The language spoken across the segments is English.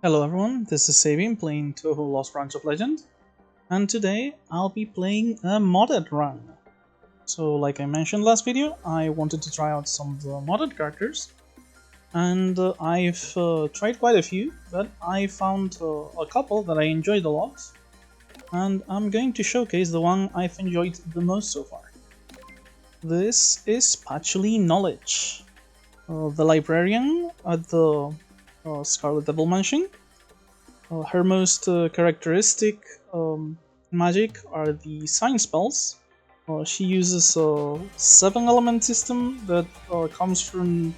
Hello everyone, this is Sabine playing Touhou Lost Branch of Legend, and today I'll be playing a modded run. So like I mentioned last video, I wanted to try out some of the modded characters, and I've tried quite a few, but I found a couple that I enjoyed a lot, and I'm going to showcase the one I've enjoyed the most so far. This is Patchouli Knowledge, the librarian at the Scarlet Devil Mansion. Her most characteristic magic are the sign spells. She uses a 7-element system that comes from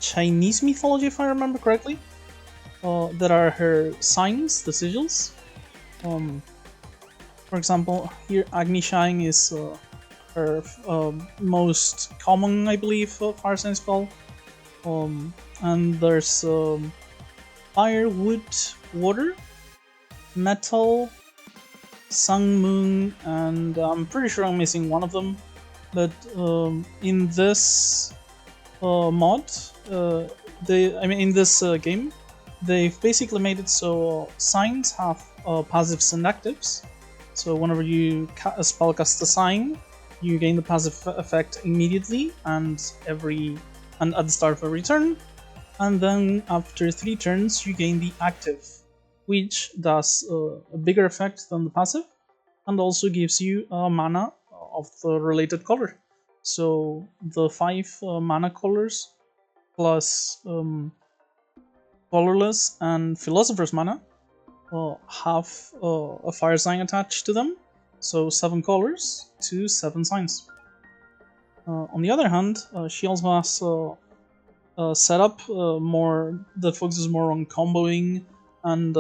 Chinese mythology, if I remember correctly. That are her signs, the sigils. For example, here Agni Shine is her most common, I believe, fire sign spell. And there's fire, wood, water, metal, sun, moon, and I'm pretty sure I'm missing one of them. But in this mod, in this game, they've basically made it so signs have passives and actives. So whenever you spellcast a sign, you gain the passive effect immediately and at the start of every turn. And then after 3 turns you gain the active, which does a bigger effect than the passive and also gives you mana of the related color. So the 5 mana colors plus colorless and philosopher's mana have a fire sign attached to them, so 7 colors to 7 signs. On the other hand, she also has setup more that focuses more on comboing and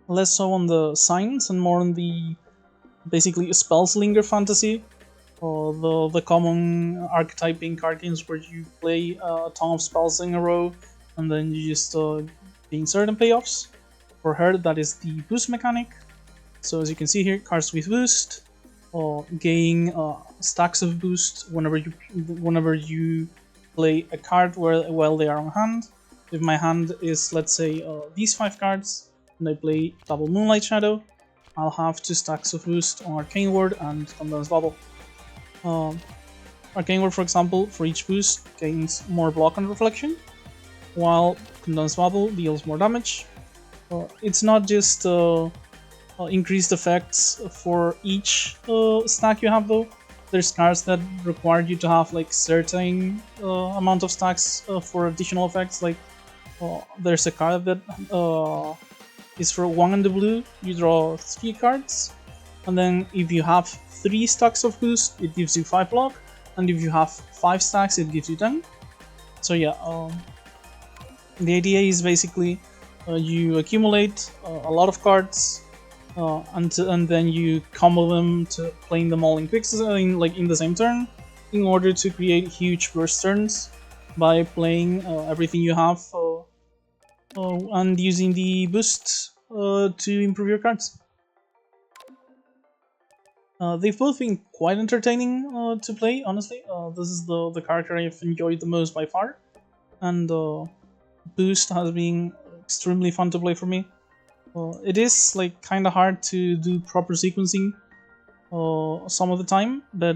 less so on the signs and more on the basically spellslinger fantasy, or the common archetype in card games where you play a ton of spells in a row and then you just gain certain payoffs. For her, that is the boost mechanic. So as you can see here, cards with boost gain stacks of boost whenever you play a card while they are on hand. If my hand is, let's say, these 5 cards, and I play double Moonlight Shadow, I'll have 2 stacks of boost on Arcane Ward and Condensed Bubble. Arcane Ward, for example, for each boost gains more block and reflection, while Condensed Bubble deals more damage. It's not just increased effects for each stack you have though. There's cards that require you to have like certain amount of stacks for additional effects. Like there's a card that is for 1 in the blue. You draw 3 cards, and then if you have 3 stacks of boost, it gives you 5 block, and if you have 5 stacks, it gives you 10. So yeah, the idea is basically you accumulate a lot of cards. And then you combo them to playing them all in in the same turn, in order to create huge burst turns by playing everything you have and using the boost to improve your cards. They've both been quite entertaining to play, honestly. This is the character I've enjoyed the most by far, and boost has been extremely fun to play for me. It is like kind of hard to do proper sequencing some of the time, but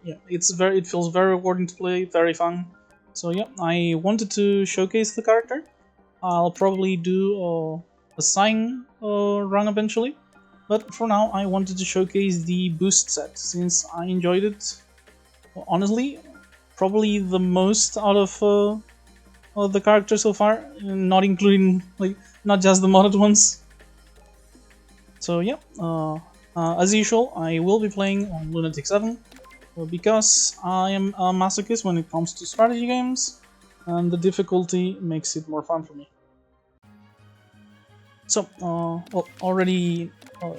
yeah, it feels very rewarding to play, very fun. So yeah, I wanted to showcase the character. I'll probably do a sign run eventually, but for now I wanted to showcase the boost set since I enjoyed it. Honestly, probably the most out of the characters so far, not including not just the modded ones. So yeah, as usual, I will be playing on Lunatic 7 because I am a masochist when it comes to strategy games, and the difficulty makes it more fun for me. So, well, already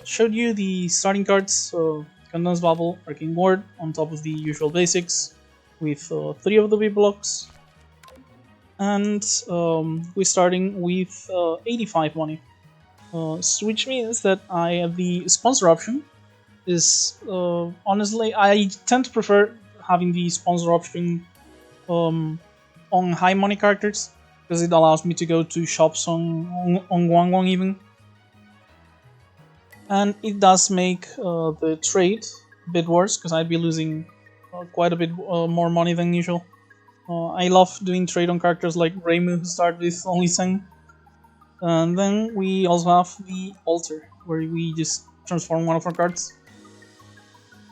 showed you the starting cards, so Condensed Bubble, Arcane Ward, on top of the usual basics, with 3 of the big blocks, and we're starting with 85 money. Which means that I have the sponsor option. Is honestly, I tend to prefer having the sponsor option on high money characters, because it allows me to go to shops on Guangguang even. And it does make the trade a bit worse, because I'd be losing quite a bit more money than usual. I love doing trade on characters like Reimu, who start with only Seng. And then we also have the altar, where we just transform one of our cards.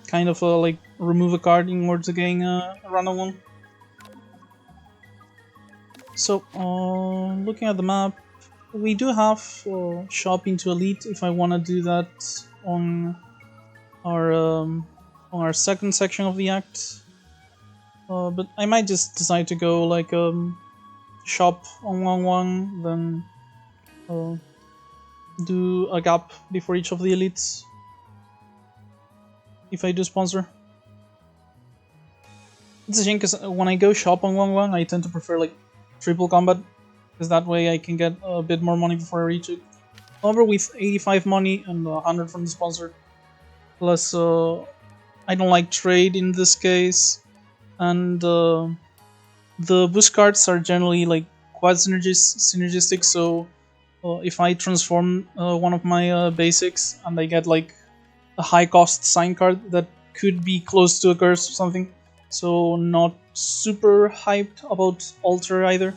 Kind of like remove a card in order to gain a random one. So, looking at the map, we do have shop into elite if I want to do that on our second section of the act. But I might just decide to go like shop on 1-1, then do a gap before each of the elites if I do sponsor. It's a shame because when I go shop on 1-1, I tend to prefer like triple combat, because that way I can get a bit more money before I reach it. However, with 85 money and 100 from the sponsor, plus I don't like trade in this case, and the boost cards are generally like quite synergistic, so if I transform one of my basics and I get like a high cost sign card that could be close to a curse or something, so not super hyped about altar either.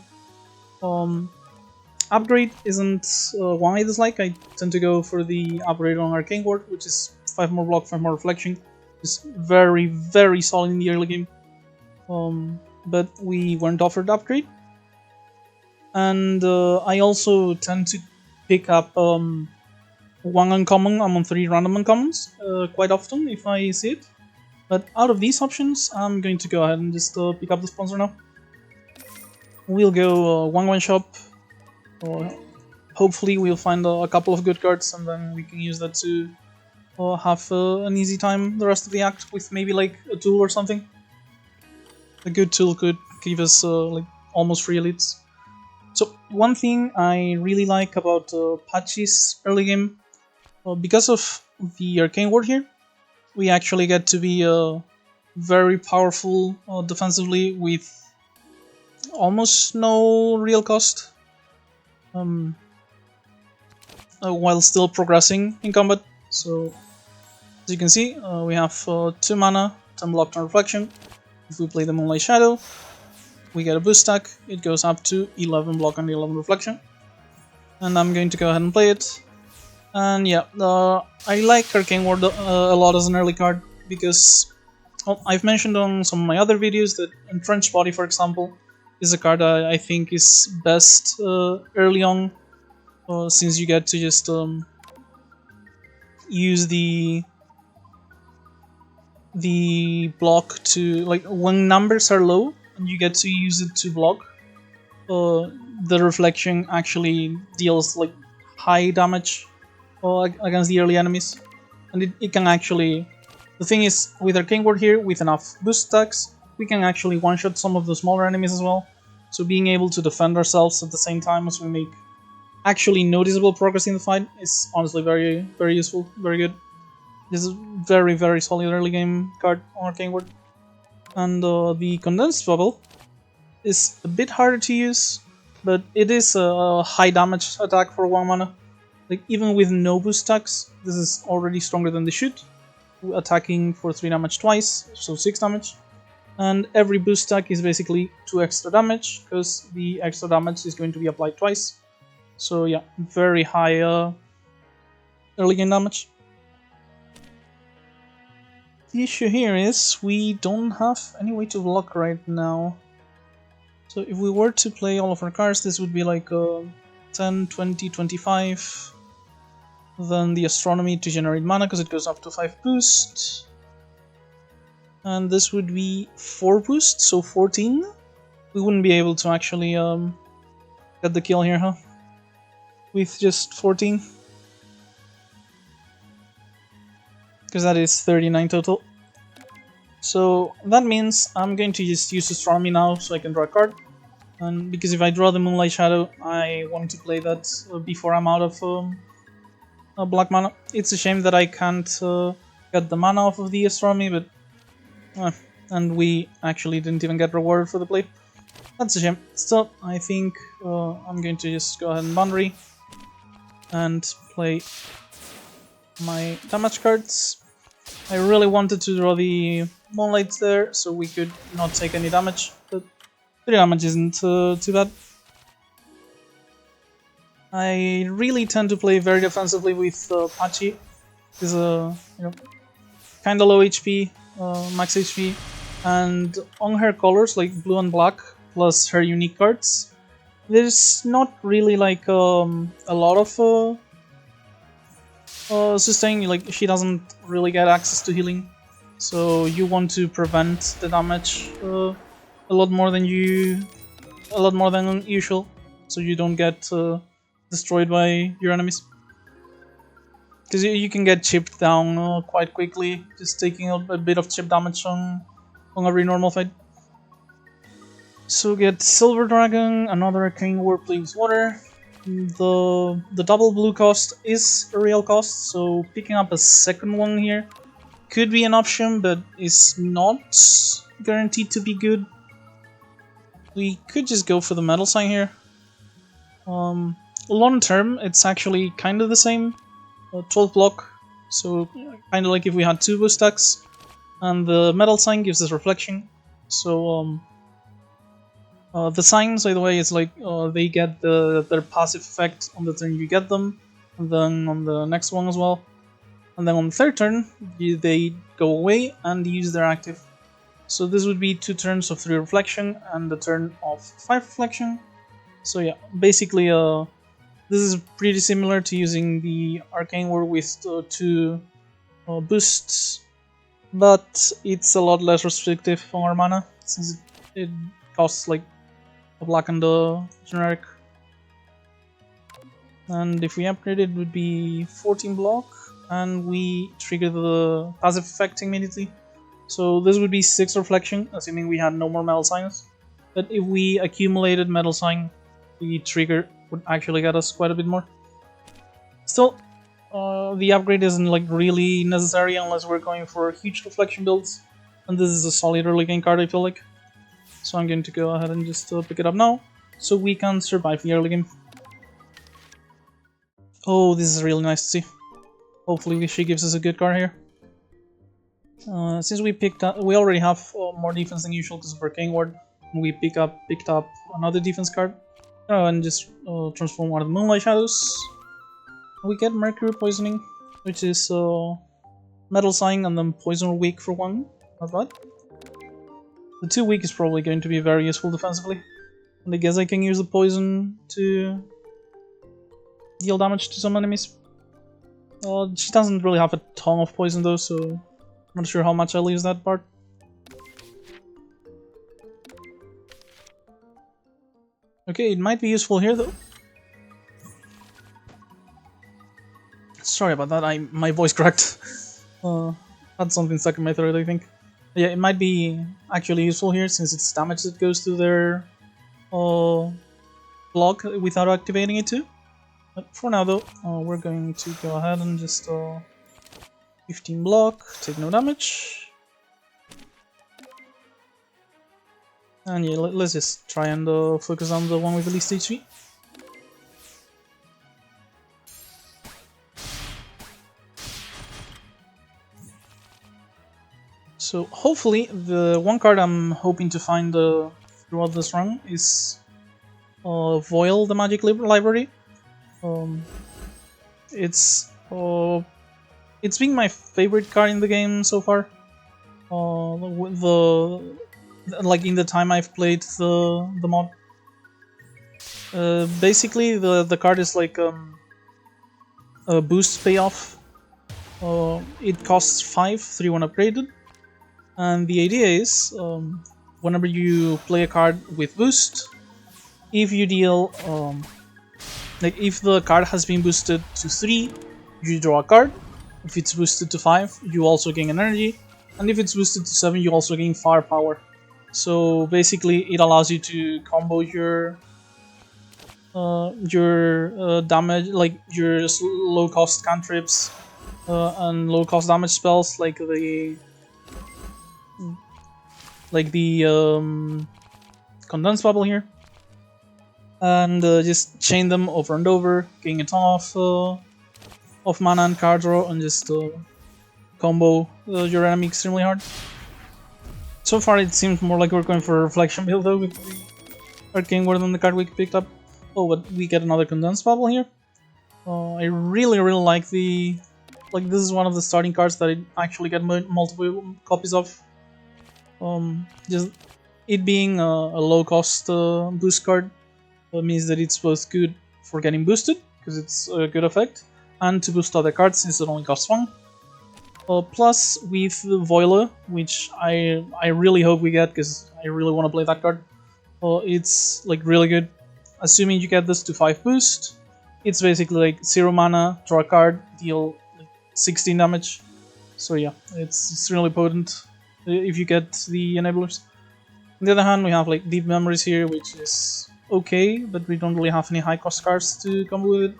Upgrade isn't one I dislike. I tend to go for the upgrade on Arcane Ward, which is 5 more block, 5 more reflection. It's very, very solid in the early game. But we weren't offered upgrade. And I also tend to pick up one uncommon among 3 random uncommons quite often if I see it. But out of these options, I'm going to go ahead and just pick up the sponsor now. We'll go 1-1 shop. Hopefully we'll find a couple of good cards, and then we can use that to have an easy time the rest of the act with maybe like a tool or something. A good tool could give us like almost free elites. So one thing I really like about Patchi's early game, because of the Arcane Ward here, we actually get to be very powerful defensively with almost no real cost, while still progressing in combat. So as you can see, we have 2 mana, 10 block, 10 reflection. If we play the Moonlight Shadow, we get a boost stack. It goes up to 11 block and 11 reflection. And I'm going to go ahead and play it. And yeah, I like Arcane Ward a lot as an early card, because I've mentioned on some of my other videos that Entrenched Body, for example, is a card I think is best early on, since you get to just use the block to, like, when numbers are low and you get to use it to block, the reflection actually deals like high damage against the early enemies, and it can actually, the thing is with Arcane Ward here, with enough boost stacks, we can actually one-shot some of the smaller enemies as well. So being able to defend ourselves at the same time as we make actually noticeable progress in the fight is honestly very, very useful, very good. This is very, very solid early game card on Arcane Ward. And the Condensed Bubble is a bit harder to use, but it is a high damage attack for 1 mana. Like, even with no boost stacks, this is already stronger than the shoot, attacking for 3 damage twice, so 6 damage. And every boost stack is basically 2 extra damage, because the extra damage is going to be applied twice. So yeah, very high early game damage. The issue here is we don't have any way to block right now. So if we were to play all of our cards, this would be like 10, 20, 25. Then the Astronomy to generate mana, because it goes up to 5 boost. And this would be 4 boost, so 14. We wouldn't be able to actually get the kill here, huh? With just 14. Because that is 39 total. So that means I'm going to just use Astronomy now so I can draw a card. And because if I draw the Moonlight Shadow, I want to play that before I'm out of black mana. It's a shame that I can't get the mana off of the Astronomy, but and we actually didn't even get rewarded for the play. That's a shame. Still, I think I'm going to just go ahead and boundary and play my damage cards. I really wanted to draw the Moonlight there so we could not take any damage, but 3 damage isn't too bad. I really tend to play very defensively with Patchy. He's kinda low HP, max HP, and on her colors like blue and black plus her unique cards, there's not really like a lot of sustain. Like she doesn't really get access to healing, so you want to prevent the damage a lot more than usual, so you don't get destroyed by your enemies. Because you can get chipped down quite quickly, just taking a bit of chip damage on every normal fight. So get Silver Dragon, another Arcane Ward plays water. The double blue cost is a real cost, so picking up a second one here could be an option, but is not guaranteed to be good. We could just go for the Metal Sign here. Long term, it's actually kind of the same. 12 block, so kind of like if we had 2 boost stacks, and the Metal Sign gives us reflection. So the signs, by the way, is like they get their passive effect on the turn you get them, and then on the next one as well, and then on the third turn they go away and use their active. So this would be 2 turns of 3 reflection and a turn of 5 reflection. So yeah, basically this is pretty similar to using the Arcane Ward with 2 boosts, but it's a lot less restrictive on our mana, since it costs like a black and a generic. And if we upgrade it, it would be 14 block, and we trigger the passive effect immediately. So this would be 6 reflection, assuming we had no more Metal Signs. But if we accumulated Metal Sign, the trigger would actually get us quite a bit more. Still, the upgrade isn't like really necessary unless we're going for huge reflection builds, and this is a solid early game card, I feel like. So I'm going to go ahead and just pick it up now, so we can survive the early game. Oh, this is really nice to see. Hopefully she gives us a good card here. Since we we already have more defense than usual because of Arcane Ward, and we picked up another defense card. And just transform one of the Moonlight Shadows. We get Mercury Poisoning, which is Metal Sign and then Poison Weak for 1. Not bad. The 2 weak is probably going to be very useful defensively. And I guess I can use the poison to deal damage to some enemies. She doesn't really have a ton of poison though, so I'm not sure how much I'll use that part. Okay, it might be useful here though. Sorry about that, my voice cracked. Had something stuck in my throat, I think. Yeah, it might be actually useful here since it's damage that goes to their block without activating it too. But for now though, we're going to go ahead and just 15 block, take no damage. And yeah, let's just try and focus on the one with the least HP. So hopefully the one card I'm hoping to find throughout this run is Voil, the Magic Library. It's been my favorite card in the game so far. Like in the time I've played the mod. Basically the card is like a boost payoff. It costs 5, 3 when upgraded, and the idea is whenever you play a card with boost, if you deal like if the card has been boosted to 3, you draw a card. If it's boosted to 5, you also gain an energy, and if it's boosted to 7, you also gain firepower. So basically, it allows you to combo your damage, like your low cost cantrips and low cost damage spells, like the Condensed Bubble here. And just chain them over and over, getting a ton of mana and card draw, and just combo your enemy extremely hard. So far it seems more like we're going for a Reflection build though, with the Arcane Ward on the card we picked up. Oh, but we get another Condensed Bubble here. I really like the... Like, this is one of the starting cards that I actually get multiple copies of. Just it being a low cost boost card means that it's both good for getting boosted, because it's a good effect, and to boost other cards since it only costs 1. Plus with Voila, which I really hope we get, because I really want to play that card. It's like really good. Assuming you get this to 5 boost, it's basically like 0 mana, draw a card, deal like 16 damage. So yeah, it's really potent if you get the enablers. On the other hand, we have like Deep Memories here, which is okay, but we don't really have any high cost cards to combo with it.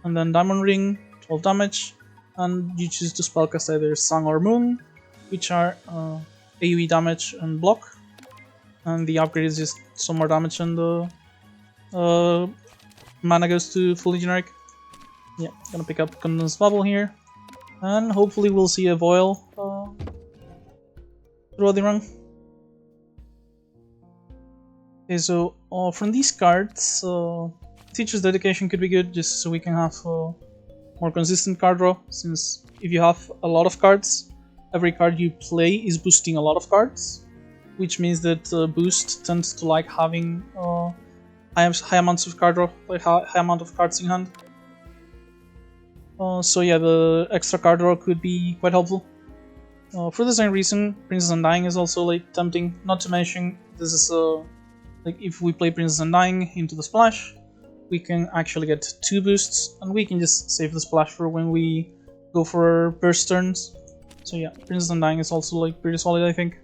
And then Diamond Ring, 12 damage, and you choose to spellcast either Sun or Moon, which are AoE damage and block. And the upgrade is just some more damage, and the mana goes to fully generic. Yeah, gonna pick up Condensed Bubble here, and hopefully we'll see a Voil throughout the run. Okay, so from these cards, Teacher's Dedication could be good, just so we can have more consistent card draw, since if you have a lot of cards, every card you play is boosting a lot of cards, which means that Boost tends to like having high amounts of card draw, like high amount of cards in hand. So yeah, the extra card draw could be quite helpful. For the same reason, Princess Undying is also like tempting, not to mention this is like if we play Princess Undying into the splash, we can actually get 2 boosts, and we can just save the splash for when we go for burst turns. So yeah, Princess Undying is also like pretty solid, I think.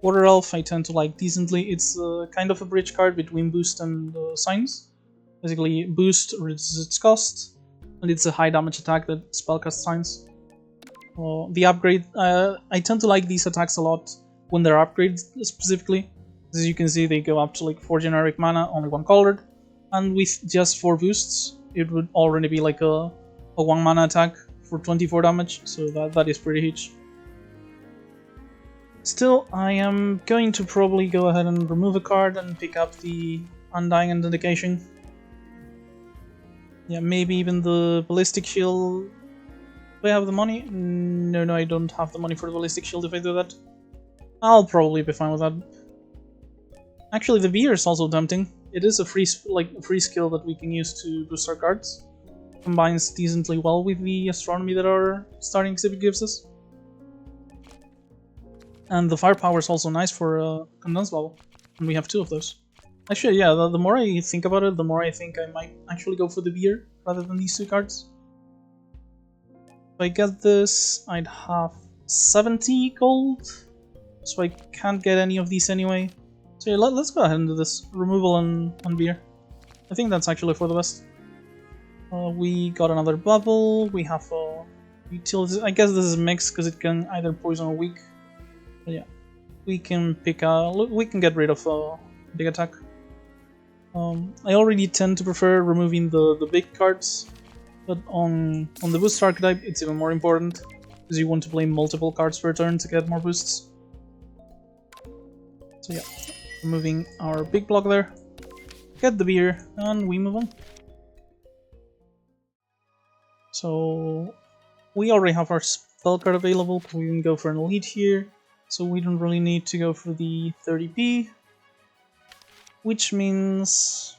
Water Elf I tend to like decently. It's kind of a bridge card between boost and signs. Basically, boost reduces its cost, and it's a high damage attack that spellcast signs. The upgrade, I tend to like these attacks a lot when they're upgrades specifically. As you can see, they go up to like 4 generic mana, only 1 colored, and with just 4 boosts, it would already be like a 1 mana attack for 24 damage, so that is pretty huge. Still, I am going to probably go ahead and remove a card and pick up the Undying and Dedication. Yeah, maybe even the Ballistic Shield. Do I have the money? No, I don't have the money for the Ballistic Shield if I do that. I'll probably be fine with that. Actually, the Beer is also tempting. It is a free skill that we can use to boost our cards. Combines decently well with the Astronomy that our starting exhibit gives us. And the Firepower is also nice for Condensed Bubble, and we have 2 of those. Actually, yeah, the more I think about it, the more I think I might actually go for the Beer rather than these 2 cards. If I get this, I'd have 70 gold, so I can't get any of these anyway. So yeah, let's go ahead and do this. Removal and Beer. I think that's actually for the best. We got another bubble, we have utilities. I guess this is mixed because it can either poison or weak. But yeah, we can we can get rid of big attack. I already tend to prefer removing the big cards, but on the boost archetype it's even more important, because you want to play multiple cards per turn to get more boosts. So yeah, removing our big block there, get the Beer, and we move on. So we already have our spell card available, we can go for an elite here, so we don't really need to go for the 30p. Which means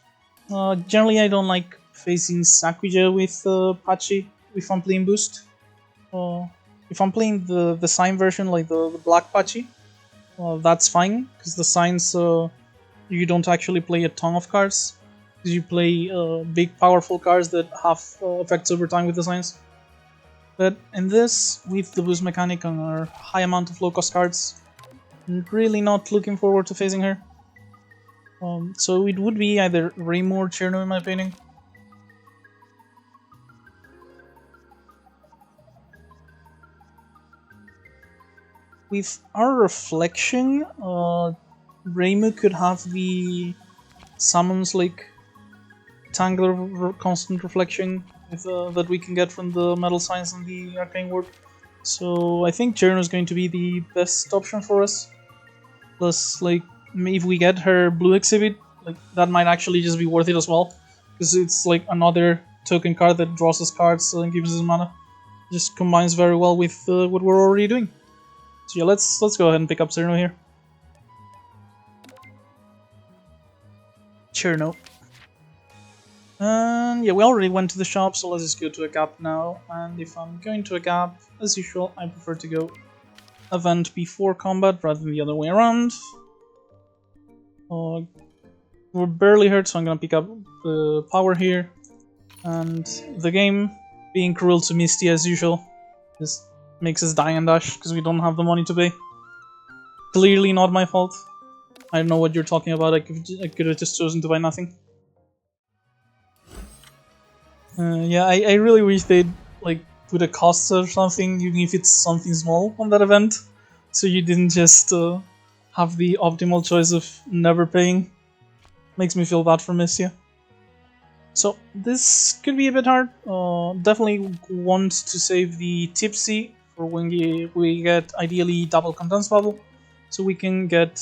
generally I don't like facing Sakuja with Patchy if I'm playing boost. If I'm playing the sign version, like the black Patchy, that's fine, because the signs you don't actually play a ton of cards, because you play big powerful cards that have effects over time with the signs. But in this, with the boost mechanic on our high amount of low cost cards, I'm really not looking forward to facing her. So it would be either Reimu or Cherno in my opinion. With our Reflection, Reimu could have the summons like Tangler constant reflection that we can get from the metal signs and the arcane ward. So I think Cherno is going to be the best option for us. Plus, like, if we get her blue exhibit, like that might actually just be worth it as well, because it's like another token card that draws us cards and gives us mana. Just combines very well with what we're already doing. So yeah, let's go ahead and pick up Cherno here. Cherno. And yeah, we already went to the shop, so let's just go to a gap now. And if I'm going to a gap, as usual, I prefer to go event before combat rather than the other way around. We're barely hurt, so I'm gonna pick up the power here. And the game, being cruel to Misty as usual, just makes us die and dash because we don't have the money to pay. Clearly not my fault. I don't know what you're talking about. I could have just chosen to buy nothing. Yeah, I really wish they'd like put a cost or something, even if it's something small on that event, so you didn't just have the optimal choice of never paying. Makes me feel bad for Misty. So this could be a bit hard. Definitely want to save the Tipsy for when we get ideally double Condensed Bubble, so we can get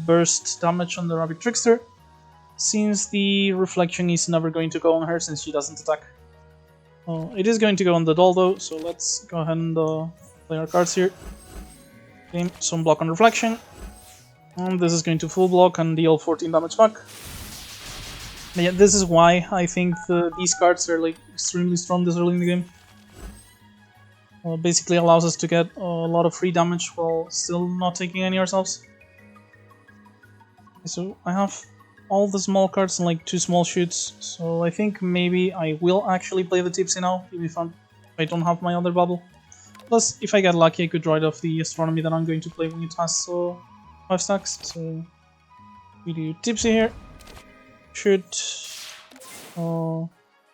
burst damage on the Rabbit Trickster, since the reflection is never going to go on her since she doesn't attack. It is going to go on the doll though, so let's go ahead and play our cards here. Game some block on reflection, and this is going to full block and deal 14 damage back. Yeah, this is why I think these cards are like extremely strong this early in the game. Basically allows us to get a lot of free damage while still not taking any ourselves. Okay, so I have all the small cards and like 2 small shoots, so I think maybe I will actually play the Tipsy now, if I don't have my other bubble. Plus, if I get lucky, I could write off the Astronomy that I'm going to play when it has 5 stacks. So we do Tipsy here. Shoot.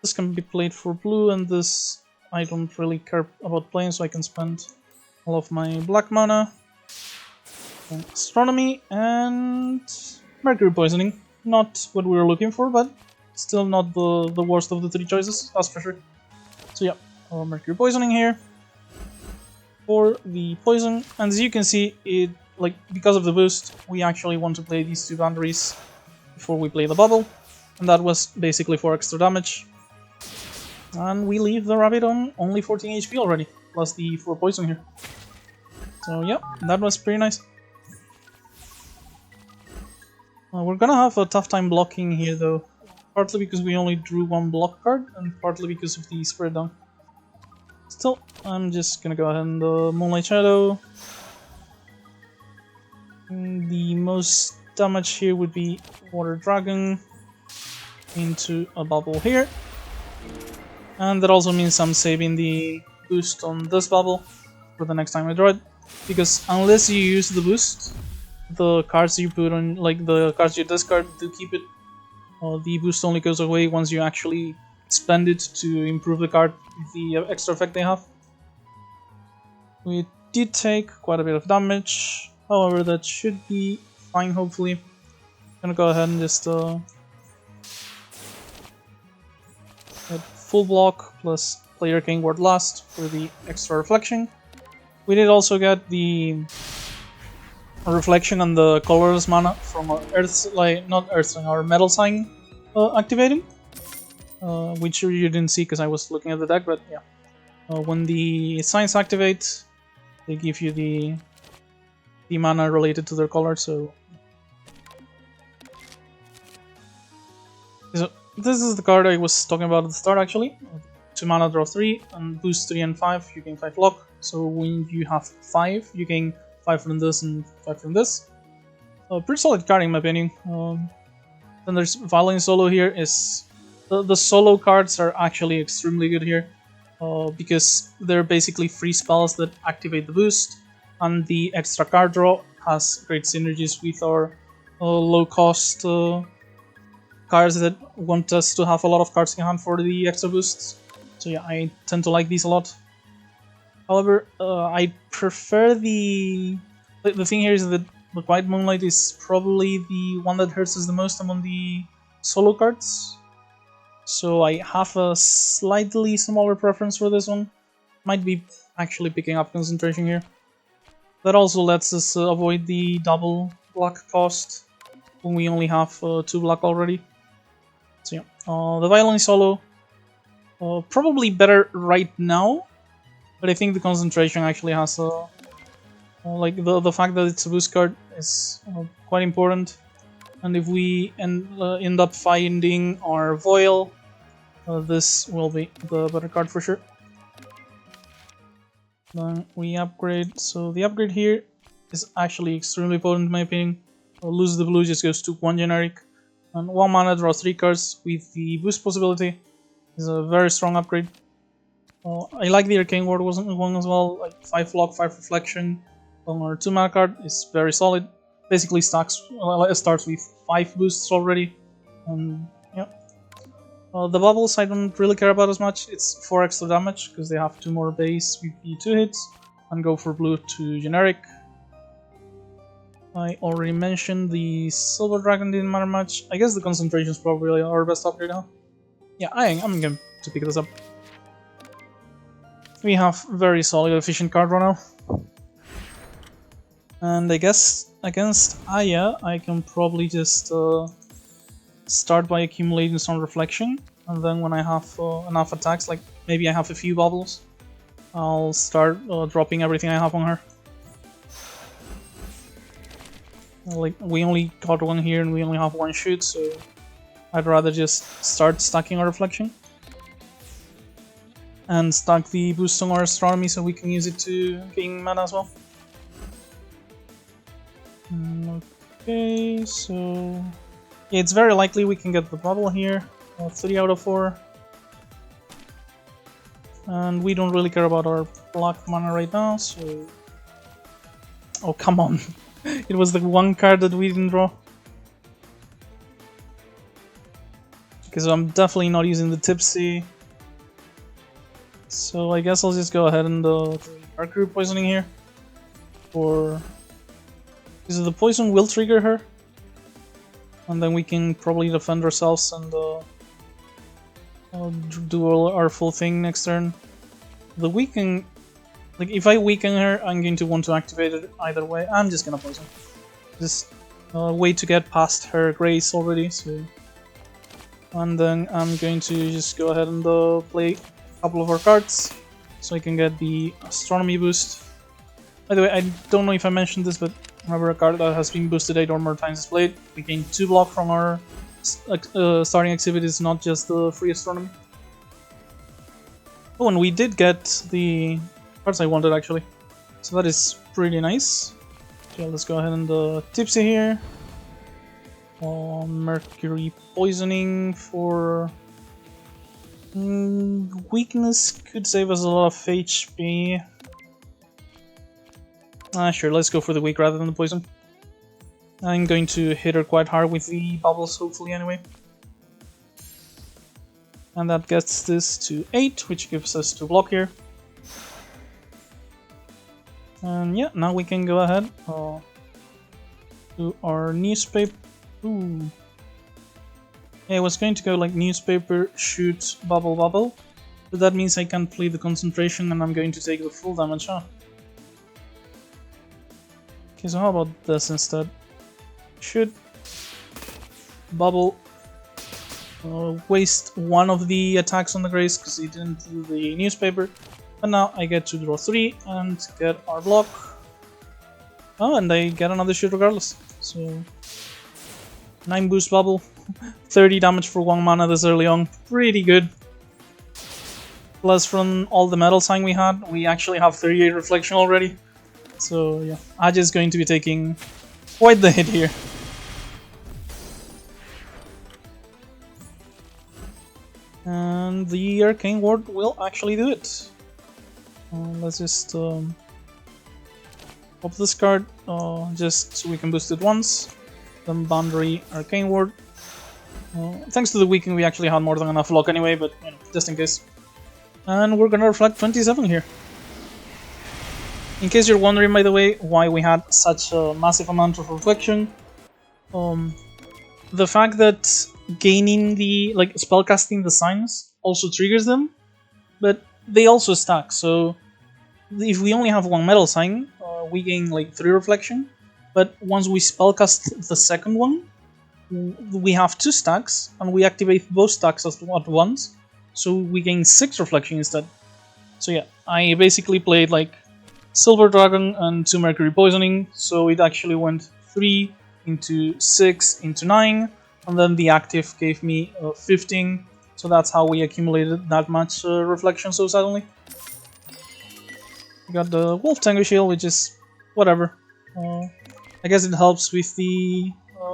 This can be played for blue, and this I don't really care about playing, so I can spend all of my black mana. And Astronomy and Mercury Poisoning. Not what we were looking for, but still not the worst of the 3 choices, that's for sure. So yeah, Mercury Poisoning here for the poison, and as you can see, it like because of the boost, we actually want to play these 2 boundaries before we play the bubble, and that was basically for extra damage. And we leave the rabbit on only 14 HP already, plus the 4 poison here. So yeah, that was pretty nice. We're gonna have a tough time blocking here though, partly because we only drew 1 block card, and partly because of the spread down. Still, I'm just gonna go ahead and Moonlight Shadow. The most damage here would be Water Dragon into a bubble here. And that also means I'm saving the boost on this bubble for the next time I draw it, because unless you use the boost, the cards you put on, like the cards you discard, do keep it. The boost only goes away once you actually spend it to improve the card with the extra effect they have. We did take quite a bit of damage, however that should be fine hopefully. I'm gonna go ahead and just get full block plus play Arcane Ward last for the extra reflection. We did also get the reflection on the colorless mana from our our metal sign activating, which you didn't see because I was looking at the deck, but yeah. When the signs activate, they give you the mana related to their color, so this is the card I was talking about at the start actually. 2 mana, draw 3, and boost 3 and 5, you gain 5 luck. So when you have 5, you gain 5 from this and 5 from this. Pretty solid card in my opinion. Then there's Violin Solo here. Is the solo cards are actually extremely good here, because they're basically free spells that activate the boost, and the extra card draw has great synergies with our low cost cards that want us to have a lot of cards in hand for the extra boosts. So yeah, I tend to like these a lot. However, I prefer the thing here is that the Quiet Moonlight is probably the one that hurts us the most among the solo cards. So I have a slightly smaller preference for this one. Might be actually picking up concentration here. That also lets us avoid the double black cost when we only have 2 black already. So yeah, the Violin solo probably better right now, but I think the concentration actually has like the fact that it's a boost card is quite important. And if we end up finding our Voil, this will be the better card for sure. Then we upgrade. So the upgrade here is actually extremely potent in my opinion. Lose the blue just goes to 1 generic. And 1 mana, draw 3 cards with the boost possibility. Is a very strong upgrade. I like the Arcane Ward one as well. Like 5 block, 5 reflection. On our 2 mana card is very solid. Basically starts with 5 boosts already. And yeah. The bubbles I don't really care about as much. It's 4 extra damage because they have 2 more base with the 2 hits. And go for blue to generic. I already mentioned the Silver Dragon didn't matter much. I guess the concentration is probably our best upgrade now. Yeah, I'm going to pick this up. We have very solid efficient card right now. And I guess against Aya, I can probably just start by accumulating some reflection. And then when I have enough attacks, like maybe I have a few bubbles, I'll start dropping everything I have on her. Like, we only got 1 here and we only have 1 shoot, so I'd rather just start stacking our reflection. And stack the boost on our astronomy so we can use it to gain mana as well. Okay, so... yeah, it's very likely we can get the bubble here. 3 out of 4. And we don't really care about our black mana right now, so... oh, come on. It was the 1 card that we didn't draw. Okay, so I'm definitely not using the Tipsy. So I guess I'll just go ahead and Dark Root Poisoning here. Or... because the poison will trigger her. And then we can probably defend ourselves and do our full thing next turn. The weaken... like, if I weaken her, I'm going to want to activate it either way. I'm just gonna poison. Just a way to get past her grace already, so... and then I'm going to just go ahead and play a couple of our cards, so I can get the Astronomy boost. By the way, I don't know if I mentioned this, but remember, a card that has been boosted 8 or more times is played. We gain 2 block from our starting activities, not just the free Astronomy. Oh, and we did get the cards I wanted actually, so that is pretty nice. Okay, let's go ahead and Tipsy here. Mercury Poisoning for weakness could save us a lot of HP. Sure, let's go for the weak rather than the poison. I'm going to hit her quite hard with the bubbles, hopefully, anyway. And that gets this to 8, which gives us 2 block here. And yeah, now we can go ahead to our newspaper. Ooh. Yeah, I was going to go like newspaper, shoot, bubble, bubble. But that means I can't play the concentration and I'm going to take the full damage, huh? Okay, so how about this instead? Shoot, bubble, waste 1 of the attacks on the Grace because he didn't do the newspaper. And now I get to draw 3 and get our block. Oh, and I get another shoot regardless. So 9 boost bubble, 30 damage for 1 mana this early on. Pretty good. Plus from all the metal sign we had, we actually have 38 reflection already. So yeah, Aja's going to be taking quite the hit here. And the Arcane Ward will actually do it. Let's just pop this card, just so we can boost it once. Then Boundary Arcane Ward. Thanks to the weakening, we actually had more than enough luck anyway, but you know, just in case. And we're gonna reflect 27 here. In case you're wondering, by the way, why we had such a massive amount of reflection, the fact that gaining the spellcasting the signs also triggers them, but they also stack. So if we only have one metal sign, we gain like 3 reflection. But once we spellcast the second one, we have 2 stacks, and we activate both stacks at once, so we gain 6 reflection instead. So yeah, I basically played like Silver Dragon and 2 Mercury Poisoning, so it actually went 3 into 6 into 9, and then the active gave me 15, so that's how we accumulated that much reflection so suddenly. We got the Wolf Tango Shield, which is whatever. I guess it helps with the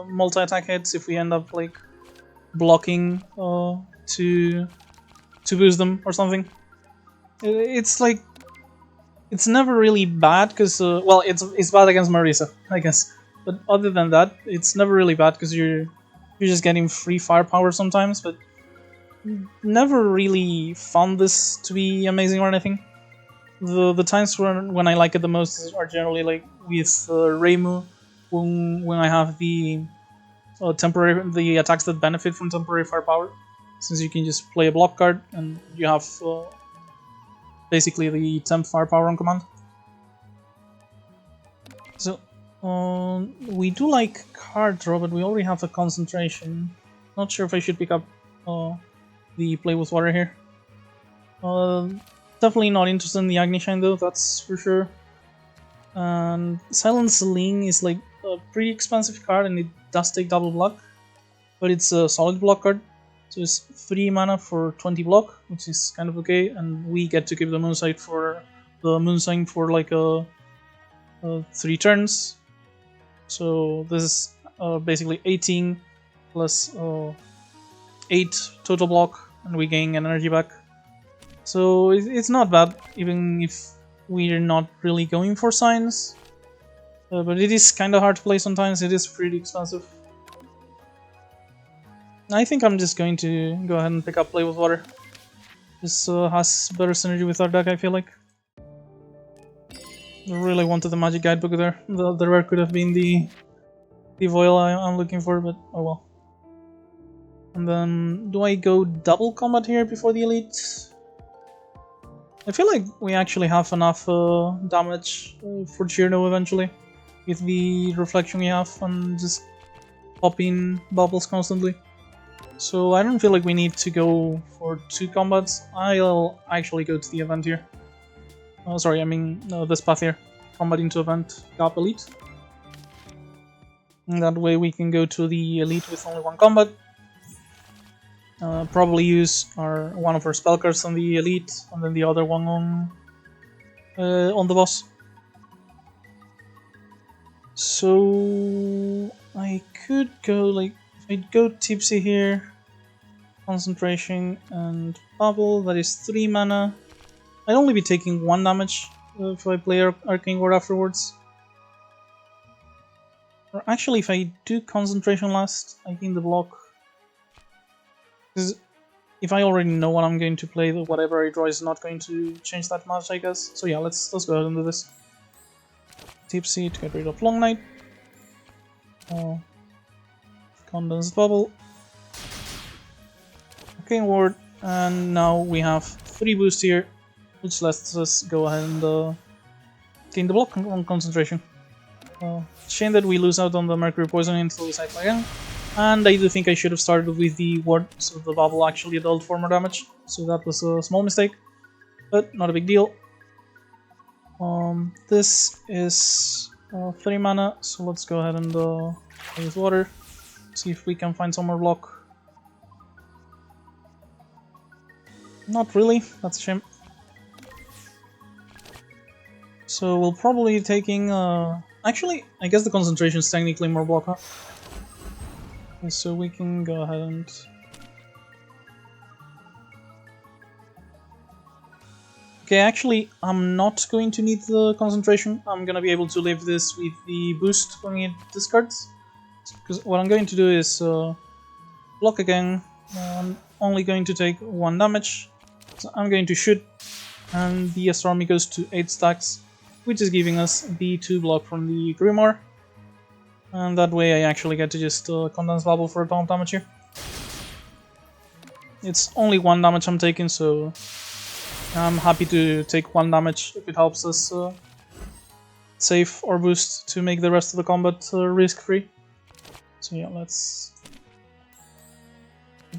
multi-attack hits if we end up like blocking to boost them or something. It's like, it's never really bad because well, it's bad against Marisa, I guess. But other than that, it's never really bad because you're just getting free firepower sometimes. But never really found this to be amazing or anything. The times when I like it the most are generally like with Reimu, when I have the the attacks that benefit from temporary firepower, since you can just play a block card and you have basically the temp firepower on command. So we do like card draw, but we already have a concentration. Not sure if I should pick up the play with water here. Definitely not interested in the Agnishine though, that's for sure. And Silent Celine is like a pretty expensive card, and it does take double block, but it's a solid block card. So it's 3 mana for 20 block, which is kind of okay, and we get to keep the Moonsign for like 3 turns. So this is basically 18 plus 8 total block, and we gain energy back. So it's not bad, even if we're not really going for signs. But it is kind of hard to play sometimes, it is pretty expensive. I think I'm just going to go ahead and pick up Play with Water. This has better synergy with our deck, I feel like. I really wanted the Magic Guidebook there. The rare could have been the Voil I'm looking for, but oh well. And then, do I go double combat here before the Elite? I feel like we actually have enough damage for Chirno eventually, with the reflection we have and just popping bubbles constantly. So I don't feel like we need to go for 2 combats. I'll actually go to the event here. Oh, sorry, I mean this path here. Combat into event, Gap Elite. And that way we can go to the Elite with only 1 combat. Probably use one of our spell cards on the Elite, and then the other one on the boss. So I could go like, I'd go Tipsy here, Concentration and Bubble. That is 3 mana. I'd only be taking 1 damage if I play Arcane Ward afterwards. Or actually, if I do Concentration last, I gain the block. Because if I already know what I'm going to play, whatever I draw is not going to change that much, I guess. So yeah, let's go ahead and do this. Tipsy to get rid of Long Night. Condensed Bubble. Okay, Ward, and now we have 3 boosts here, which lets us go ahead and gain the block on Concentration. Shame that we lose out on the Mercury Poisoning until we cycle again. And I do think I should have started with the ward, so the bubble actually dealt 4 more damage. So that was a small mistake, but not a big deal. This is 3 mana, so let's go ahead and play with water. See if we can find some more block. Not really, that's a shame. So we'll probably be taking... actually, I guess the concentration is technically more block, huh? Okay, so we can go ahead and... Okay, actually, I'm not going to need the concentration. I'm gonna be able to leave this with the boost when it discards. Because what I'm going to do is block again. I'm only going to take 1 damage. So I'm going to shoot, and the Astronomy goes to 8 stacks. which is giving us the 2 block from the Grimoire. And that way I actually get to just Condense Bubble for a ton of damage here. It's only 1 damage I'm taking, so I'm happy to take 1 damage if it helps us save or boost to make the rest of the combat risk-free. So yeah, let's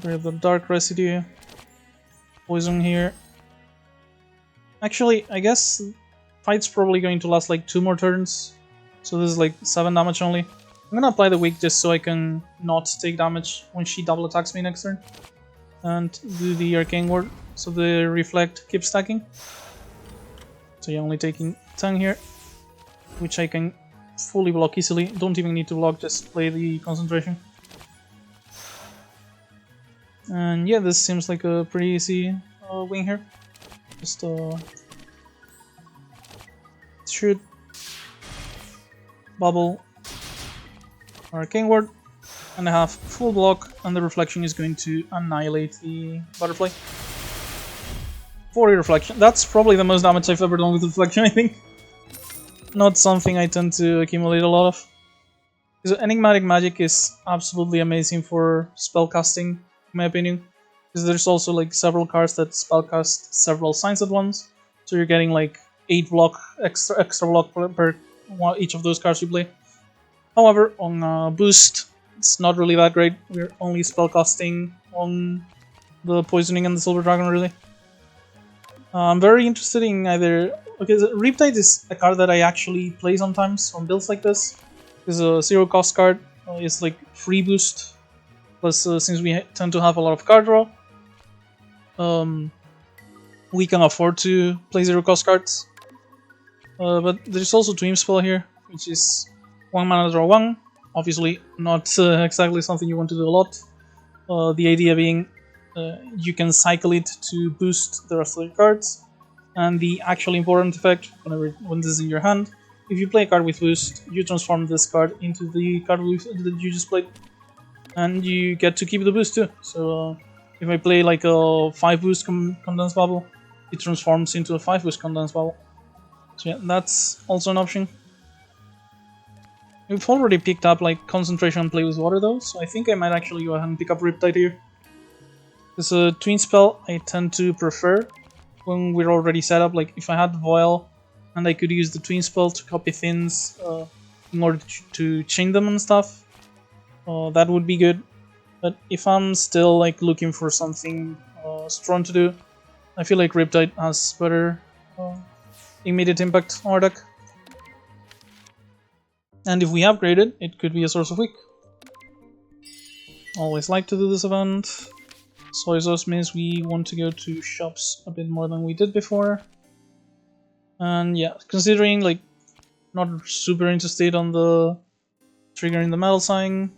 grab the Dark Residue, Poison here. Actually, I guess fight's probably going to last like 2 more turns, so this is like 7 damage only. I'm gonna apply the weak just so I can not take damage when she double attacks me next turn. And do the Arcane Ward, so the Reflect keeps stacking. So you're only taking 10 here, which I can fully block easily. Don't even need to block, just play the Concentration. And yeah, this seems like a pretty easy win here. Just shoot, bubble, Arcane Ward, and I have full block, and the Reflection is going to annihilate the Butterfly. 40 Reflection. That's probably the most damage I've ever done with Reflection, I think. Not something I tend to accumulate a lot of. Because Enigmatic Magic is absolutely amazing for spellcasting, in my opinion. Because there's also like several cards that spellcast several signs at once. So you're getting like 8 block, extra block per each of those cards you play. However, on boost, it's not really that great. We're only spellcasting on the Poisoning and the Silver Dragon, really. I'm very interested in either... Okay, Riptide is a card that I actually play sometimes on builds like this. It's a 0 cost card. It's like free boost. Plus, since we tend to have a lot of card draw, we can afford to play 0 cost cards. But there's also Twin Spell here, which is 1 mana draw 1. Obviously, not exactly something you want to do a lot. The idea being you can cycle it to boost the rest of your cards. And the actually important effect, when this is in your hand, if you play a card with boost, you transform this card into the card that you just played. And you get to keep the boost too. So if I play like a 5 boost Condensed Bubble, it transforms into a 5 boost Condensed Bubble. So yeah, that's also an option. We've already picked up like Concentration and Play with Water though, so I think I might actually go ahead and pick up Riptide here. Because a Twin Spell I tend to prefer when we're already set up. Like if I had Voil and I could use the Twin Spell to copy things in order to chain them and stuff, that would be good. But if I'm still like looking for something strong to do, I feel like Riptide has better immediate impact on our deck. And if we upgrade it, it could be a source of weak. Always like to do this event. Soy sauce means we want to go to shops a bit more than we did before. And yeah, considering like not super interested on the triggering the metal sign,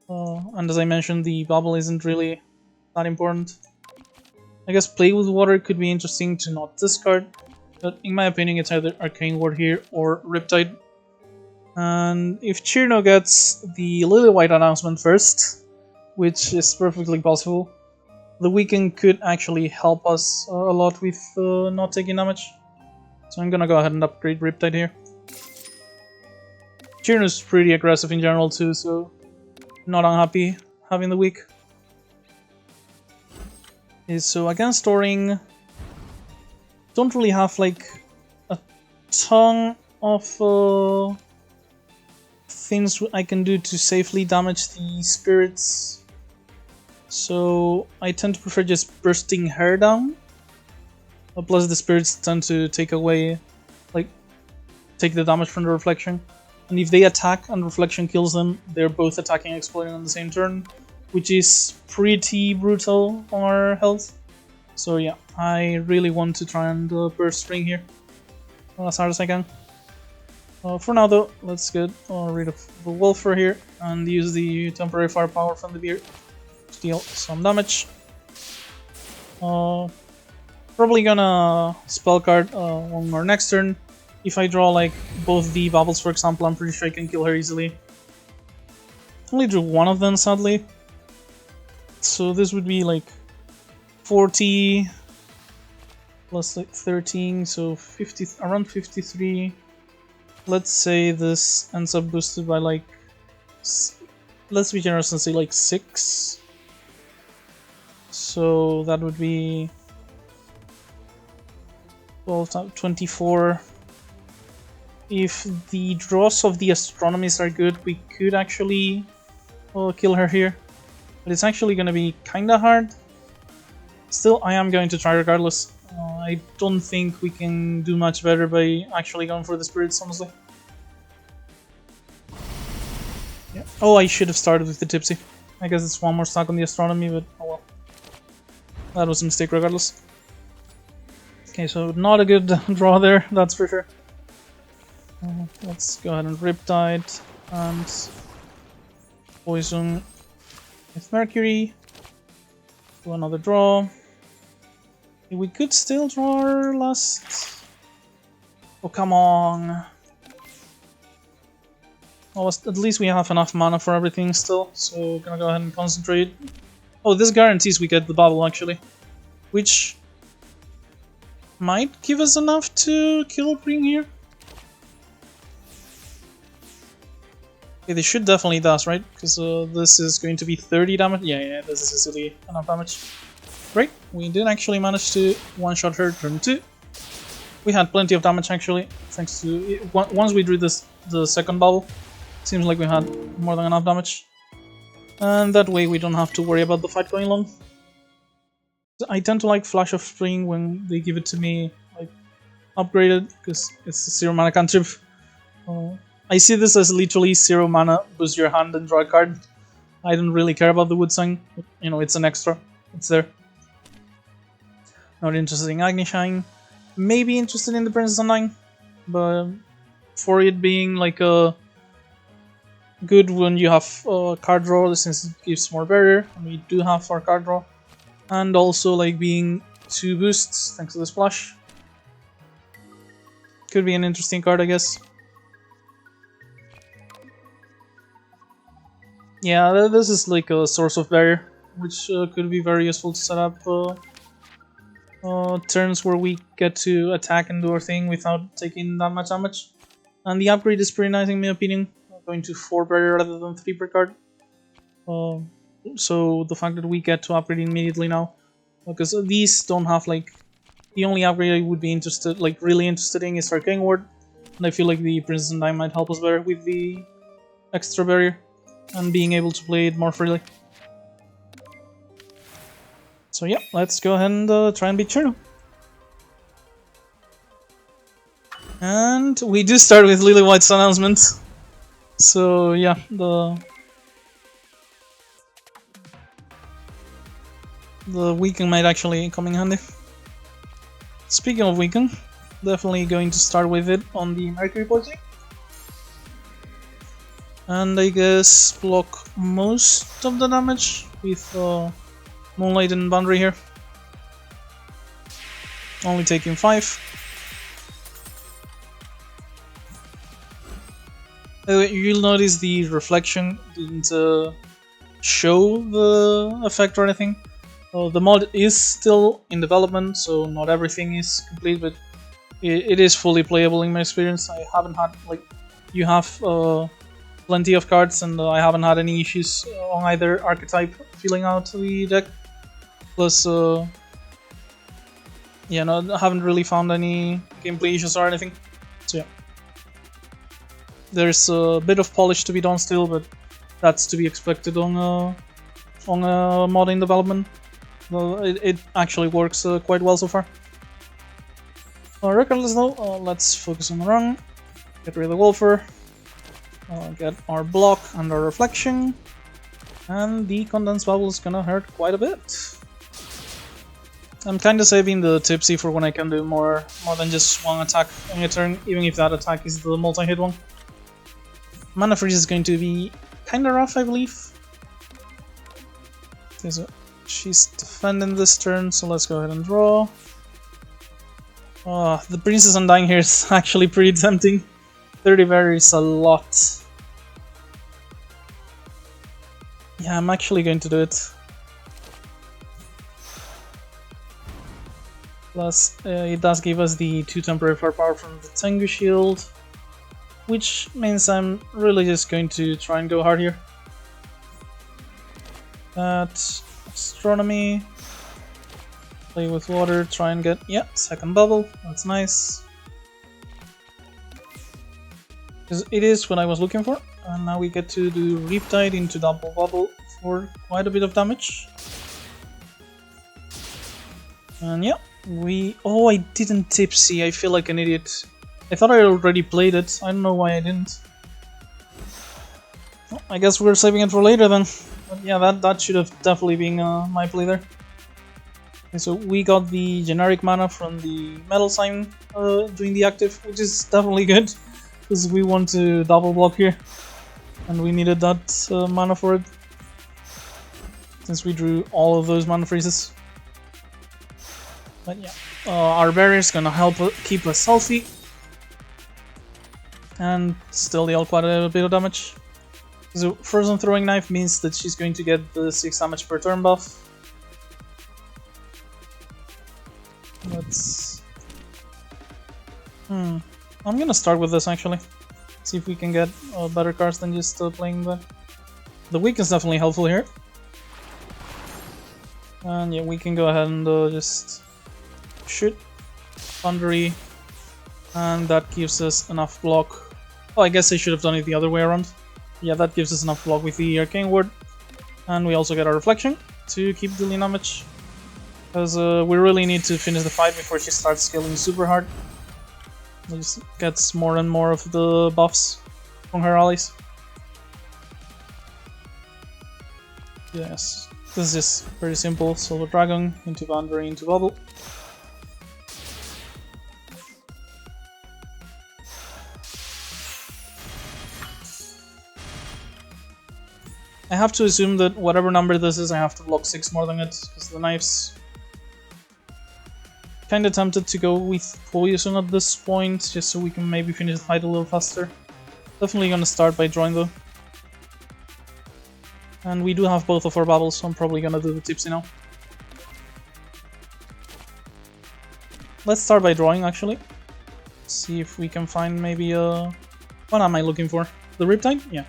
and as I mentioned, the bubble isn't really that important. I guess Play with Water could be interesting to not discard, but in my opinion it's either Arcane Ward here or Riptide. And if Chirno gets the Lily White announcement first, which is perfectly possible, the weekend could actually help us a lot with not taking damage. So I'm gonna go ahead and upgrade Riptide here. Chirno's pretty aggressive in general too, so not unhappy having the week. So against Storing, don't really have like a ton of things I can do to safely damage the spirits. So I tend to prefer just bursting her down. Plus the spirits tend to take away, like, take the damage from the reflection. And if they attack and reflection kills them, they're both attacking and exploding on the same turn, which is pretty brutal on our health. So yeah, I really want to try and burst Spring here as hard as I can. For now though, let's get rid of the Wolfer here and use the temporary firepower from the beard to deal some damage. Probably gonna spell card on our next turn. If I draw like both the bubbles, for example, I'm pretty sure I can kill her easily. Only drew one of them, sadly. So this would be like 40 plus like 13, so 50, around 53. Let's say this ends up boosted by like, let's be generous and say like 6. So that would be 12, 24. If the draws of the astronomies are good, we could actually kill her here. But it's actually going to be kinda hard. Still, I am going to try regardless. I don't think we can do much better by actually going for the spirits, honestly. Yeah. Oh, I should have started with the tipsy. I guess it's one more stack on the astronomy, but oh well. That was a mistake regardless. Okay, so not a good draw there, that's for sure. Let's go ahead and Riptide and Poison with Mercury. Do another draw. We could still draw our last... Oh, come on. Well, at least we have enough mana for everything still, so gonna go ahead and concentrate. Oh, this guarantees we get the bubble actually, which might give us enough to kill Bring here. Okay, they should definitely does, right? Because this is going to be 30 damage. Yeah, this is easily enough damage. Great, we did actually manage to one-shot her turn 2. We had plenty of damage actually, thanks to it. Once we drew the second bubble, seems like we had more than enough damage. And that way we don't have to worry about the fight going long. I tend to like Flash of Spring when they give it to me like upgraded, because it's a 0 mana cantrip. I see this as literally 0 mana, boost your hand and draw a card. I don't really care about the Wood Sign, you know, it's an extra, it's there. Not interested in Agnishine. Maybe interested in the Princess Undying, but for it being like a good when you have card draw, since it gives more barrier, and we do have our card draw, and also like being 2 boosts thanks to the splash. Could be an interesting card, I guess. Yeah, this is like a source of barrier, which could be very useful to set up turns where we get to attack and do our thing without taking that much damage. And the upgrade is pretty nice in my opinion, going to 4 barrier rather than 3 per card. So the fact that we get to upgrade immediately now, because these don't have like, the only upgrade I would be interested, like really interested in, is Arcane Ward, and I feel like the Princess Undying might help us better with the extra barrier and being able to play it more freely. So yeah, let's go ahead and try and beat Cherno. And we do start with Lily White's announcement. So yeah, the weekend might actually come in handy. Speaking of weekend, definitely going to start with it on the Mercury Poison. And I guess block most of the damage with Moonlight and Boundary here. Only taking 5. You'll notice the reflection didn't show the effect or anything. The mod is still in development, so not everything is complete, but it is fully playable in my experience. I haven't had, like, you have plenty of cards, and I haven't had any issues on either archetype filling out the deck. Plus, yeah, no, I haven't really found any gameplay issues or anything. So yeah, there's a bit of polish to be done still, but that's to be expected on a mod in development. It actually works quite well so far. Regardless though, let's focus on the run, get rid of the Wolfer, get our block and our reflection, and the condensed bubble is gonna hurt quite a bit. I'm kinda saving the tipsy for when I can do more than just one attack in a turn, even if that attack is the multi-hit one. Mana freeze is going to be kinda rough, I believe. Okay, so she's defending this turn, so let's go ahead and draw. The Princess Undying here is actually pretty tempting. 30 barrier is a lot. Yeah, I'm actually going to do it. Plus, it does give us the 2 temporary firepower from the Tengu shield, which means I'm really just going to try and go hard here. Astronomy, play with water, try and get, yeah, second bubble, that's nice. Because it is what I was looking for, and now we get to do Riptide into double bubble for quite a bit of damage. And yeah, oh, I didn't tipsy, I feel like an idiot. I thought I already played it, I don't know why I didn't. Well, I guess we're saving it for later then. But yeah, that should have definitely been my play there. Okay, so we got the generic mana from the metal sign doing the active, which is definitely good. Because we want to double block here. And we needed that mana for it. Since we drew all of those mana freezes. But yeah, our barrier is gonna help keep us healthy. And still deal quite a bit of damage. So Frozen Throwing Knife means that she's going to get the 6 damage per turn buff. Let's... I'm gonna start with this actually. See if we can get better cards than just playing that. The weak is definitely helpful here. And yeah, we can go ahead and just shoot Thundery. And that gives us enough block. Oh, I guess I should have done it the other way around. Yeah, that gives us enough block with the Arcane Ward. And we also get our Reflection to keep dealing damage. Because we really need to finish the fight before she starts scaling super hard. She just gets more and more of the buffs from her allies. Yes, this is just very simple. Silver Dragon into Boundary into Bubble. I have to assume that whatever number this is, I have to block 6 more than it, because the knives... Kinda tempted to go with Poison at this point, just so we can maybe finish the fight a little faster. Definitely gonna start by drawing though. And we do have both of our bubbles, so I'm probably gonna do the tipsy now. Let's start by drawing actually. See if we can find maybe a... What am I looking for? The Riptide? Yeah.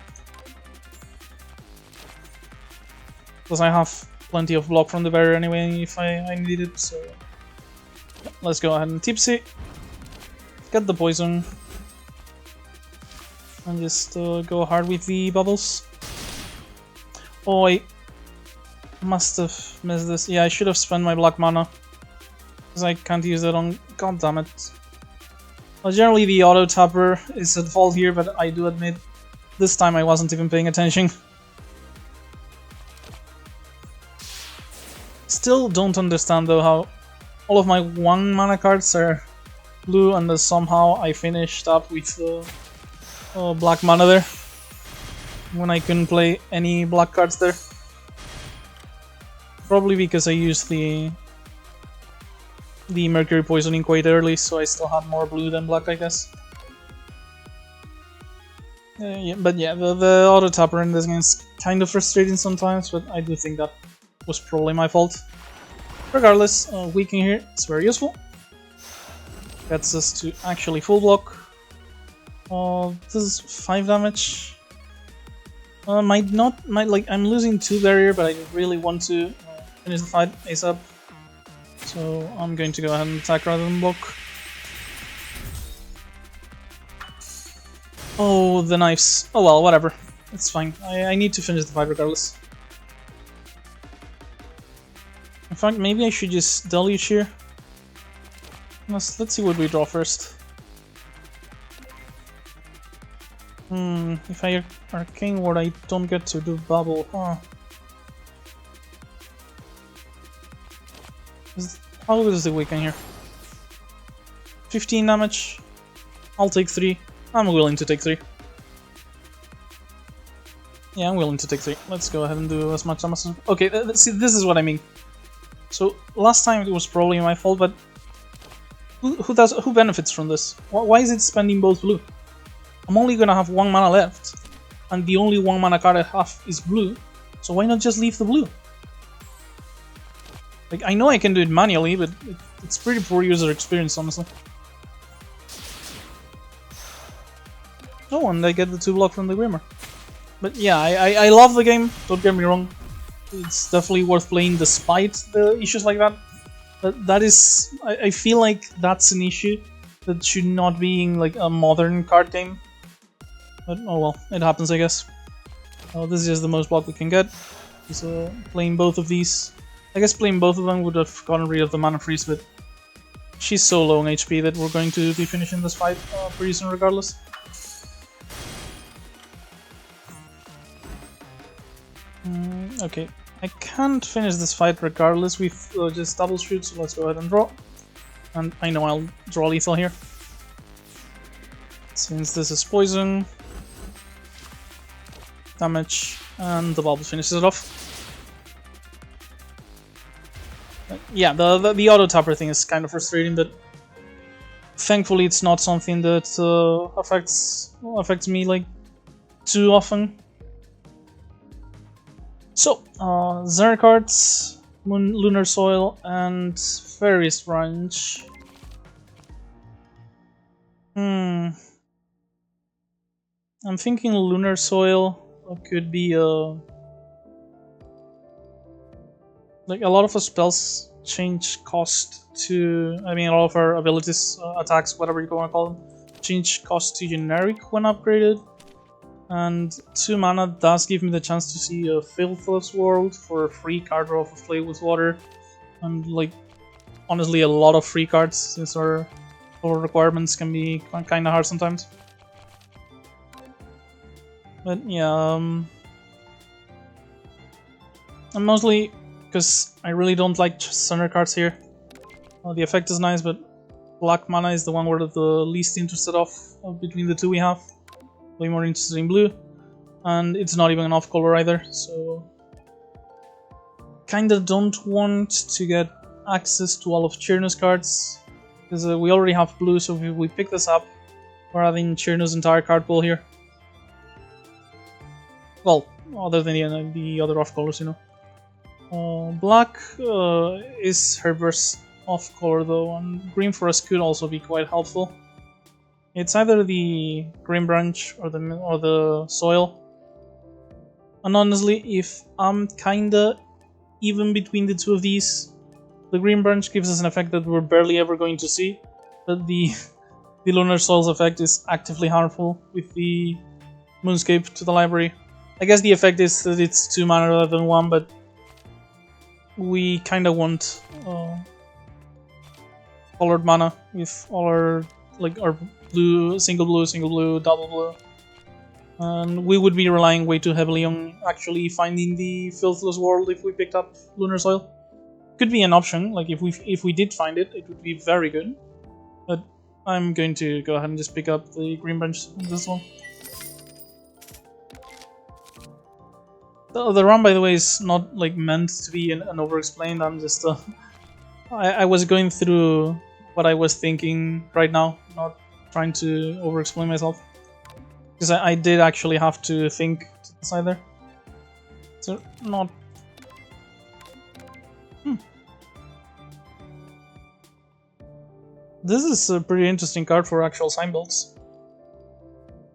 Because I have plenty of block from the barrier anyway if I need it, so... Yeah, let's go ahead and tipsy. Get the poison. And just go hard with the bubbles. Oh, I must have missed this. Yeah, I should have spent my black mana. Because I can't use it on... God damn it. Well, generally the auto tapper is at fault here, but I do admit this time I wasn't even paying attention. Still don't understand though how all of my 1 mana cards are blue and then somehow I finished up with black mana there when I couldn't play any black cards there. Probably because I used the Mercury Poisoning quite early, so I still had more blue than black, I guess. Yeah, but yeah, the auto tapper in this game is kind of frustrating sometimes, but I do think that was probably my fault. Regardless, weakening here is very useful. Gets us to actually full block. This is 5 damage. I'm losing 2 barrier, but I really want to finish the fight ASAP. So I'm going to go ahead and attack rather than block. Oh, the knives. Oh well, whatever. It's fine. I need to finish the fight regardless. In fact, maybe I should just deluge here. Let's see what we draw first. If I Arcane Ward, I don't get to do bubble, huh? How is the weaken here? 15 damage. I'll take 3. I'm willing to take 3. Yeah, I'm willing to take 3. Let's go ahead and do as much damage as... Okay, see, this is what I mean. So, last time it was probably my fault, but... Who benefits from this? Why is it spending both blue? I'm only gonna have 1 mana left, and the only 1 mana card I have is blue, so why not just leave the blue? Like, I know I can do it manually, but it's pretty poor user experience, honestly. Oh, and I get the 2 block from the Grimmer. But yeah, I love the game, don't get me wrong. It's definitely worth playing despite the issues like that. But that is... I feel like that's an issue that should not be in like a modern card game. But oh well, it happens, I guess. This is just the most block we can get. So playing both of these... I guess playing both of them would have gotten rid of the mana freeze, but she's so low on HP that we're going to be finishing this fight pretty soon regardless. Okay, I can't finish this fight regardless, we've just double shoot, so let's go ahead and draw. And I know I'll draw lethal here. Since this is poison, damage, and the bubble finishes it off. Yeah, the auto tapper thing is kind of frustrating, but thankfully it's not something that affects me like too often. So, Zera cards, Lunar Soil, and Fairy's Ranch. I'm thinking Lunar Soil could be like a lot of our spells change cost to... I mean, a lot of our abilities, attacks, whatever you want to call them, change cost to generic when upgraded. And 2 mana does give me the chance to see a Filthless World for a free card draw for Play with Water. And like, honestly, a lot of free cards since our requirements can be kind of hard sometimes. But yeah, and mostly because I really don't like center cards here. The effect is nice, but black mana is the one we're the least interested of between the 2 we have. Way more interested in blue, and it's not even an off color either, so kinda don't want to get access to all of Chernus cards, because we already have blue, so if we pick this up, we're adding Chernus' entire card pool here. Well, other than the other off colors, you know. Black is her burst off color though, and green for us could also be quite helpful. It's either the Green Branch or the Soil. And honestly, if I'm kinda even between the 2 of these, the Green Branch gives us an effect that we're barely ever going to see, but the Lunar Soil's effect is actively harmful with the Moonscape to the library. I guess the effect is that it's 2 mana rather than 1, but we kinda want colored mana with all our blue, single blue, double blue. And we would be relying way too heavily on actually finding the Filthless World if we picked up Lunar Soil. Could be an option, like if we did find it, it would be very good. But I'm going to go ahead and just pick up the Green Branch in this one. The run, by the way, is not like meant to be an over-explained. I'm just I was going through what I was thinking right now, not trying to over-explain myself. Because I did actually have to think to decide there. So, not... This is a pretty interesting card for actual sign builds.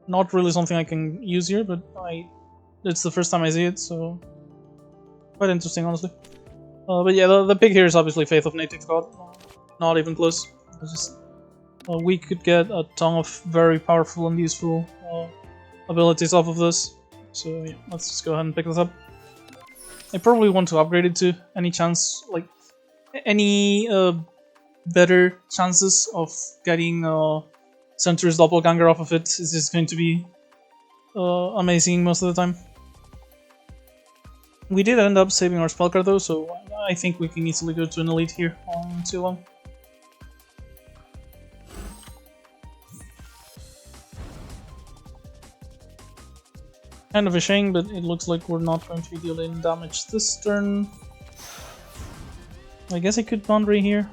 Not really something I can use here, but it's the first time I see it, so... Quite interesting, honestly. But yeah, the pick here is obviously Faith of Native God. Not even close. It's just... we could get a ton of very powerful and useful abilities off of this. So yeah, let's just go ahead and pick this up. I probably want to upgrade it to any chance, like any better chances of getting Centaur's Doppelganger off of it is just going to be amazing most of the time. We did end up saving our spell card though, so I think we can easily go to an elite here on Touhou. Kind of a shame, but it looks like we're not going to be dealing damage this turn. I guess I could boundary here.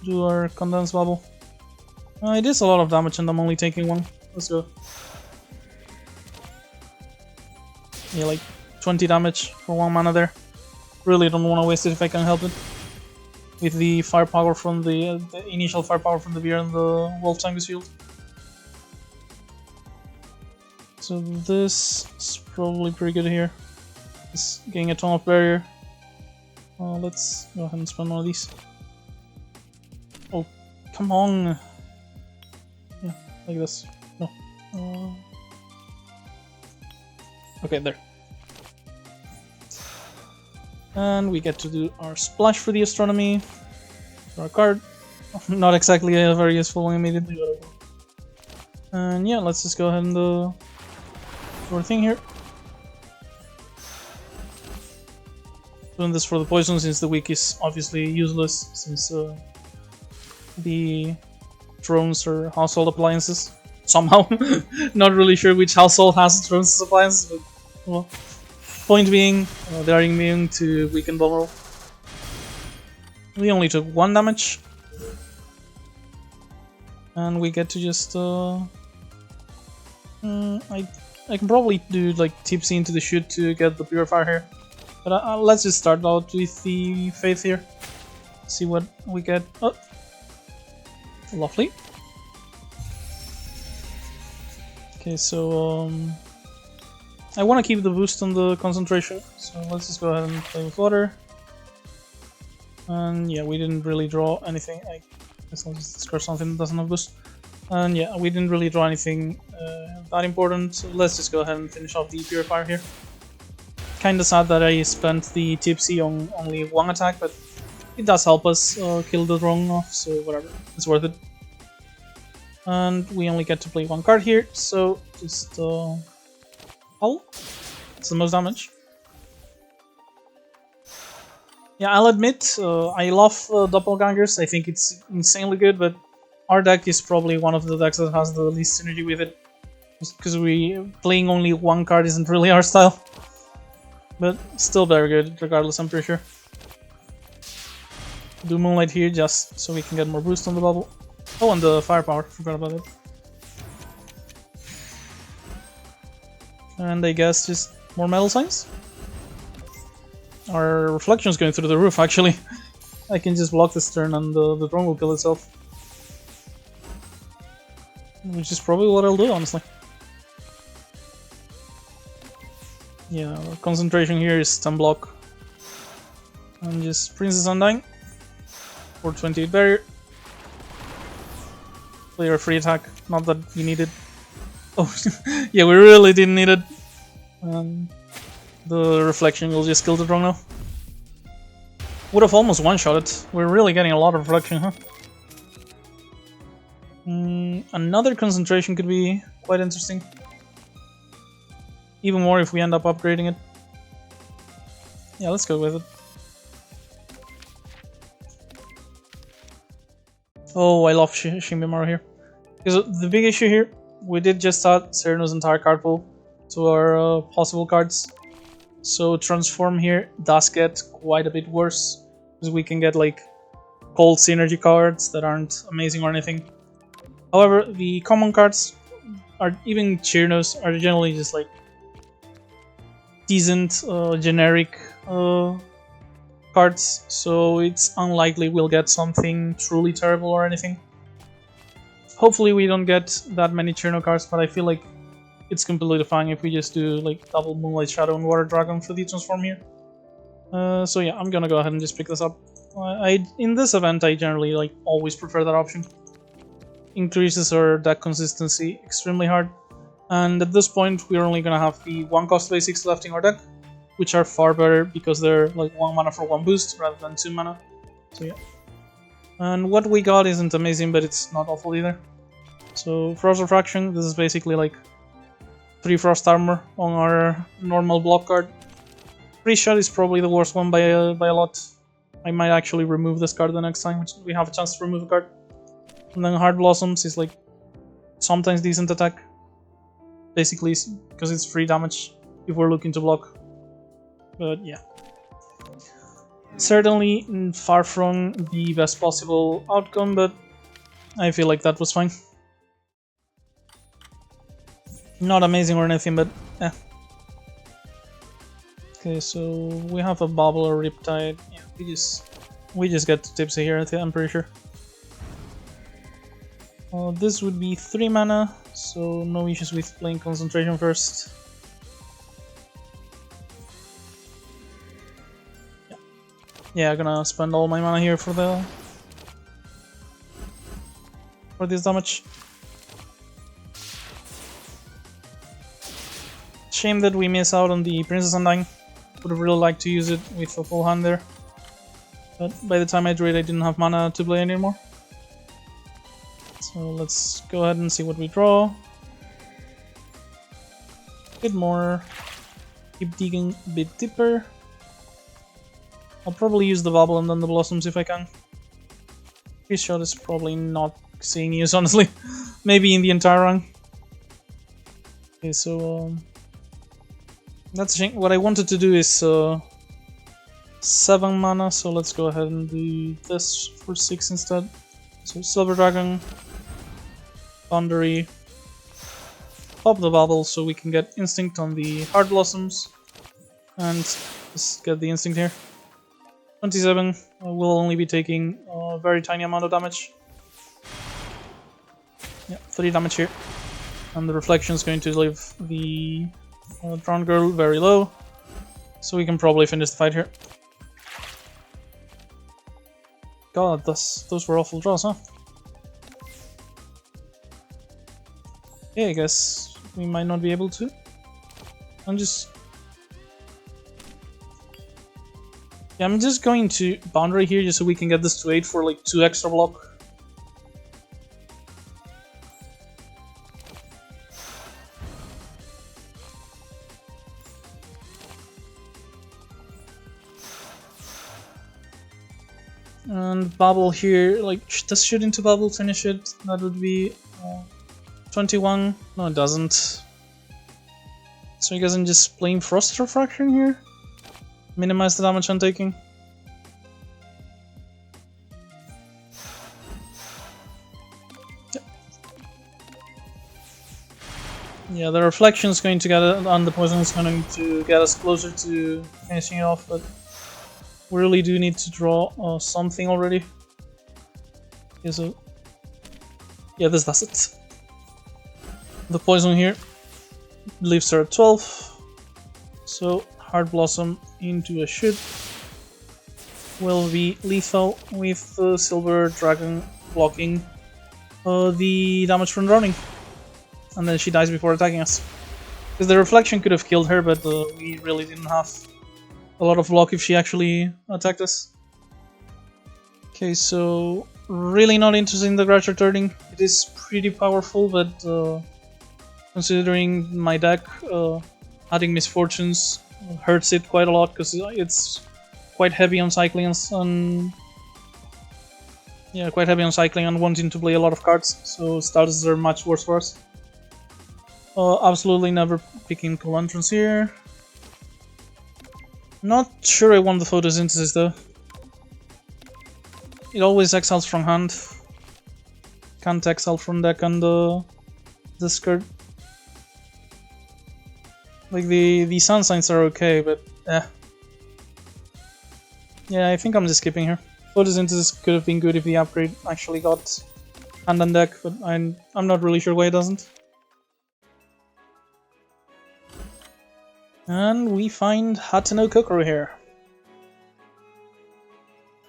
Do our condensed bubble. It is a lot of damage and I'm only taking 1. Let's go. Yeah, like 20 damage for 1 mana there. Really don't want to waste it if I can help it. with the firepower from the initial firepower from the beer and the Wolf Tangus field. So this is probably pretty good here. It's getting a ton of barrier. Let's go ahead and spend one of these. Oh, come on! Yeah, like this. No. Okay, there. And we get to do our splash for the astronomy. Our card. Not exactly a very useful one immediately, whatever. And yeah, let's just go ahead and do our thing here. Doing this for the poison since the weak is obviously useless, since the drones are household appliances. Somehow. Not really sure which household has drones as appliances, but well. Point being, they are immune to weakened vulnerable. We only took 1 damage. And we get to just I can probably do like tipsy into the shoot to get the purifier here. But let's just start out with the faith here. See what we get. Oh, lovely. Okay, so I want to keep the boost on the concentration, so let's just go ahead and play with water. And yeah, we didn't really draw anything. I guess I'll just discard something that doesn't have boost. And yeah, we didn't really draw anything that important, so let's just go ahead and finish off the purifier here. Kinda sad that I spent the tipsy on only 1 attack, but it does help us kill the drone off, so whatever, it's worth it. And we only get to play 1 card here, so just it's the most damage. Yeah, I'll admit, I love Doppelgangers, I think it's insanely good, but our deck is probably one of the decks that has the least synergy with it. Just because playing only 1 card isn't really our style. But still very good, regardless, I'm pretty sure. Do Moonlight here just so we can get more boost on the bubble. Oh, and the firepower, forgot about it. And I guess just more metal signs? Our reflection is going through the roof, actually. I can just block this turn and the drone will kill itself. Which is probably what I'll do, honestly. Yeah, concentration here is 10 block. And just Princess Undying. 428 barrier. Play a free attack, not that we need it. Oh, yeah, we really didn't need it. The reflection will just kill the drone now. Would have almost one-shot it. We're really getting a lot of reflection, huh? Another concentration could be quite interesting. Even more if we end up upgrading it. Yeah, let's go with it. Oh, I love Shimbimaru here. Because the big issue here, we did just add Sereno's entire card pool to our possible cards. So transform here does get quite a bit worse. Because we can get like cold synergy cards that aren't amazing or anything. However, the common cards, are even Chirnos, are generally just like decent, generic cards, so it's unlikely we'll get something truly terrible or anything. Hopefully we don't get that many Chirno cards, but I feel like it's completely fine if we just do like double Moonlight Shadow and Water Dragon for the transform here. So yeah, I'm gonna go ahead and just pick this up. In this event, I generally like always prefer that option. Increases our deck consistency extremely hard, and at this point we're only gonna have the 1-cost basics left in our deck, which are far better because they're like 1 mana for 1 boost rather than 2 mana. So yeah. And what we got isn't amazing, but it's not awful either. So Frost Refraction, this is basically like 3 Frost Armor on our normal block card. Pre-Shot is probably the worst one by a lot. I might actually remove this card the next time which we have a chance to remove a card. And then Heart Blossoms is like sometimes decent attack. Basically because it's free damage if we're looking to block. But yeah. Certainly far from the best possible outcome, but I feel like that was fine. Not amazing or anything, but eh. Okay, so we have a Bubble or Riptide. Yeah, we just We just get tipsy here, I'm pretty sure. This would be 3 mana, so no issues with playing concentration first. Yeah, I'm gonna spend all my mana here for this damage. Shame that we miss out on the Princess Undying. Would have really liked to use it with a full hand there. But by the time I drew it, I didn't have mana to play anymore. So let's go ahead and see what we draw. A bit more. Keep digging a bit deeper. I'll probably use the Bubble and then the Blossoms if I can. This shot is probably not seeing use, honestly. Maybe in the entire run. Okay, so that's a shame. What I wanted to do is 7 mana, so let's go ahead and do this for 6 instead. So Silver Dragon, Boundary, pop the Bubble so we can get Instinct on the Heart Blossoms, and just get the Instinct here. 27, will only be taking a very tiny amount of damage. Yeah, 3 damage here. And the Reflection is going to leave the Drowned Girl very low, so we can probably finish the fight here. God, those were awful draws, huh? Yeah, I guess we might not be able to. I'm just going to Boundary here just so we can get this to 8 for like 2 extra block. And Bubble here, like, does shoot into Bubble finish it? That would be 21. No, it doesn't. So I guess I'm just playing Frost Refraction here. Minimize the damage I'm taking. Yeah, the Reflection is going to get it, and the Poison is going to get us closer to finishing it off, but we really do need to draw something already. Okay, so yeah, this does it. The Poison here leaves her at 12, so Heart Blossom into a shoot will be lethal with the Silver Dragon blocking the damage from drowning, and then she dies before attacking us. Because the Reflection could have killed her, but we really didn't have a lot of block if she actually attacked us. Okay, so really not interested in the Grudge Returning. It is pretty powerful, but considering my deck, adding Misfortunes hurts it quite a lot because it's quite heavy on cycling and quite heavy on cycling and wanting to play a lot of cards. So starters are much worse for us. Absolutely never picking Cool Entrance here. Not sure I want the Photosynthesis though. It always exiles from hand. Can't exile from deck and discard. Like the Sun Signs are okay, but yeah, I think I'm just skipping here. Photosynthesis could have been good if the upgrade actually got hand on deck, but I'm not really sure why it doesn't. And we find Hateno Kokoro here.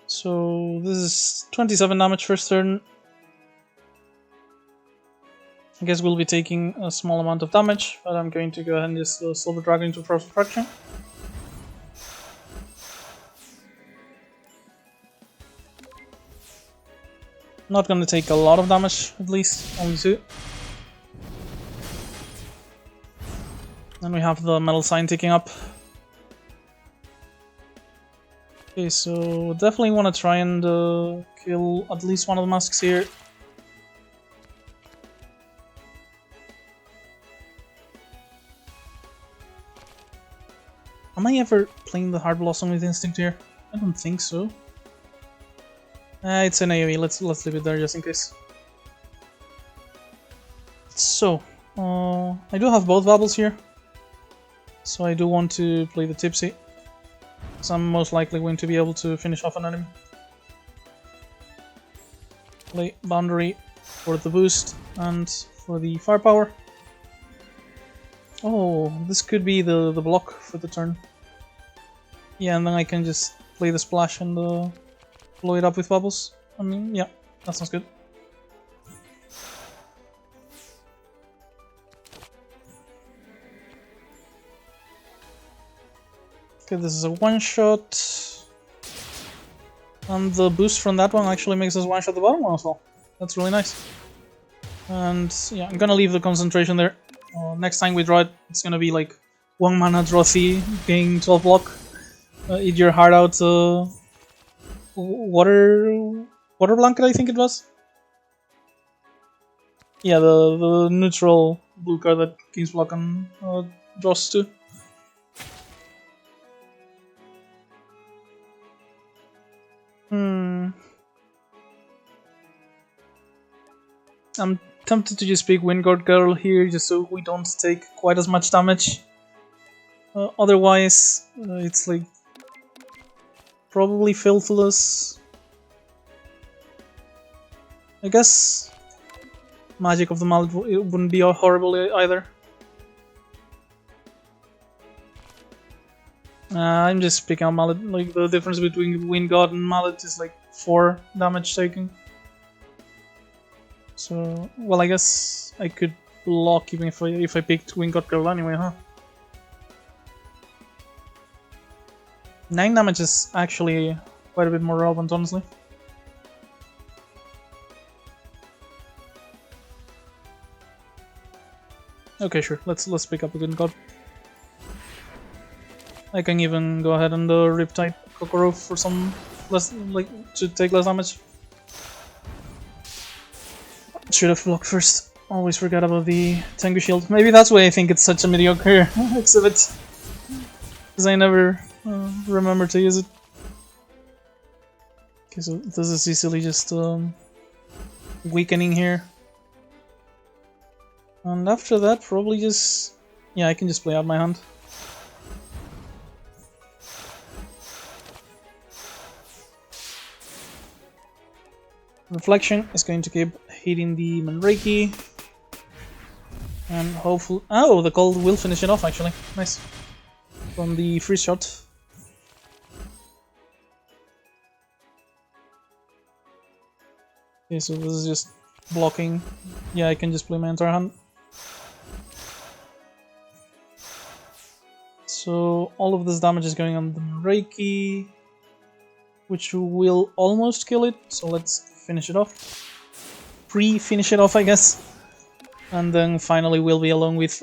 So this is 27 damage first turn. I guess we'll be taking a small amount of damage, but I'm going to go ahead and just Silver Dragon into Frost Refraction. Not gonna take a lot of damage, at least, only 2. Then we have the Metal Sign ticking up. Okay, so definitely want to try and kill at least one of the masks here. Am I ever playing the Heart Blossom with Instinct here? I don't think so. It's an AoE, let's leave it there just in case. So, I do have both bubbles here. So I do want to play the Tipsy. So I'm most likely going to be able to finish off an enemy. Play Boundary for the boost and for the firepower. Oh, this could be the block for the turn. Yeah, and then I can just play the splash and blow it up with bubbles. I mean, yeah, that sounds good. Okay, this is a one-shot. And the boost from that one actually makes us one-shot the bottom one as well. That's really nice. And yeah, I'm gonna leave the concentration there. Next time we draw it, it's gonna be like 1 mana draw C, gain 12 block. Eat your heart out. Water blanket, I think it was. Yeah, the neutral blue card that gains block and draws 2. I'm tempted to just pick Windguard Girl here, just so we don't take quite as much damage. Otherwise, it's like probably Filthless. I guess Magic of the Mallet wouldn't be horrible either. I'm just picking out Mallet. Like, the difference between Windguard and Mallet is like 4 damage taking. So, well, I guess I could block even if I picked Windguard Girl anyway, huh? 9 damage is actually quite a bit more relevant, honestly. Okay, sure. Let's pick up a Windguard. I can even go ahead and Riptide Kokoro for some less, like, to take less damage. Should have blocked first. Always forget about the Tengu Shield. Maybe that's why I think it's such a mediocre exhibit. Because I never remember to use it. Okay, so this is easily just weakening here. And after that, probably just... yeah, I can just play out my hand. Reflection is going to keep hitting the Manreiki. And hopefully... oh, the cold will finish it off actually. Nice. From the freeze shot. Okay, so this is just blocking. Yeah, I can just play my entire hand. So all of this damage is going on the Reiki, which will almost kill it. So let's finish it off. Pre-finish it off, I guess. And then finally we'll be alone with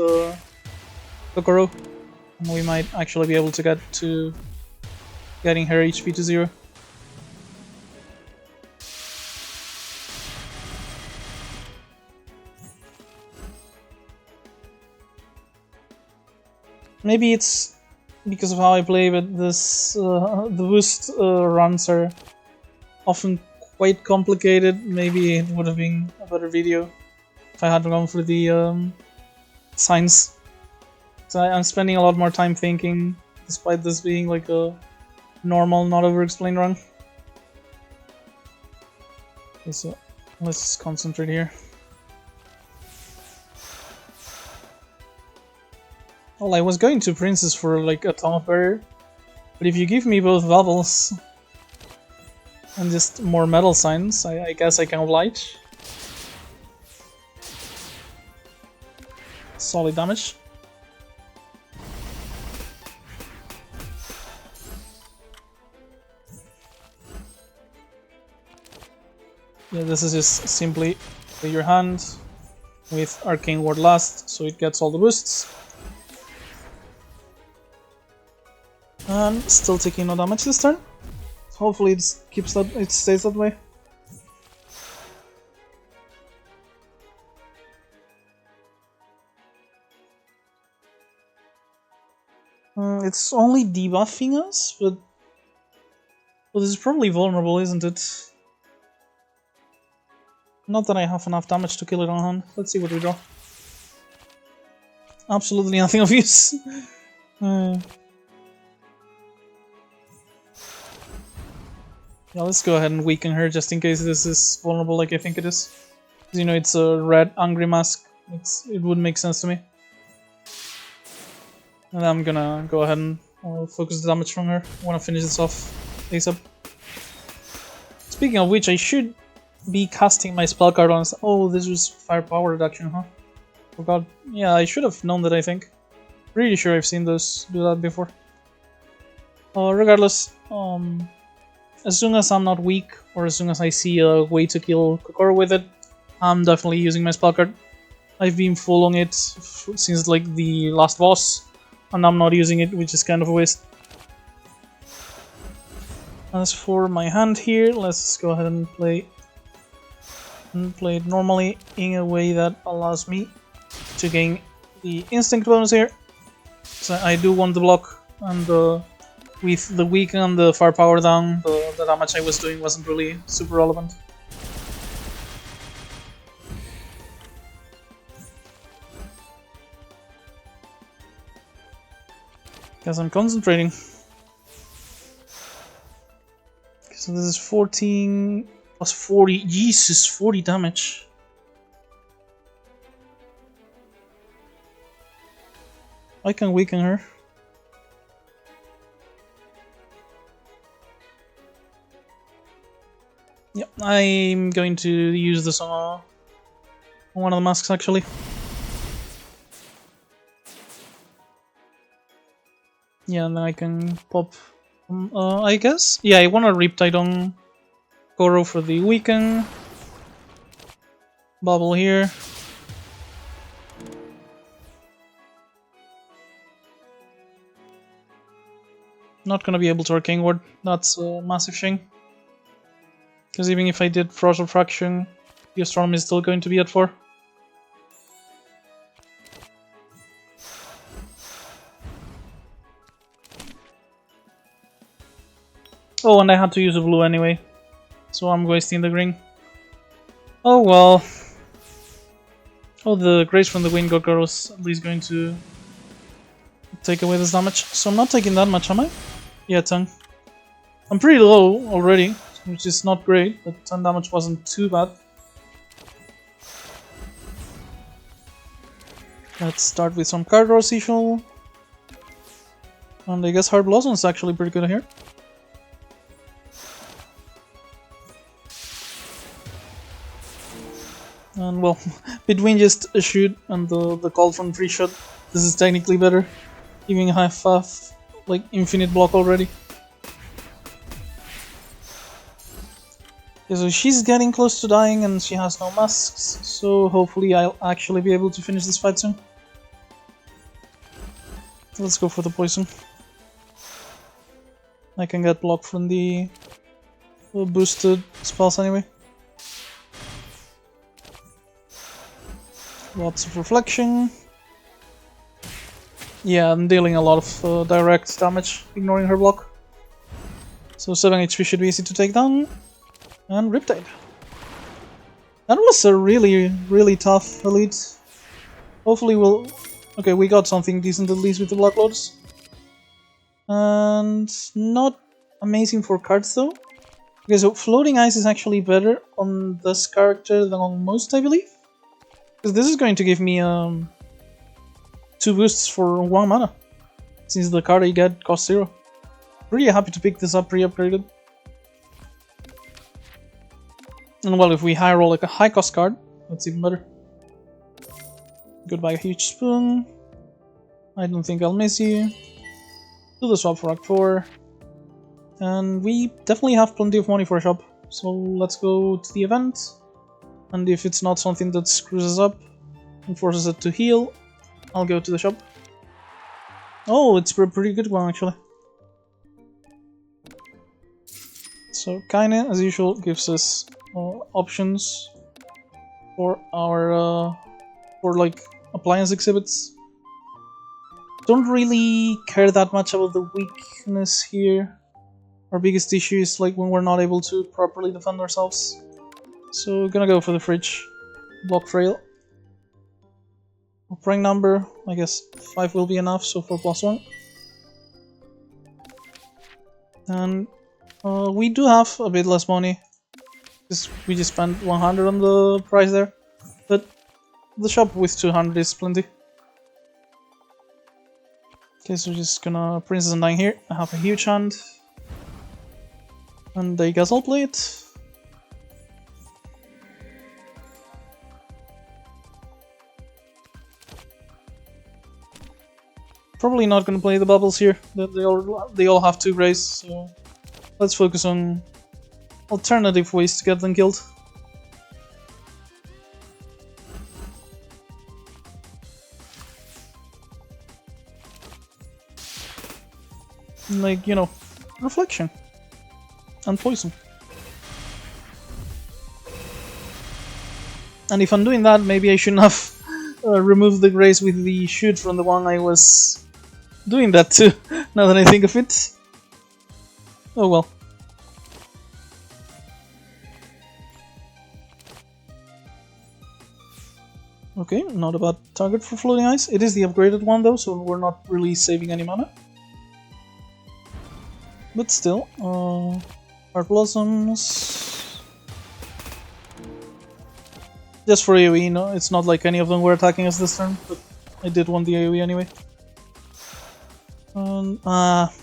Kokoro. And we might actually be able to get to getting her HP to 0. Maybe it's because of how I play, but this the boost runs are often quite complicated. Maybe it would have been a better video if I had gone for the signs. So I'm spending a lot more time thinking, despite this being like a normal, not over-explained run. Okay, so let's concentrate here. Well, I was going to Princess for like a Tom of Barrier, but if you give me both bubbles and just more metal signs, I guess I can oblige. Solid damage. Yeah, this is just simply play your hand with Arcane Ward last, so it gets all the boosts. And still taking no damage this turn. Hopefully it stays that way. It's only debuffing us, but well, this is probably vulnerable, isn't it? Not that I have enough damage to kill it on hand. Let's see what we draw. Absolutely nothing of use. Yeah, let's go ahead and weaken her just in case this is vulnerable like I think it is. Because, you know, it's a red angry mask. It would make sense to me. And I'm gonna go ahead and focus the damage from her. I wanna finish this off ASAP. Speaking of which, I should be casting my spell card on. Oh, this was firepower reduction, huh? Forgot. Yeah, I should have known that, I think. Pretty sure I've seen those do that before. Regardless, as soon as I'm not weak, or as soon as I see a way to kill Kokoro with it, I'm definitely using my spell card. I've been full on it since like the last boss, and I'm not using it, which is kind of a waste. As for my hand here, let's go ahead and play it normally in a way that allows me to gain the instinct bonus here. So I do want the block, and with the weaken and the firepower down, the damage I was doing wasn't really super relevant. Guess I'm concentrating. So this is 14 plus 40. Jesus, 40 damage. I can weaken her. Yep, I'm going to use this on one of the masks actually. Yeah, and then I can pop. I guess. Yeah, I want to Riptide on Goro for the weaken. Bubble here. Not gonna be able to Arcane Ward. That's a massive shame. Because even if I did Frost Refraction, the Storm is still going to be at 4. Oh, and I had to use a blue anyway, so I'm wasting the green. Oh well. Oh, the Grace from the Wind Gokoro is at least going to take away this damage. So I'm not taking that much, am I? Yeah, 10. I'm pretty low already, which is not great, but 10 damage wasn't too bad. Let's start with some card draws usual. And I guess Hard Blossom is actually pretty good here. And well, between just a shoot and the call from 3 shot, this is technically better. Even I have like infinite block already. Okay, so she's getting close to dying and she has no masks, so hopefully I'll actually be able to finish this fight soon. Let's go for the poison. I can get blocked from the boosted spells anyway. Lots of reflection. Yeah, I'm dealing a lot of direct damage, ignoring her block. So 7 HP should be easy to take down. And Riptide. That was a really tough elite. Hopefully we'll... Okay, we got something decent at least with the Black Lotus. And not amazing for cards though. Okay, so Floating Ice is actually better on this character than on most, I believe. Because this is going to give me 2 boosts for 1 mana, since the card I get costs 0. Really happy to pick this up pre-upgraded. And well, if we high roll like a high cost card, that's even better. Goodbye, Huge Spoon. I don't think I'll miss you. Do the swap for Act 4. And we definitely have plenty of money for a shop, so let's go to the event. And if it's not something that screws us up and forces it to heal, I'll go to the shop. Oh, it's a pretty good one actually. So Kaine, as usual, gives us options for our for like appliance exhibits. Don't really care that much about the weakness here. Our biggest issue is like when we're not able to properly defend ourselves. So gonna go for the fridge. Block Frail. Prime number, I guess 5 will be enough, so 4+1. And We do have a bit less money. We just spent 100 on the price there, but the shop with 200 is plenty. Okay, so we're just gonna Princess Undying here. I have a huge hand. And I guess I'll play it. Probably not gonna play the bubbles here. They all have 2 grays, so let's focus on alternative ways to get them killed. Like, you know, reflection and poison. And if I'm doing that, maybe I shouldn't have removed the grays with the shoot from the one I was doing that to, now that I think of it. Oh well. Okay, not a bad target for floating ice. It is the upgraded one though, so we're not really saving any mana. But still, Heart Blossoms. Just for AoE, no? It's not like any of them were attacking us this turn, but I did want the AoE anyway.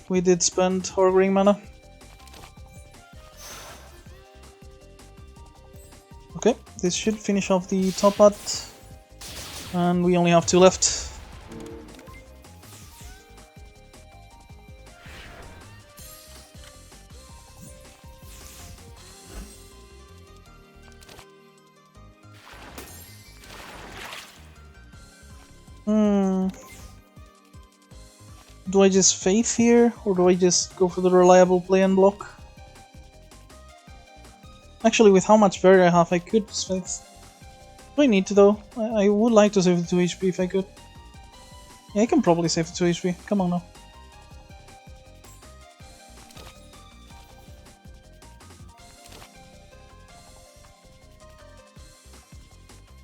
We did spend Horgring mana. Okay, this should finish off the top part. And we only have 2 left. Do I just Faith here, or do I just go for the reliable play and block? Actually, with how much Barrier I have, I could just Faith. Do I need to though? I would like to save the 2 HP if I could. Yeah, I can probably save the 2 HP. Come on now.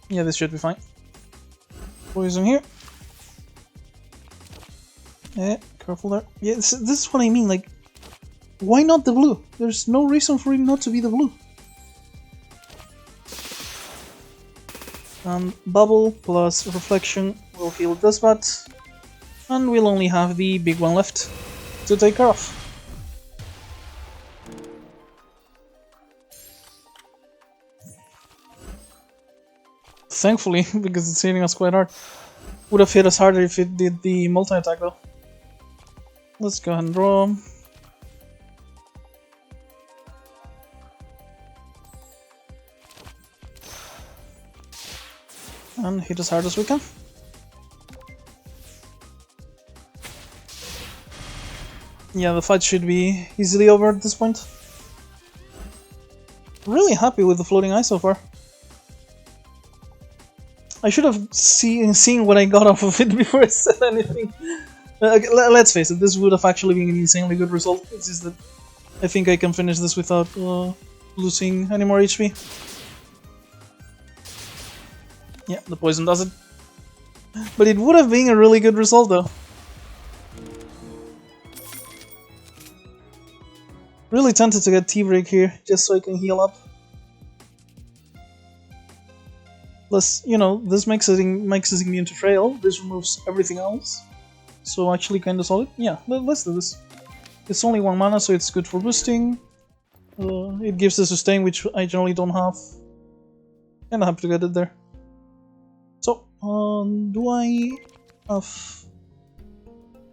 Yeah, this should be fine. Poison here. Yeah, careful there. Yeah, this is what I mean, like, why not the blue? There's no reason for it not to be the blue. Bubble plus Reflection will heal this bat, and we'll only have the big one left to take care of. Thankfully, because it's hitting us quite hard. Would have hit us harder if it did the multi-attack though. Let's go ahead and draw. And hit as hard as we can. Yeah, the fight should be easily over at this point. Really happy with the floating ice so far. I should have seen what I got off of it before I said anything. Okay, let's face it, this would have actually been an insanely good result. It's just that I think I can finish this without losing any more HP. Yeah, the poison does it. But it would have been a really good result though. Really tempted to get T-Break here, just so I can heal up. Plus, you know, this makes it immune to Trail, this removes everything else. So actually kinda solid. Yeah, let's do this. It's only 1 mana, so it's good for boosting. It gives the sustain, which I generally don't have. Kinda happy to get it there. So, do I have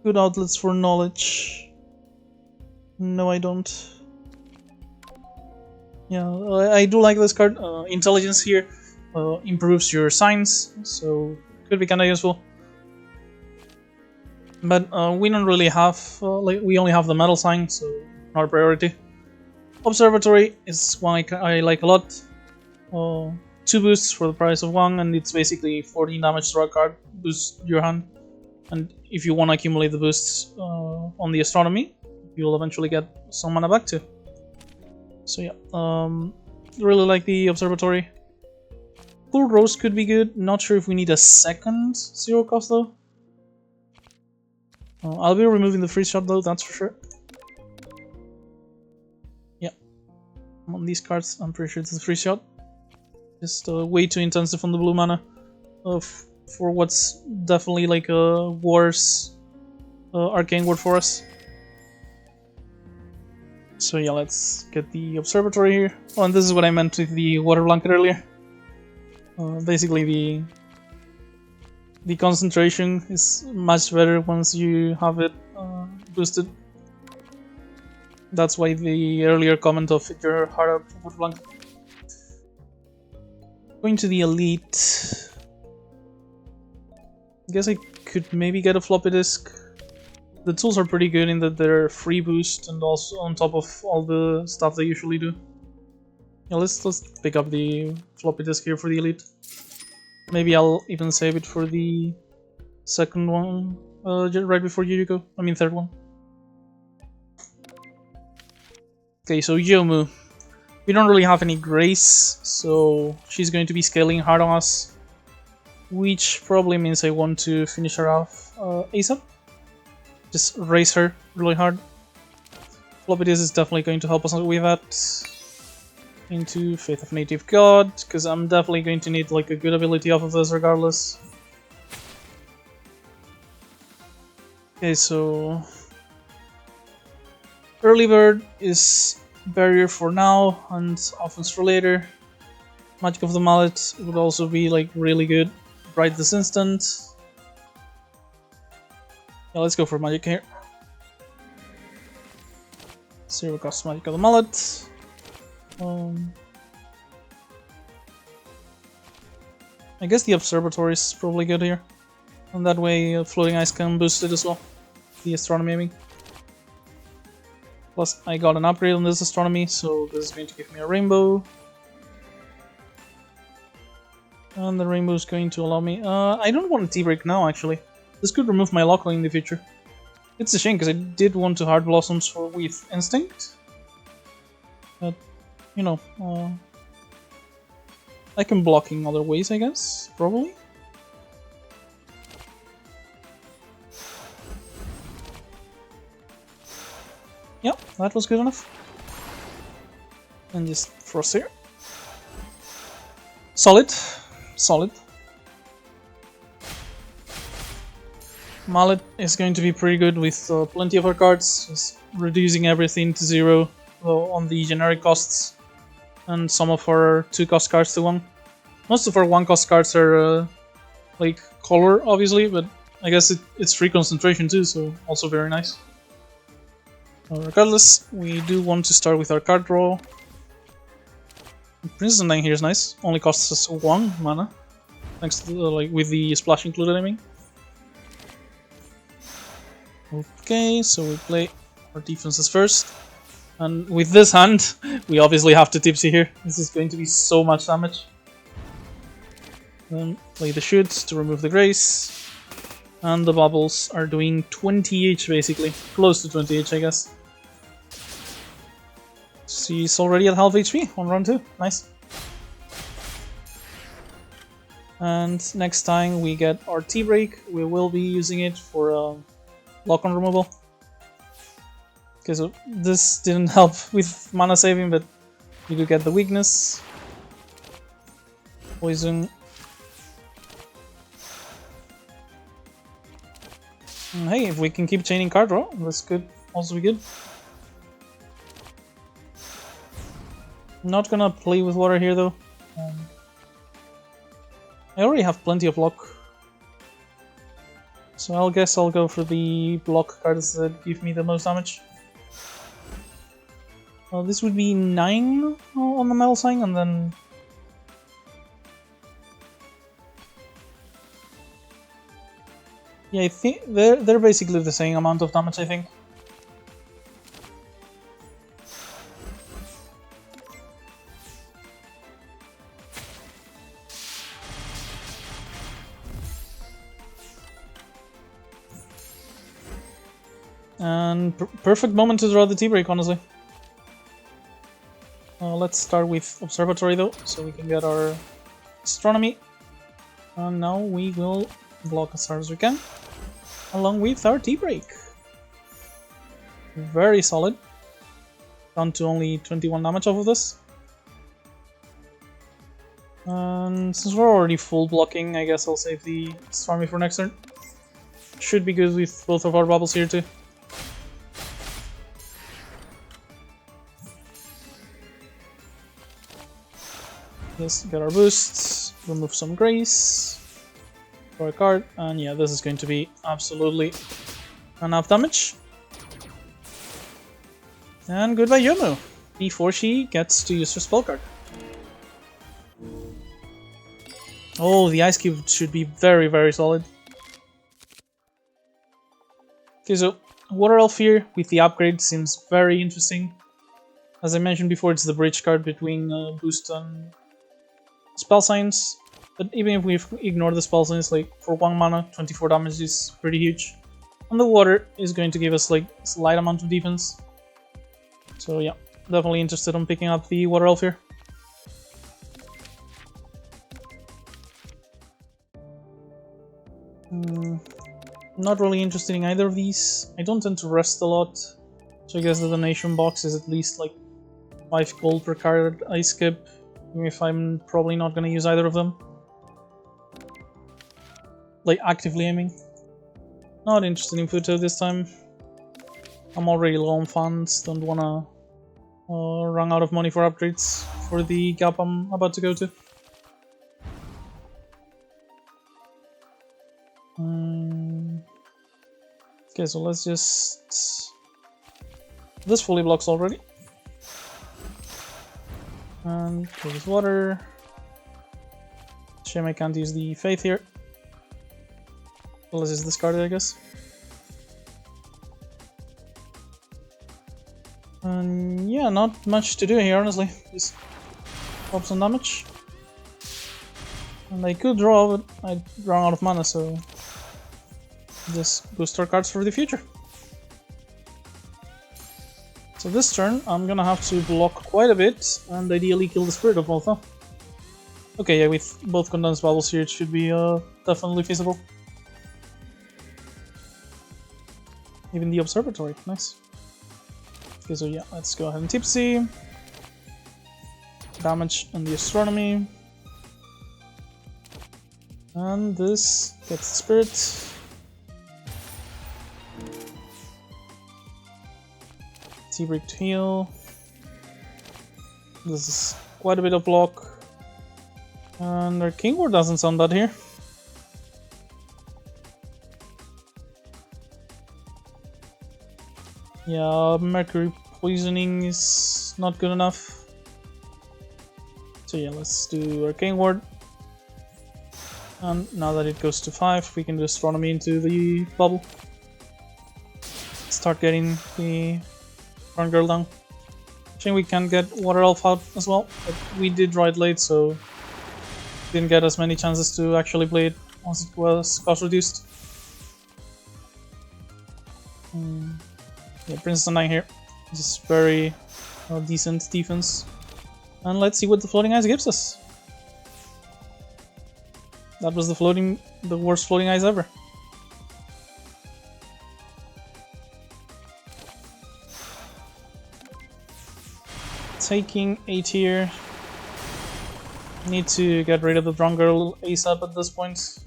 good outlets for knowledge? No, I don't. Yeah, I do like this card. Intelligence here improves your signs, so could be kinda useful. But we don't really have, we only have the metal sign, so not a priority. Observatory is one I like a lot. 2 boosts for the price of 1, and it's basically 14 damage to a card, boost your hand. And if you want to accumulate the boosts on the astronomy, you'll eventually get some mana back too. So yeah, really like the observatory. Cool Rose could be good, not sure if we need a second 0 cost though. I'll be removing the freeze shot though, that's for sure. On these cards, I'm pretty sure it's a free shot. Just way too intensive on the blue mana for what's definitely like a worse arcane ward for us. So yeah, let's get the observatory here. Oh, and this is what I meant with the water blanket earlier. Basically, the concentration is much better once you have it boosted. That's why the earlier comment of your hard up water blanket. Going to the elite. I guess I could maybe get a floppy disk. The tools are pretty good in that they're free boost and also on top of all the stuff they usually do. Yeah, let's pick up the floppy disk here for the elite. Maybe I'll even save it for the second one, right before Yuriko. I mean third one. Okay, so Yomu. We don't really have any Grace, so she's going to be scaling hard on us. Which probably means I want to finish her off ASAP. Just raise her really hard. Floppy disk is definitely going to help us with that. Into Faith of Native God, because I'm definitely going to need like a good ability off of this regardless. Okay, so Early Bird is barrier for now and offense for later. Magic of the Mallet would also be like really good right this instant. Yeah, let's go for magic here. Zero cost Magic of the Mallet. I guess the observatory is probably good here, and that way floating ice can boost it as well. The astronomy, I mean. Plus, I got an upgrade on this astronomy, so this is going to give me a rainbow. And the rainbow is going to allow me. I don't want a T-break now, actually. This could remove my lockling in the future. It's a shame because I did want to Heart Blossoms for with Instinct, but you know, I can block in other ways, I guess, probably. Yep, that was good enough. And just Frost here. Solid. Solid. Mallet is going to be pretty good with plenty of our cards, just reducing everything to 0 on the generic costs, and some of our 2-cost cards to 1. Most of our 1-cost cards are like color, obviously, but I guess it's free concentration too, so also very nice. Regardless, we do want to start with our card draw. Princess Undying here is nice, only costs us 1 mana, thanks to like with the splash included, I mean. Okay, so we play our defenses first, and with this hand, we obviously have to Tipsy here. This is going to be so much damage. Then play the shoots to remove the Grace, and the bubbles are doing 20 each basically, close to 20 each I guess. She's already at half HP on round 2, nice. And next time we get our T-break, we will be using it for lock-on removal. Okay, so this didn't help with mana saving, but you do get the weakness. Poison. And hey, if we can keep chaining card draw, that's good. Also be good. Not gonna play with water here though. I already have plenty of block. So I'll guess I'll go for the block cards that give me the most damage. This would be 9 on the metal sign, and then yeah, I think they're basically the same amount of damage, I think. And perfect moment to draw the T-break, honestly. Let's start with Observatory though, so we can get our Astronomy. And now we will block as hard as we can, along with our T-break. Very solid. down to only 21 damage off of this. And since we're already full blocking, I guess I'll save the Stormy for next turn. Should be good with both of our bubbles here too. Yes, get our boosts, remove some grace, draw a card, and yeah, this is going to be absolutely enough damage. And goodbye Yomu, before she gets to use her spell card. Oh, the Ice Cube should be very, very solid. Okay, so Water Elf here with the upgrade seems very interesting. As I mentioned before, it's the bridge card between boost and spell signs. But even if we ignore the spell signs, like for 1 mana, 24 damage is pretty huge. And the water is going to give us like a slight amount of defense. So yeah, definitely interested in picking up the Water Elf here. Not really interested in either of these. I don't tend to rest a lot, so I guess the donation box is at least like 5 gold per card I skip, even if I'm probably not gonna use either of them. Like actively aiming. Not interested in Futo this time. I'm already low on funds, don't wanna run out of money for upgrades for the gap I'm about to go to. Okay, so let's just... This fully blocks already. And there's water. Shame I can't use the Faith here. So let's just discard it, I guess. And yeah, not much to do here, honestly. Just pop some damage. And I could draw, but I run out of mana, so just boost our cards for the future. So this turn, I'm gonna have to block quite a bit, and ideally kill the Spirit of Malta. Okay, yeah, with both condensed bubbles here, it should be definitely feasible. Even the Observatory, nice. Okay, so yeah, let's go ahead and Tipsy. Damage on the Astronomy. And this gets the Spirit. T-Break to heal. This is quite a bit of block. And our King Ward doesn't sound bad here. Yeah, Mercury Poisoning is not good enough. So yeah, let's do Arcane Ward. And now that it goes to 5, we can do Astronomy into the bubble. Start getting the Run Girl down. I think we can get Water Elf out as well, but we did draw it late, so didn't get as many chances to actually play it once it was cost reduced. Yeah, Princess Undying here. Just very decent defense. And let's see what the Floating Eyes gives us. That was the worst Floating Eyes ever. Taking 8 here. Need to get rid of the Drunk Girl ASAP at this point.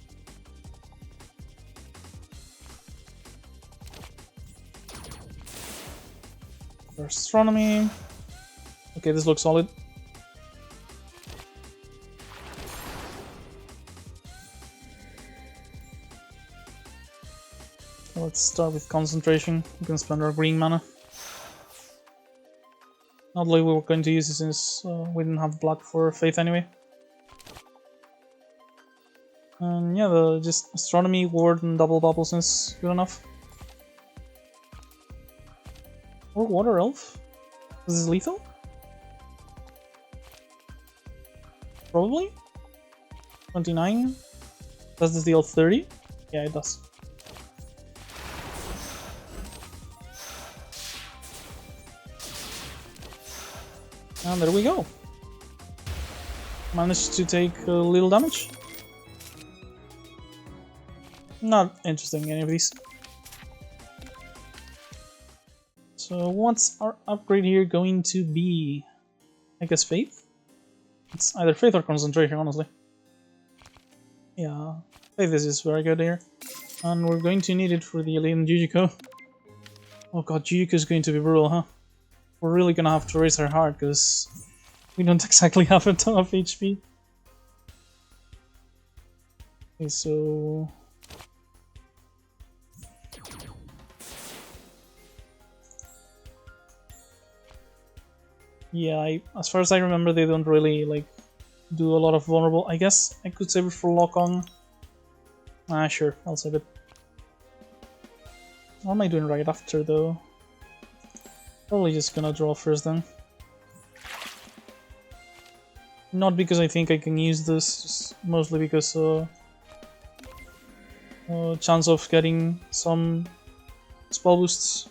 Astronomy. Okay, this looks solid. Let's start with concentration. We can spend our green mana. Not like we were going to use it since we didn't have black for Faith anyway. And yeah, just Astronomy, Ward, and Double Bubbles is good enough. Or Water Elf? Is this lethal? Probably? 29? Does this deal 30? Yeah, it does. And there we go. Managed to take a little damage. Not interesting, any of these. So what's our upgrade here going to be? I guess Faith? It's either Faith or Concentration, honestly. Yeah, Faith is very good here. And we're going to need it for the Elite and Jujiko. Oh god, Jujiko is going to be brutal, huh? We're really gonna have to raise her hard, because we don't exactly have a ton of HP. Okay, so... yeah, as far as I remember, they don't really, like, do a lot of vulnerable. I guess I could save it for lock-on. Ah, sure, I'll save it. What am I doing right after, though? Probably just gonna draw first, then. Not because I think I can use this, just mostly because chance of getting some spell boosts.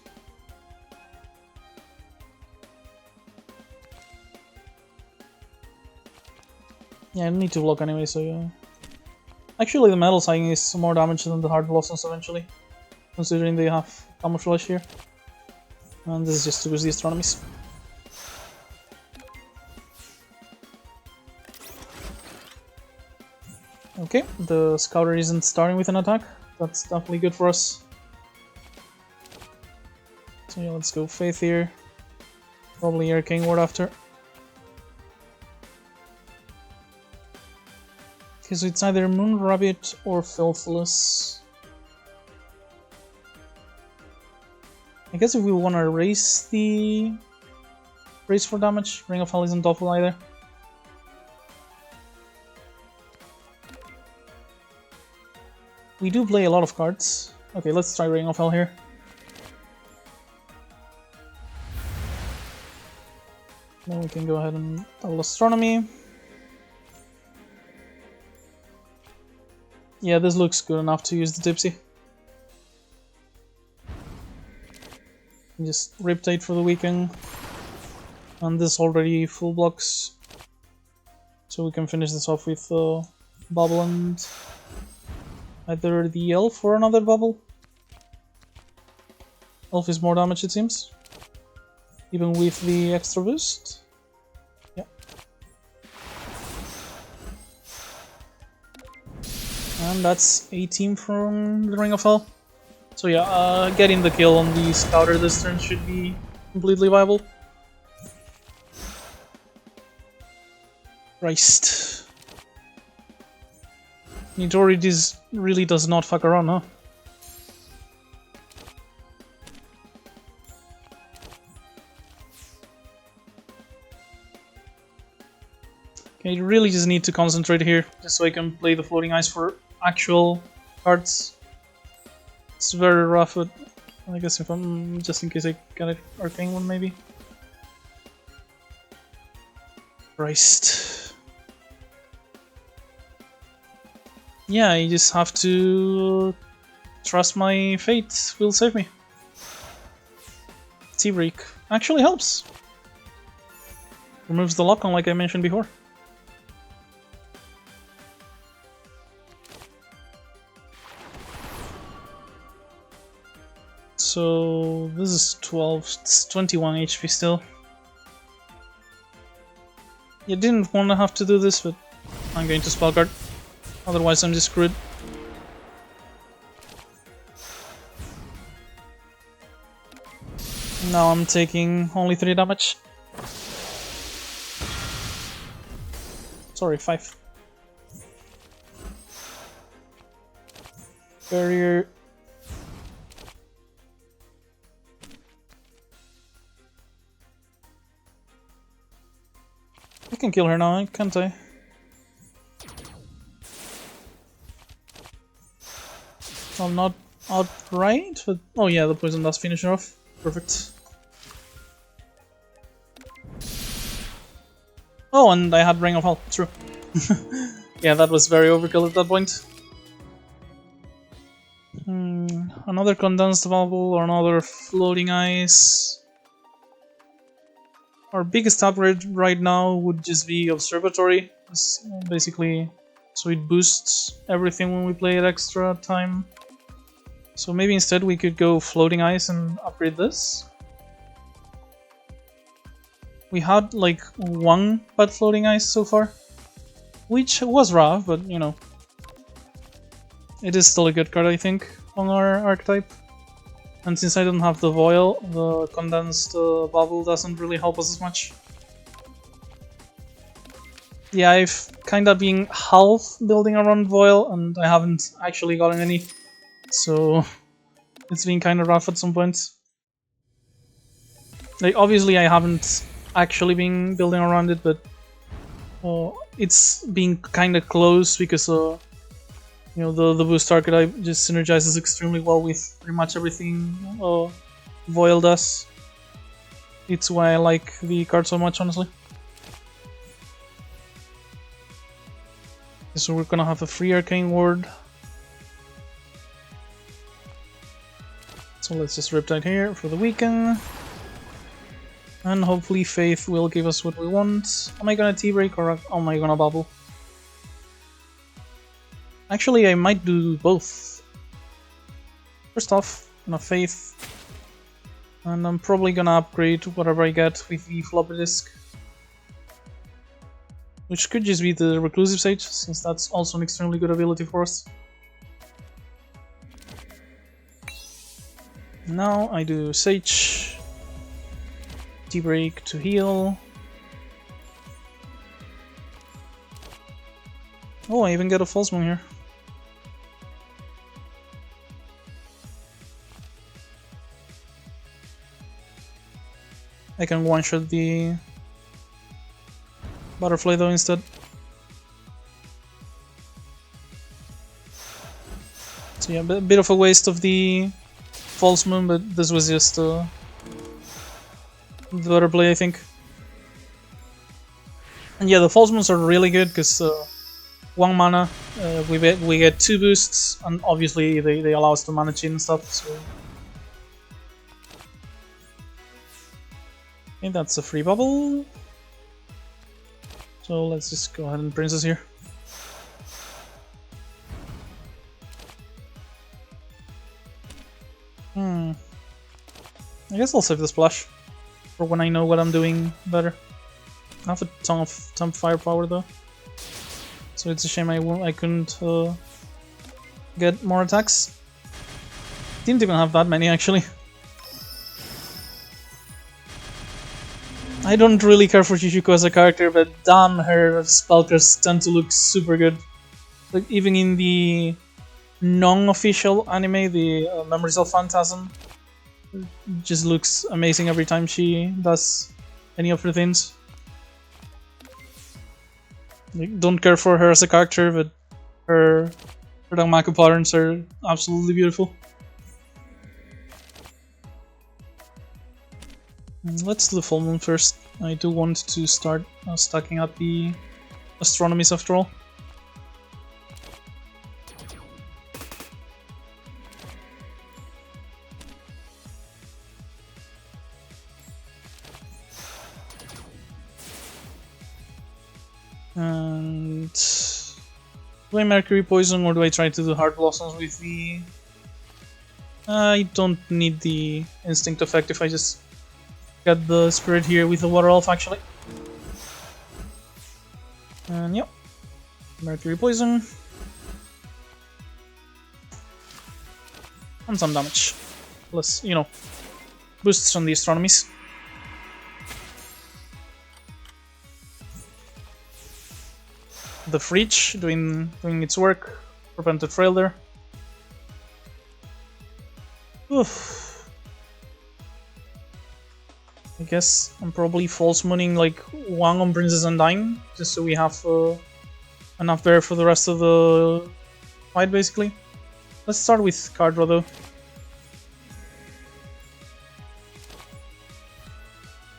Yeah, I need to block anyway, so yeah. Actually, the metal sighing is more damage than the hard blossoms eventually, considering they have camouflage here. And this is just to boost the astronomies. Okay, the scouter isn't starting with an attack. That's definitely good for us. So yeah, let's go Faith here. Probably Arcane Ward after. Okay, so it's either Moon Rabbit or Filthless. I guess if we want to raise for damage, Ring of Hell isn't awful either. We do play a lot of cards. Okay, let's try Ring of Hell here. Then we can go ahead and double Astronomy. Yeah, this looks good enough to use the Tipsy. Just Riptide for the weekend. And this already full blocks. So we can finish this off with Bubble and either the Elf or another Bubble. Elf is more damage, it seems. Even with the extra boost. Yeah. And that's 18 from the Ring of Hell. So yeah, getting the kill on the Scouter this turn should be completely viable. Christ. Nitori really does not fuck around, huh? Okay, you really just need to concentrate here, just so I can play the Floating Ice for actual cards. It's very rough, but I guess if I'm just in case I get an Arcane one, maybe. Christ. Yeah, you just have to trust my fate will save me. T-Break actually helps. Removes the lock-on like I mentioned before. So this is 12, it's 21 HP still. You didn't want to have to do this, but I'm going to spell guard. Otherwise I'm just screwed. Now I'm taking only 3 damage. Sorry, 5. Barrier. I can kill her now, can't I? Well, not outright, but oh yeah, the poison does finish her off. Perfect. Oh, and I had Ring of Hell, true. Yeah, that was very overkill at that point. Another condensed bubble or another floating ice. Our biggest upgrade right now would just be Observatory. It's basically, so it boosts everything when we play at extra time. So maybe instead we could go Floating Ice and upgrade this. We had like one bad floating ice so far, which was rough, but you know, it is still a good card I think on our archetype. And since I don't have the Voil, the condensed bubble doesn't really help us as much. Yeah, I've kinda been half building around Voil and I haven't actually gotten any, so it's been kinda rough at some points. Like, obviously I haven't actually been building around it, but it's been kinda close because you know, the boost archetype just synergizes extremely well with pretty much everything Voil does. It's why I like the card so much, honestly. So we're gonna have a free arcane ward. So let's just Riptide here for the weekend. And hopefully Faith will give us what we want. Am I gonna T-break or am I gonna bubble? Actually, I might do both. First off, I'm gonna Faith. And I'm probably gonna upgrade whatever I get with the floppy disk. Which could just be the Reclusive Sage, since that's also an extremely good ability for us. Now I do Sage. T-break to heal. Oh, I even get a False Moon here. I can one-shot the Butterfly though instead. So yeah, a bit of a waste of the False Moon, but this was just the better play, I think. And yeah, the False Moons are really good because 1 mana, we get 2 boosts, and obviously they allow us to mana chain and stuff. So okay, that's a free bubble. So let's just go ahead and Princess here. I guess I'll save the splash for when I know what I'm doing better. I have a ton of firepower though, so it's a shame I couldn't get more attacks. Didn't even have that many actually. I don't really care for Shishuko as a character, but damn, her spellcasts tend to look super good. Like even in the non-official anime, the Memories of Phantasm, just looks amazing every time she does any of her things. Like, don't care for her as a character, but her Danmaku patterns are absolutely beautiful. Let's do the full moon first. I do want to start stacking up the astronomies after all. And do I Mercury Poison or do I try to do Heart Blossoms with the... I don't need the instinct effect if I just get the spirit here with the Water Elf actually. And yep, Mercury Poison. And some damage. Plus, you know, boosts on the astronomies. The Freach doing its work. Prevented Frail there. Oof. I guess I'm probably false mooning like 1 on Princess Undyne, just so we have enough there for the rest of the fight basically. Let's start with card draw though.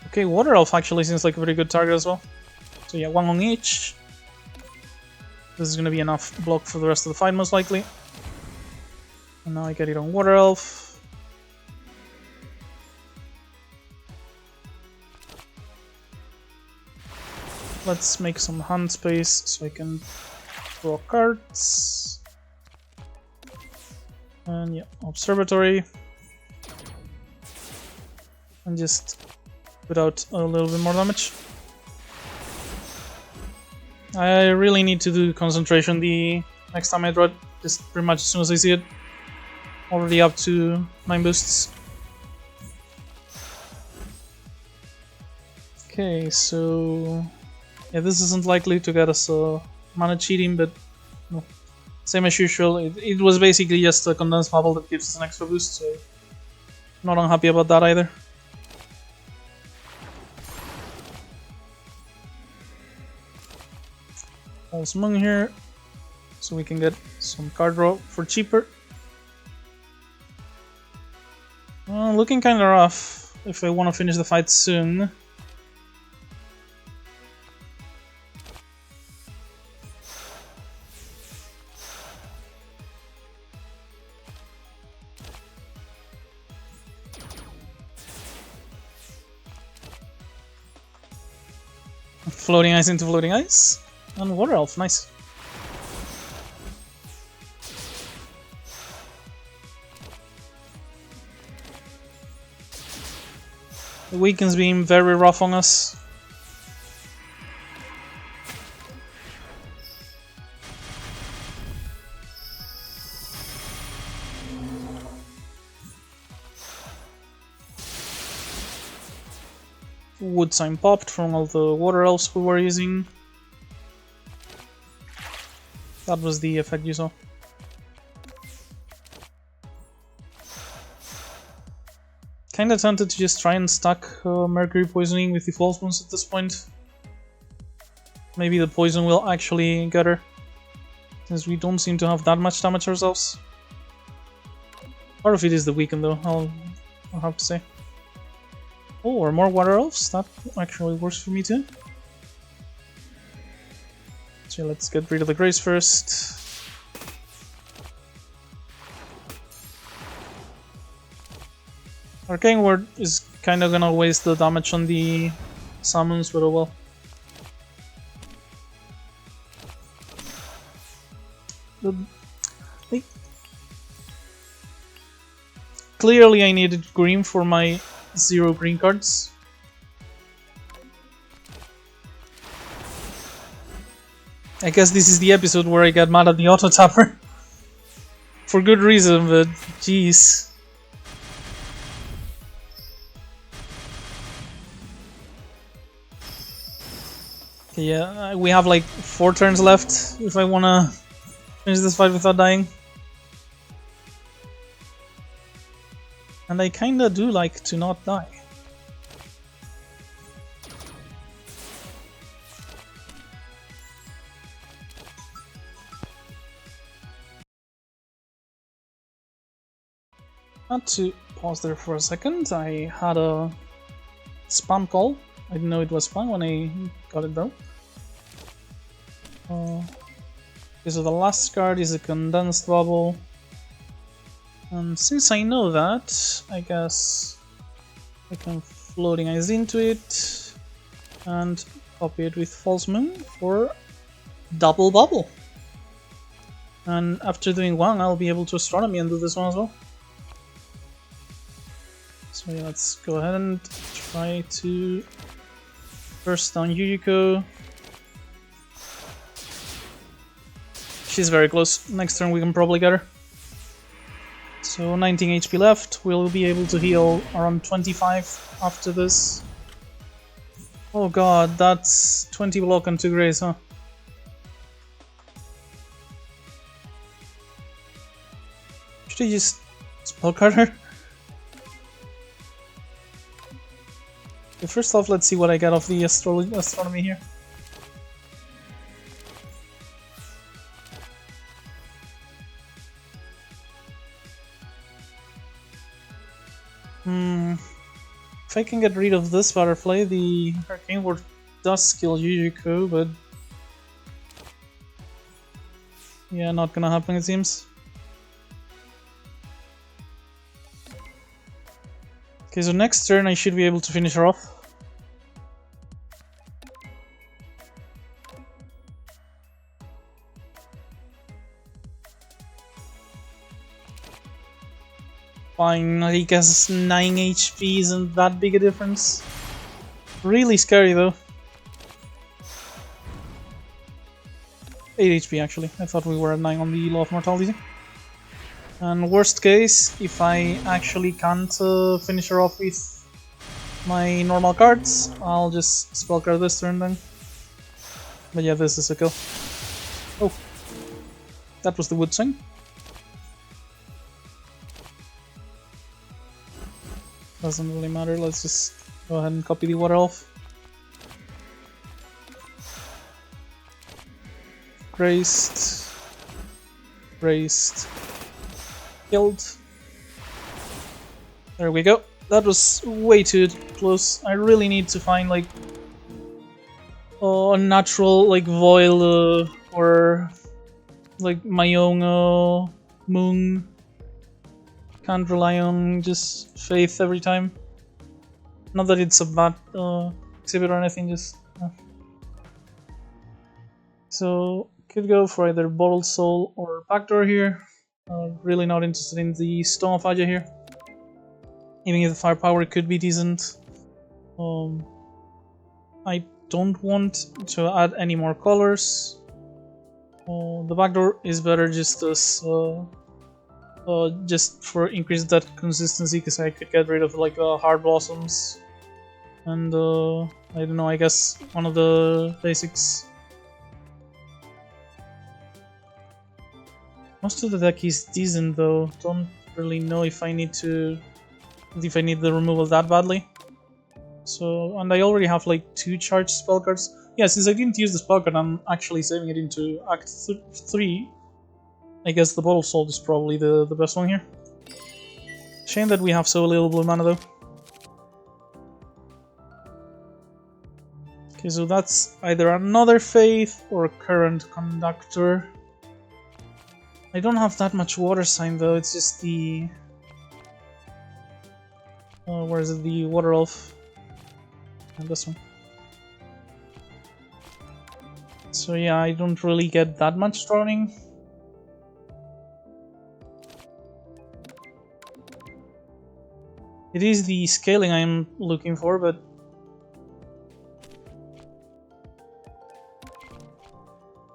Okay, Water Elf actually seems like a very good target as well. So yeah, 1 on each. This is gonna be enough block for the rest of the fight most likely. And now I get it on Water Elf. Let's make some hand space so I can draw cards. And yeah, Observatory. And just without a little bit more damage. I really need to do concentration the next time I draw it, just pretty much as soon as I see it. Already up to 9 boosts. Okay, so yeah, this isn't likely to get us mana cheating, but no. Same as usual. It was basically just a condensed bubble that gives us an extra boost, so not unhappy about that either. False Moon here, so we can get some card draw for cheaper. Looking kinda rough if I want to finish the fight soon. Floating ice into floating ice. And water elf, nice. The weaken's being very rough on us. Wood sign popped from all the water elves we were using. That was the effect you saw. Kinda tempted to just try and stack Mercury Poisoning with the False Wounds at this point. Maybe the poison will actually get her, since we don't seem to have that much damage ourselves. Part of it is the weaken though, I'll have to say. Oh, or more water elves, that actually works for me too. So let's get rid of the Grace first. Arcane Word is kinda gonna waste the damage on the summons, but oh well. Clearly I needed green for my 0 green cards. I guess this is the episode where I get mad at the auto tapper. For good reason, but jeez. Okay, yeah, we have like 4 turns left if I wanna finish this fight without dying. And I kinda do like to not die. Had to pause there for a second. I had a spam call. I didn't know it was spam when I got it though. Okay, so the last card is a condensed bubble. And since I know that, I guess I can floating ice into it and copy it with False Moon for double bubble. And after doing one, I'll be able to astronomy and do this one as well. So yeah, let's go ahead and try to burst down Yuyuko. She's very close. Next turn we can probably get her. So 19 HP left. We'll be able to heal around 25 after this. Oh god, that's 20 block and 2 grace, huh? Should I just spellcard her? Okay, first off, let's see what I get off the astronomy here. If I can get rid of this butterfly, the Arcane Ward does kill Yuyuko, but yeah, not gonna happen it seems. Okay, so next turn I should be able to finish her off. Fine, I guess 9 HP isn't that big a difference. Really scary though. 8 HP actually. I thought we were at 9 on the law of mortality. And worst case, if I actually can't finish her off with my normal cards, I'll just spellcard this turn then. But yeah, this is a kill. Oh, that was the wood swing. Doesn't really matter, let's just go ahead and copy the water elf. Graced. Graced. Killed. There we go. That was way too close. I really need to find like a natural like Voil or like my own moon. Can't rely on just faith every time. Not that it's a bad exhibit or anything, just so could go for either Bottled Soul or Backdoor here. Really not interested in the Stone of Aja here. Even if the firepower could be decent. I don't want to add any more colors. The backdoor is better just as just for increased that consistency, because I could get rid of like hard blossoms and I don't know, I guess one of the basics. Most of the deck is decent though. Don't really know if I need the removal that badly. So, and I already have like 2 charged spell cards. Yeah, since I didn't use the spell card, I'm actually saving it into Act 3. I guess the Bottle Salt is probably the best one here. Shame that we have so little blue mana though. Okay, so that's either another Faith or Current Conductor. I don't have that much water sign though, it's just the... where is it? The Water Elf. And this one. So yeah, I don't really get that much drowning. It is the scaling I'm looking for, but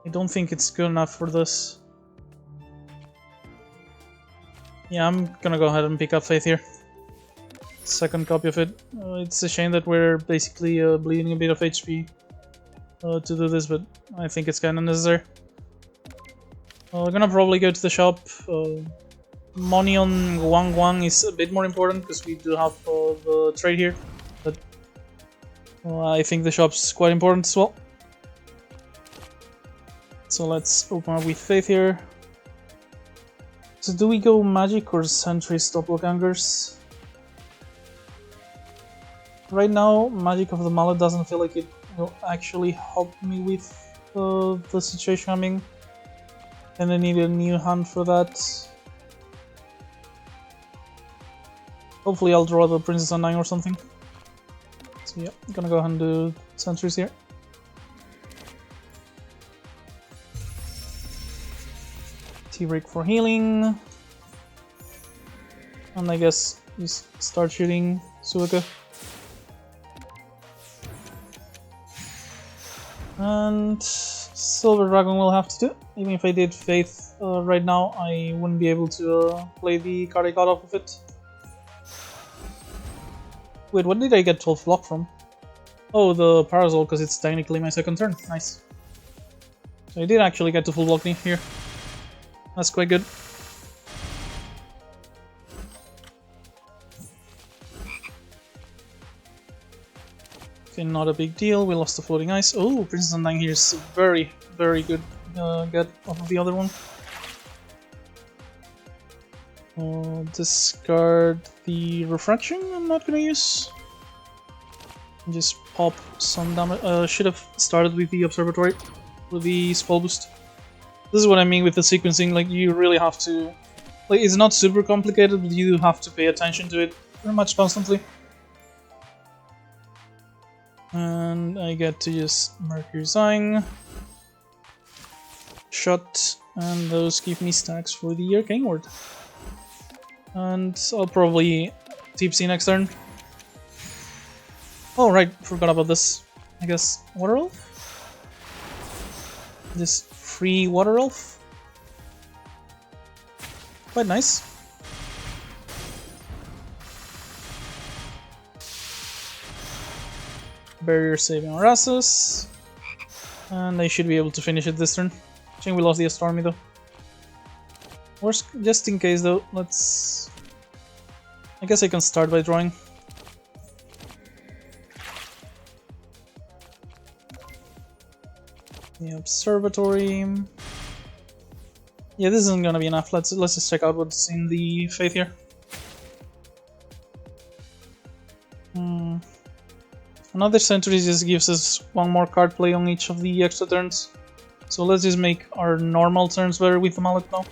I don't think it's good enough for this. Yeah, I'm gonna go ahead and pick up Faith here. Second copy of it. It's a shame that we're basically bleeding a bit of HP to do this, but I think it's kinda necessary. We're gonna probably go to the shop. Money on Guang Guang is a bit more important because we do have the trade here, but I think the shop's quite important as well. So let's open up with Faith here. So do we go Magic or Sentry's Doppelgangers? Right now, Magic of the Mallet doesn't feel like it will actually help me with the situation I'm in, and I need a new hand for that. Hopefully I'll draw the Princess Undying or something. So yeah, I'm gonna go ahead and do Sentries here. T-Break for healing. And I guess just start shooting Suika. And Silver Dragon will have to do. Even if I did Faith right now, I wouldn't be able to play the card I got off of it. Wait, what did I get 12 block from? Oh, the Parasol, because it's technically my second turn. Nice. So I did actually get to full block me here. That's quite good. Okay, not a big deal. We lost the floating ice. Oh, Princess Undying here is very, very good get off of the other one. Discard the refraction I'm not gonna use. Just pop some damage. Should have started with the observatory with the spell boost. This is what I mean with the sequencing, like you really have to, like it's not super complicated, but you have to pay attention to it pretty much constantly. And I get to just Mercury Sign, Shot, and those give me stacks for the Arcane Ward. And I'll probably Deep Sea next turn. Oh right, forgot about this. I guess water elf? This free water elf? Quite nice. Barrier saving Marasas. And they should be able to finish it this turn. I think we lost the Astronomy though. Worst, just in case though, let's... I guess I can start by drawing. The observatory. Yeah, this isn't gonna be enough. Let's just check out what's in the Faith here. Another Century just gives us one more card play on each of the extra turns. So let's just make our normal turns better with the Mallet now.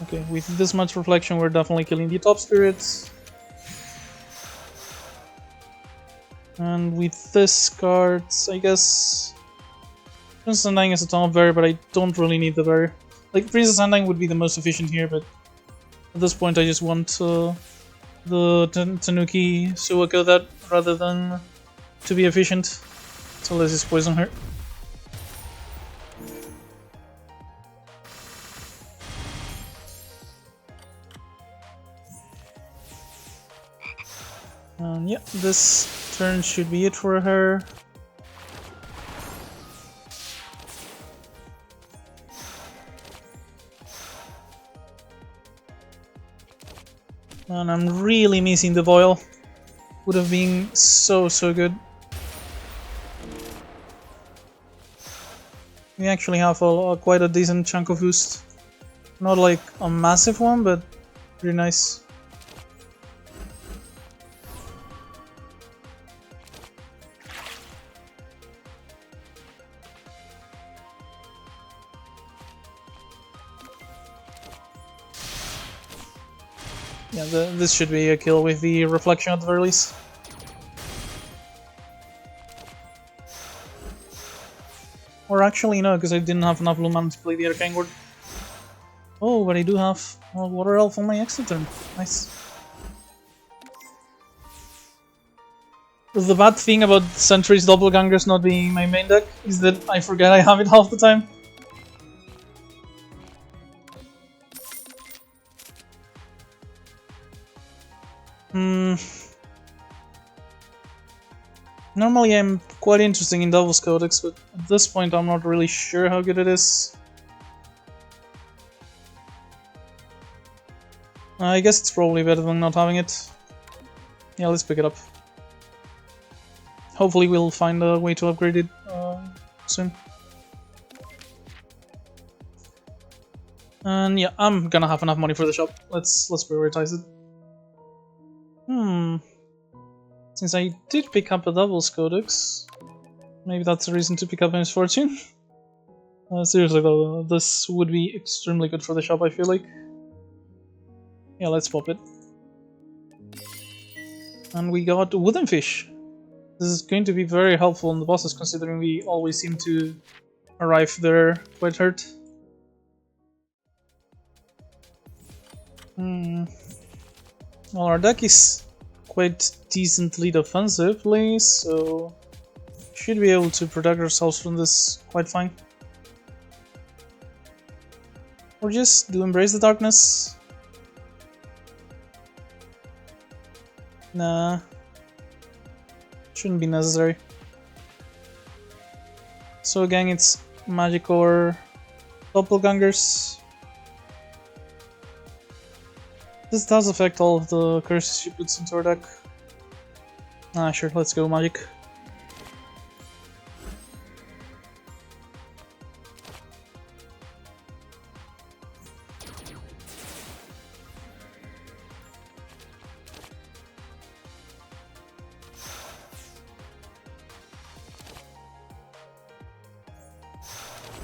Okay, with this much reflection we're definitely killing the top spirits. And with this cards, I guess... Princess Undying is a ton of barrier, but I don't really need the barrier. Like, Princess Undying would be the most efficient here, but at this point I just want the Tanuki Suwako that rather than to be efficient. So let's just poison her. And yeah, this turn should be it for her. And I'm really missing the Voil. Would have been so good. We actually have quite a decent chunk of boost. Not like a massive one, but pretty nice. Yeah, this should be a kill with the reflection at the very least. Or actually no, because I didn't have enough blue mana to play the Arcane Ward. Oh, but I do have Water Elf on my extra turn. Nice. The bad thing about Sentry's Doppelgangers not being my main deck is that I forget I have it half the time. Normally I'm quite interested in Devil's Codex, but at this point I'm not really sure how good it is. I guess it's probably better than not having it. Yeah, let's pick it up. Hopefully we'll find a way to upgrade it soon. And yeah, I'm gonna have enough money for the shop. Let's prioritize it. Since I did pick up a Devil's Codex, maybe that's a reason to pick up Misfortune. Seriously though, this would be extremely good for the shop, I feel like. Yeah, let's pop it. And we got Wooden Fish. This is going to be very helpful in the bosses, considering we always seem to arrive there quite hurt. Well, our deck is quite decently defensively, so should be able to protect ourselves from this quite fine. Or just do Embrace the Darkness. Nah, shouldn't be necessary. So again, it's Magic or Doppelgangers. This does affect all of the curses she puts into her deck. Ah, sure, let's go Magic.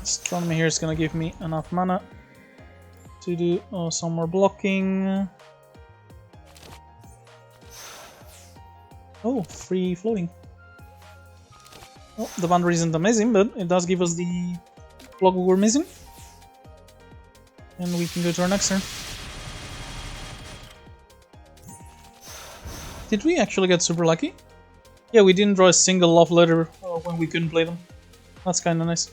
Astronomy here is gonna give me enough mana to do some more blocking. Oh, free floating. Well, the boundary isn't amazing, but it does give us the block we were missing. And we can go to our next turn. Did we actually get super lucky? Yeah, we didn't draw a single love letter when we couldn't play them. That's kinda nice.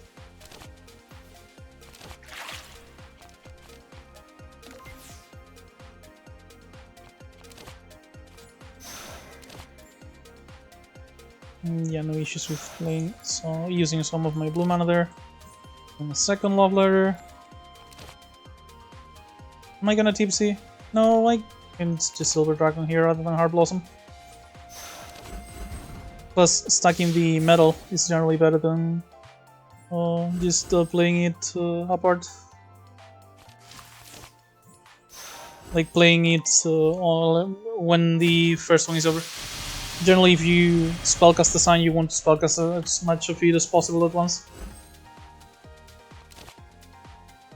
Yeah, no issues with playing, so using some of my blue mana there. And a second love letter. Am I gonna TPC? No, I can just Silver Dragon here rather than Heart Blossom. Plus, stacking the metal is generally better than just playing it apart. Like playing it all when the first one is over. Generally, if you spellcast a sign, you want to spellcast as much of it as possible at once.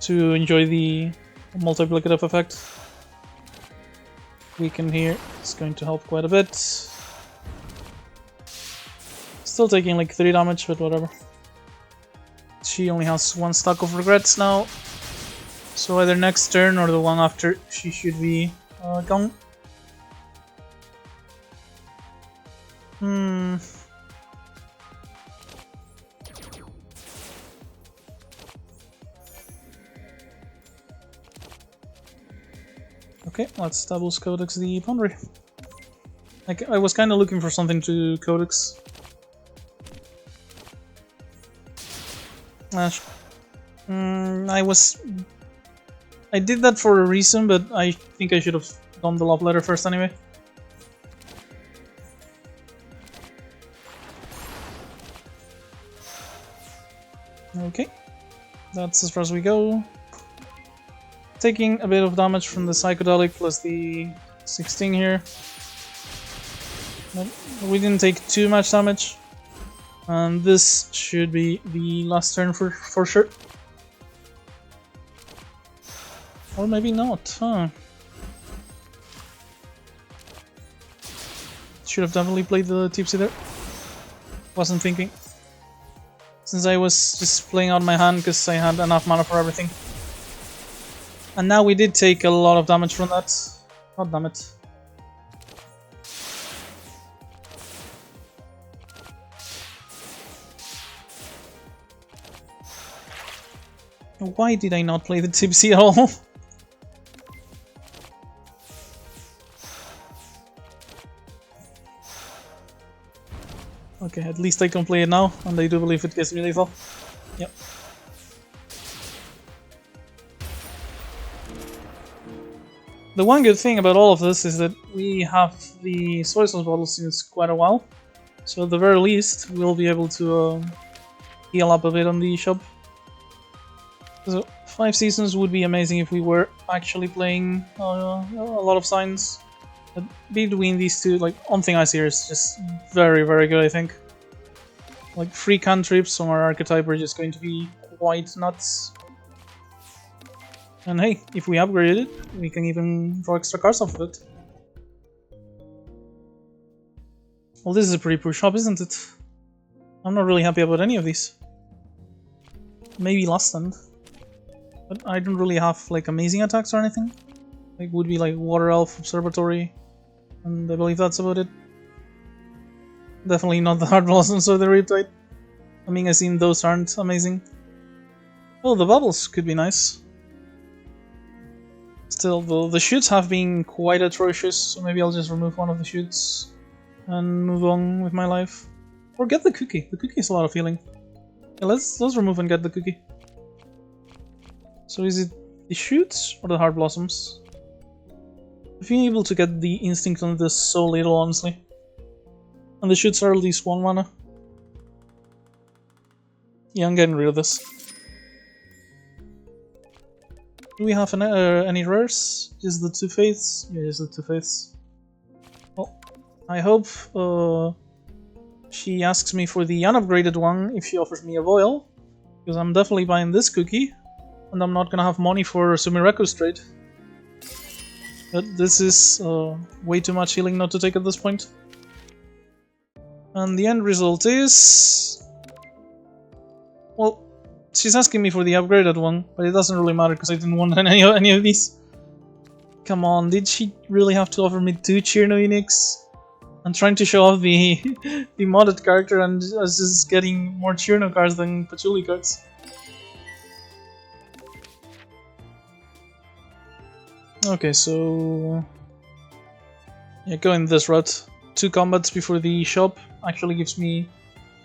To enjoy the multiplicative effect. Weaken here is going to help quite a bit. Still taking like 3 damage, but whatever. She only has 1 stack of regrets now. So either next turn or the one after, she should be gone. Okay, let's double Codex the Pondry. I was kind of looking for something to Codex. I did that for a reason, but I think I should have done the love letter first anyway. Okay, that's as far as we go. Taking a bit of damage from the psychedelic plus the 16 here. Nope, we didn't take too much damage. And this should be the last turn for sure. Or maybe not, huh? Should have definitely played the tipsy there. Wasn't thinking. Since I was just playing out my hand because I had enough mana for everything. And now we did take a lot of damage from that. God damn it. Why did I not play the tipsy at all? Okay, at least I can play it now, and I do believe it gets me lethal. Yep. The one good thing about all of this is that we have the soy sauce bottle since quite a while, so at the very least we'll be able to heal up a bit on the shop. So 5 seasons would be amazing if we were actually playing a lot of signs. But between these two, like On Thing Ice here is just very, very good, I think. Like 3 cantrips on our archetype are just going to be quite nuts. And hey, if we upgrade it, we can even draw extra cards off of it. Well, this is a pretty poor shop, isn't it? I'm not really happy about any of these. Maybe Last Stand. But I don't really have like amazing attacks or anything. Like would be like Water Elf, Observatory, and I believe that's about it. Definitely not the Heart Blossoms or the Riptide. I mean, I seen those aren't amazing. Oh, the bubbles could be nice. Still, the shoots have been quite atrocious, so maybe I'll just remove one of the shoots and move on with my life. Or get the cookie. The cookie is a lot of healing. Yeah, let's remove and get the cookie. So is it the shoots or the Heart Blossoms? I've been able to get the instinct on this so little, honestly. And the shoots are at least 1 mana. Yeah, I'm getting rid of this. Do we have any rares? Just the 2 faiths? Yeah, just the 2 faiths. Well, I hope she asks me for the unupgraded one if she offers me a Voil. Because I'm definitely buying this cookie. And I'm not gonna have money for Sumireko's trade. But this is way too much healing not to take at this point. And the end result is... well, She's asking me for the upgraded one, but it doesn't really matter because I didn't want any of these. Come on, did she really have to offer me 2 Cheerno uniques? I'm trying to show off the the modded character and I was just getting more Cheerno cards than Patchouli cards. Okay, so yeah, going this route. 2 combats before the shop actually gives me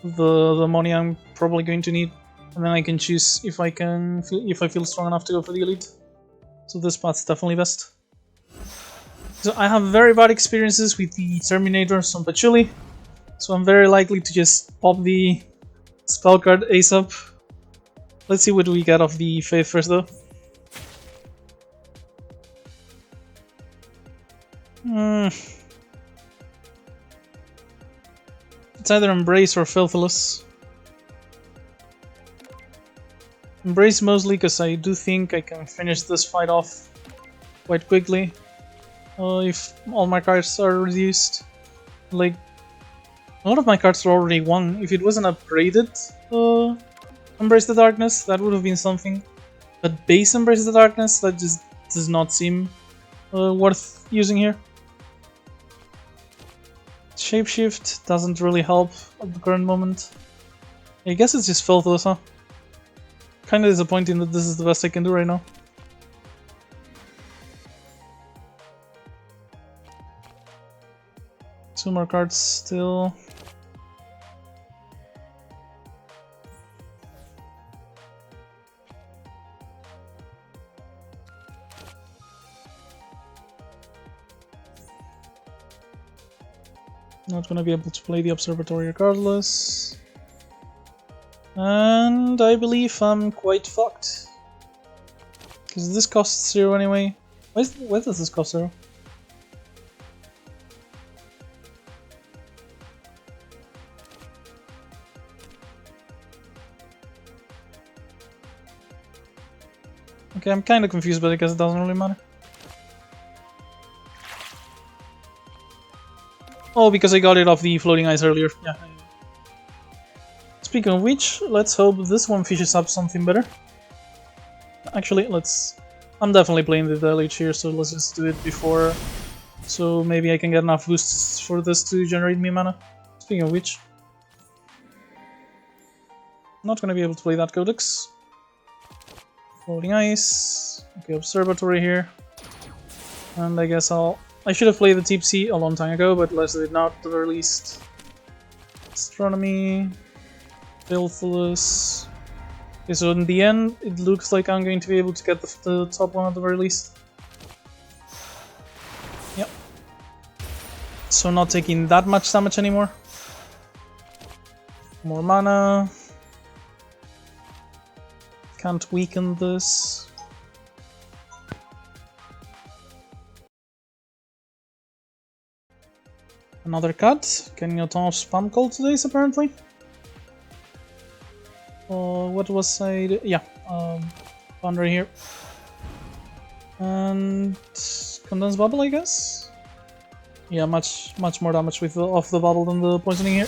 the money I'm probably going to need, and then I can choose if I feel strong enough to go for the elite. So this path's definitely best. So I have very bad experiences with the Terminators on Patchouli, so I'm very likely to just pop the spell card ASAP. Let's see what we get off the Faith first though. It's either Embrace or Filthless. Embrace mostly because I do think I can finish this fight off quite quickly. If all my cards are reduced. Like, a lot of my cards are already won. If it wasn't upgraded Embrace the Darkness, that would have been something. But base Embrace the Darkness, that just does not seem worth using here. Shapeshift doesn't really help at the current moment. I guess it's just Filthless, huh? Kinda disappointing that this is the best I can do right now. Two more cards still. Not gonna be able to play the Observatory regardless. And I believe I'm quite fucked. Because this costs 0 anyway. Why does this cost 0? Okay, I'm kinda confused, but I guess it doesn't really matter. Oh, because I got it off the floating ice earlier. Yeah. Speaking of which, let's hope this one fishes up something better. Actually, I'm definitely playing the Deluge here, so let's just do it before. So maybe I can get enough boosts for this to generate me mana. Speaking of which, not gonna be able to play that Codex. Floating ice. Okay, Observatory here. And I guess I should have played the Tipsy a long time ago, but let's did not at the very least. Astronomy. Filthless. Okay, so in the end, it looks like I'm going to be able to get the top one at the very least. Yep. So not taking that much damage anymore. More mana. Can't weaken this. Another cut. Getting a ton of spam call today, apparently. What was I? Yeah, Foundry here. And Condensed Bubble, I guess? Yeah, much more damage with off the bubble than the poisoning here.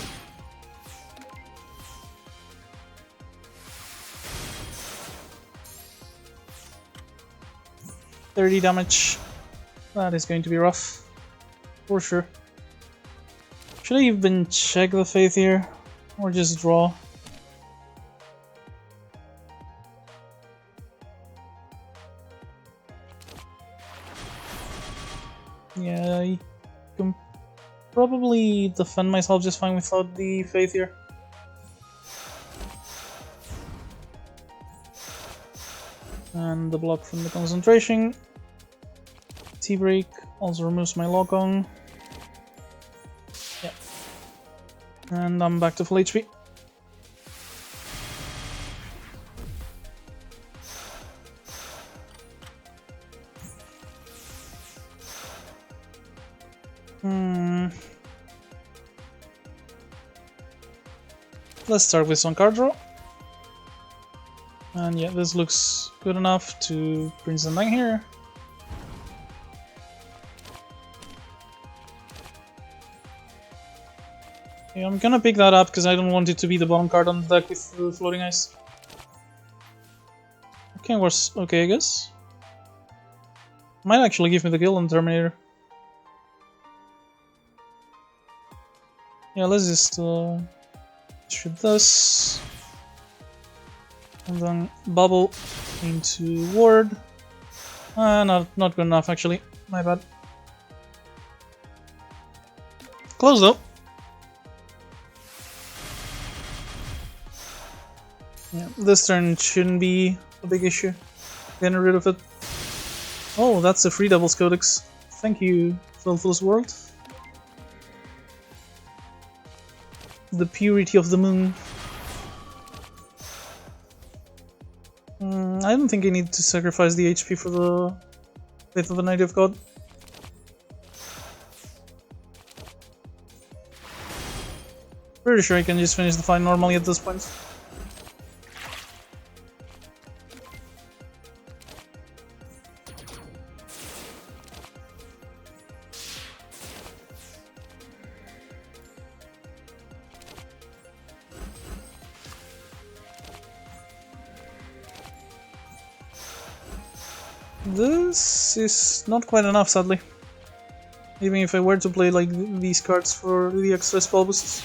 $30 damage. That is going to be rough. For sure. Should I even check the Faith here? Or just draw? Yeah, I can probably defend myself just fine without the Faith here. And the block from the concentration. T-break also removes my lock on. Yeah. And I'm back to full HP. Let's start with some card draw. And yeah, this looks good enough to bring some down here. Yeah, I'm gonna pick that up because I don't want it to be the bottom card on the deck with the floating ice. King was okay, I guess. Might actually give me the kill on Terminator. Yeah, let's just shoot this. And then bubble into ward. Not good enough actually. My bad. Close though. Yeah, this turn shouldn't be a big issue. Getting rid of it. Oh, that's a free Devil's Codex. Thank you, Filthless World. The purity of the moon. I don't think I need to sacrifice the HP for the Faith of the Native God. Pretty sure I can just finish the fight normally at this point. This is not quite enough, sadly. Even if I were to play like these cards for the extra spell boosts.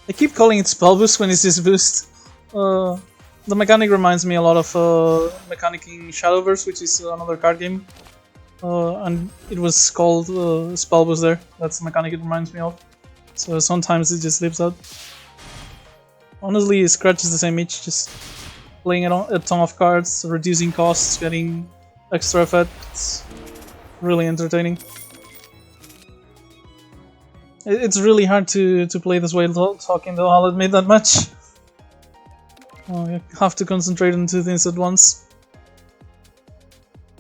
I keep calling it spell boost when it's just boost. The mechanic reminds me a lot of mechanicking Shadowverse, which is another card game. And it was called spell boost there. That's the mechanic it reminds me of. So sometimes it just slips out. Honestly, Scratch is the same itch, just playing a ton of cards, reducing costs, getting extra effects. Really entertaining. It's really hard to play this way talking though, I'll admit that much. You have to concentrate on two things at once.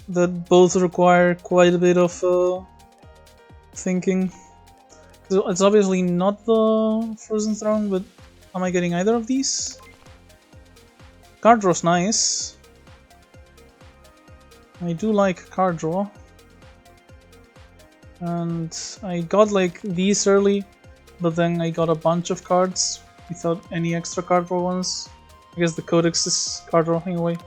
That both require quite a bit of thinking. It's obviously not the Frozen Throne, but am I getting either of these? Card draw's nice. I do like card draw. And I got like these early, but then I got a bunch of cards without any extra card draw ones. I guess the Codex is card draw anyway.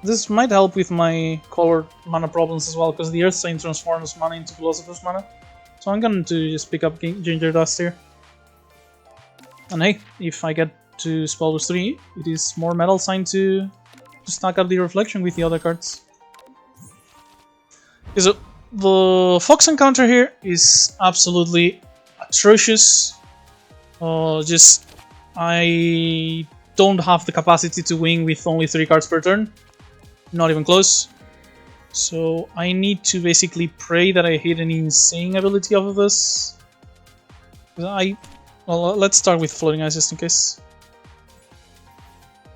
This might help with my colored mana problems as well, because the Earth Sign transforms mana into Philosopher's Mana. So I'm going to just pick up Ginger Dust here. And hey, if I get to Spell Boost 3, it is more Metal Sign to stack up the Reflection with the other cards. So the Fox encounter here is absolutely atrocious. I don't have the capacity to win with only 3 cards per turn. Not even close. So I need to basically pray that I hit an insane ability off of this. Well, let's start with Floating Ice just in case.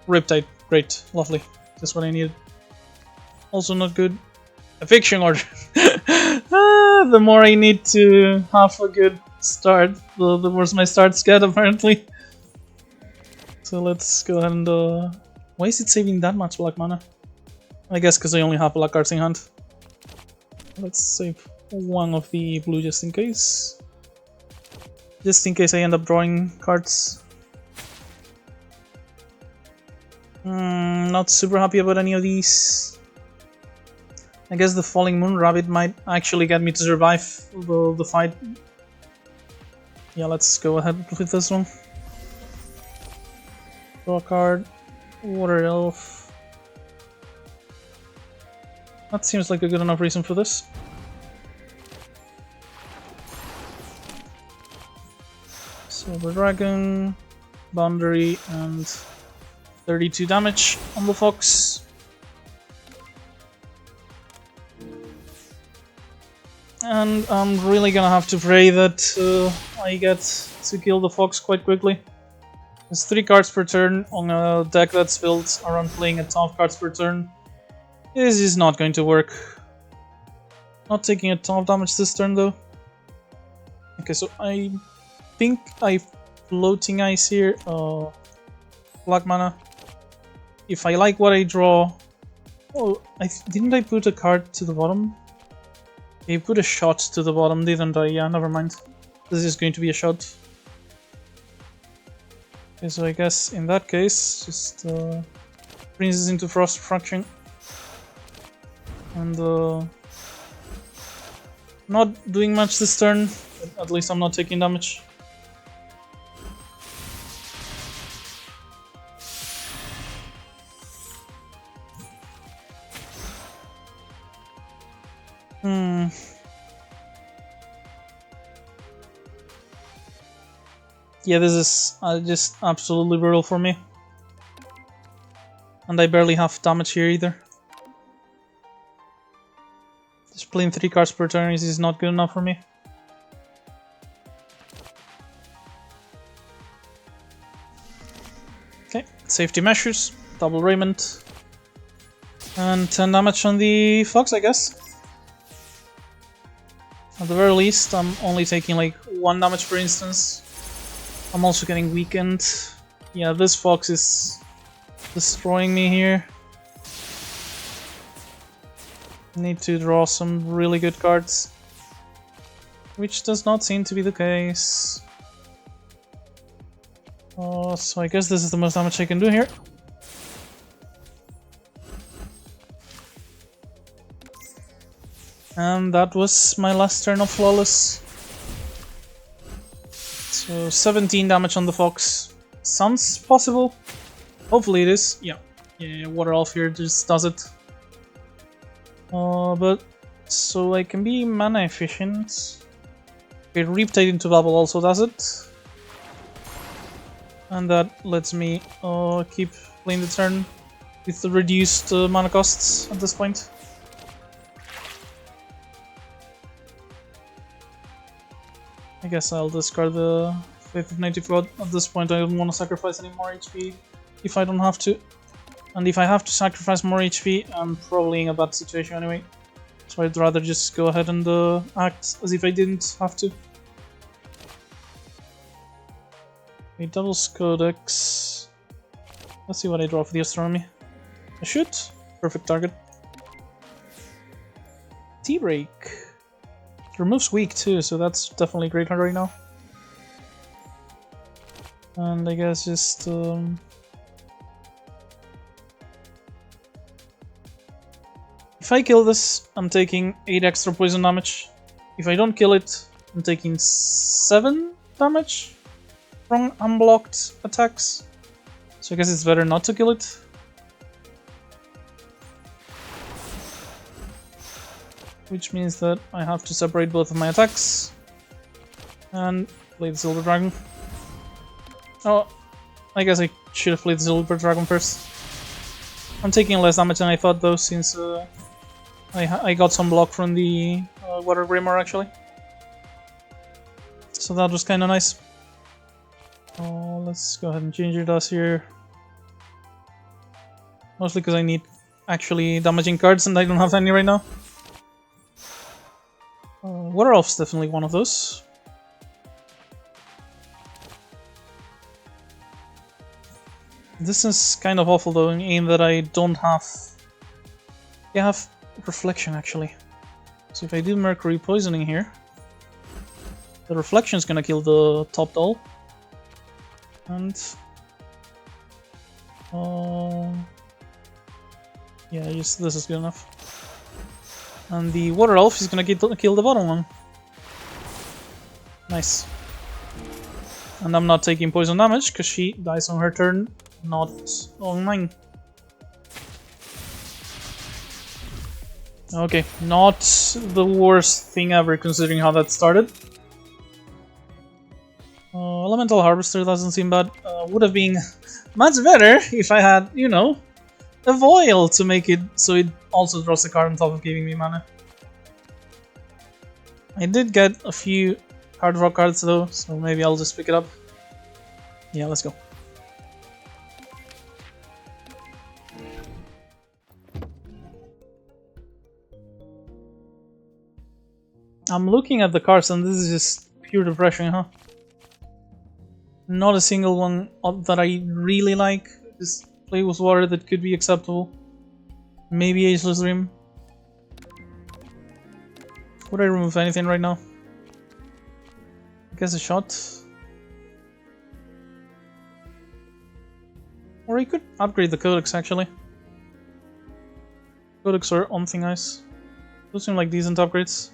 Riptide, great, lovely. That's what I needed. Also not good. Eviction Order. The more I need to have a good start, the worse my starts get apparently. So let's go ahead and... why is it saving that much black mana? I guess because I only have black cards in hand. Let's save one of the blue just in case. Just in case I end up drawing cards. Not super happy about any of these. I guess the Falling Moon Rabbit might actually get me to survive the fight. Yeah, let's go ahead with this one. Draw a card. Water Elf. That seems like a good enough reason for this. Silver Dragon, Boundary, and 32 damage on the Fox. And I'm really gonna have to pray that I get to kill the Fox quite quickly. There's 3 cards per turn on a deck that's built around playing a ton of cards per turn. This is not going to work. Not taking a ton of damage this turn though. Okay, so I think I Floating Ice here. Black mana. If I like what I draw... Oh, didn't I put a card to the bottom? I put a shot to the bottom, didn't I? Yeah, never mind. This is going to be a shot. Okay, so I guess in that case, just freezes into frost fraction. And not doing much this turn, but at least I'm not taking damage. Yeah, this is just absolutely brutal for me. And I barely have damage here either. Just playing 3 cards per turn is not good enough for me. Okay, safety measures, double Raymond. And 10 damage on the Fox, I guess. At the very least, I'm only taking like 1 damage per instance. I'm also getting weakened. Yeah, this Fox is destroying me here. Need to draw some really good cards. Which does not seem to be the case. So I guess this is the most damage I can do here. And that was my last turn of Flawless. So 17 damage on the Fox. Sounds possible. Hopefully it is. Yeah, Water Elf here just does it. But so I can be mana efficient. Okay, Riptide into Bubble also does it. And that lets me keep playing the turn with the reduced mana costs at this point. I guess I'll discard the Faith of Native God. At this point I don't want to sacrifice any more HP if I don't have to. And if I have to sacrifice more HP, I'm probably in a bad situation anyway. So I'd rather just go ahead and act as if I didn't have to. A Devil's Codex. Let's see what I draw for the Astronomy. I should. Perfect target. T-Break. Removes weak too, so that's definitely a great card right now. And I guess just if I kill this, I'm taking 8 extra poison damage. If I don't kill it, I'm taking 7 damage from unblocked attacks. So I guess it's better not to kill it. Which means that I have to separate both of my attacks. And play the Silver Dragon. Oh, I guess I should have played the Silver Dragon first. I'm taking less damage than I thought though, since I got some block from the Water Grimoire actually. So that was kinda nice. Let's go ahead and change your dust here. Mostly because I need actually damaging cards and I don't have any right now. Water Elf's definitely one of those. This is kind of awful though, in that I don't have... I have Reflection actually. So if I do Mercury Poisoning here, the Reflection is gonna kill the top doll. And... yeah, this is good enough. And the Water Elf is gonna kill the bottom one. Nice. And I'm not taking poison damage, because she dies on her turn, not on mine. Okay, not the worst thing ever, considering how that started. Elemental Harvester doesn't seem bad. Would have been much better if I had, you know, a Voil to make it so it also draws a card on top of giving me mana. I did get a few hard rock cards though, so maybe I'll just pick it up. Yeah, let's go. I'm looking at the cards and this is just pure depression, huh? Not a single one that I really like. Just play with water that could be acceptable. Maybe Ageless Dream. Would I remove anything right now? I guess a shot. Or I could upgrade the codex actually. Codex are on thing nice. Those seem like decent upgrades.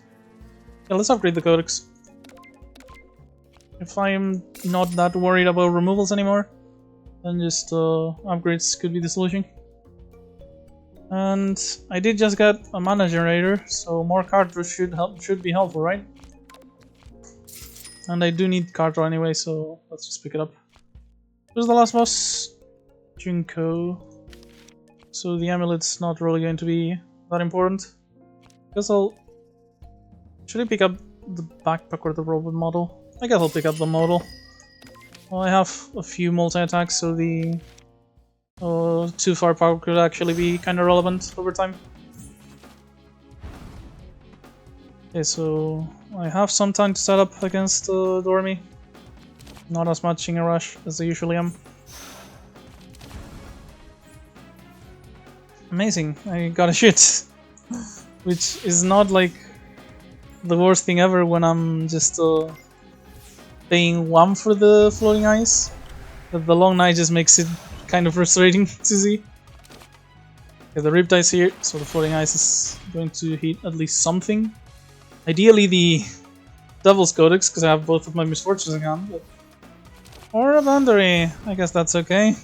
Yeah, let's upgrade the codex. If I'm not that worried about removals anymore, then just upgrades could be the solution. And I did just get a mana generator, so more card draw should be helpful, right? And I do need card draw anyway, so let's just pick it up. Who's the last boss? Junko. So the amulet's not really going to be that important. Guess I'll... Should I pick up the backpack or the robot model? I guess I'll pick up the model. Well, I have a few multi-attacks, so the too far power could actually be kind of relevant over time. Okay, so I have some time to set up against Dormy. Not as much in a rush as I usually am. Amazing, I got a shit. Which is not like the worst thing ever when I'm just paying 1 for the floating ice. But the long night just makes it kind of frustrating to see. Okay, the Riptide's here, so the floating ice is going to hit at least something. Ideally the Devil's Codex, because I have both of my misfortunes again. But... Or a boundary, I guess that's okay.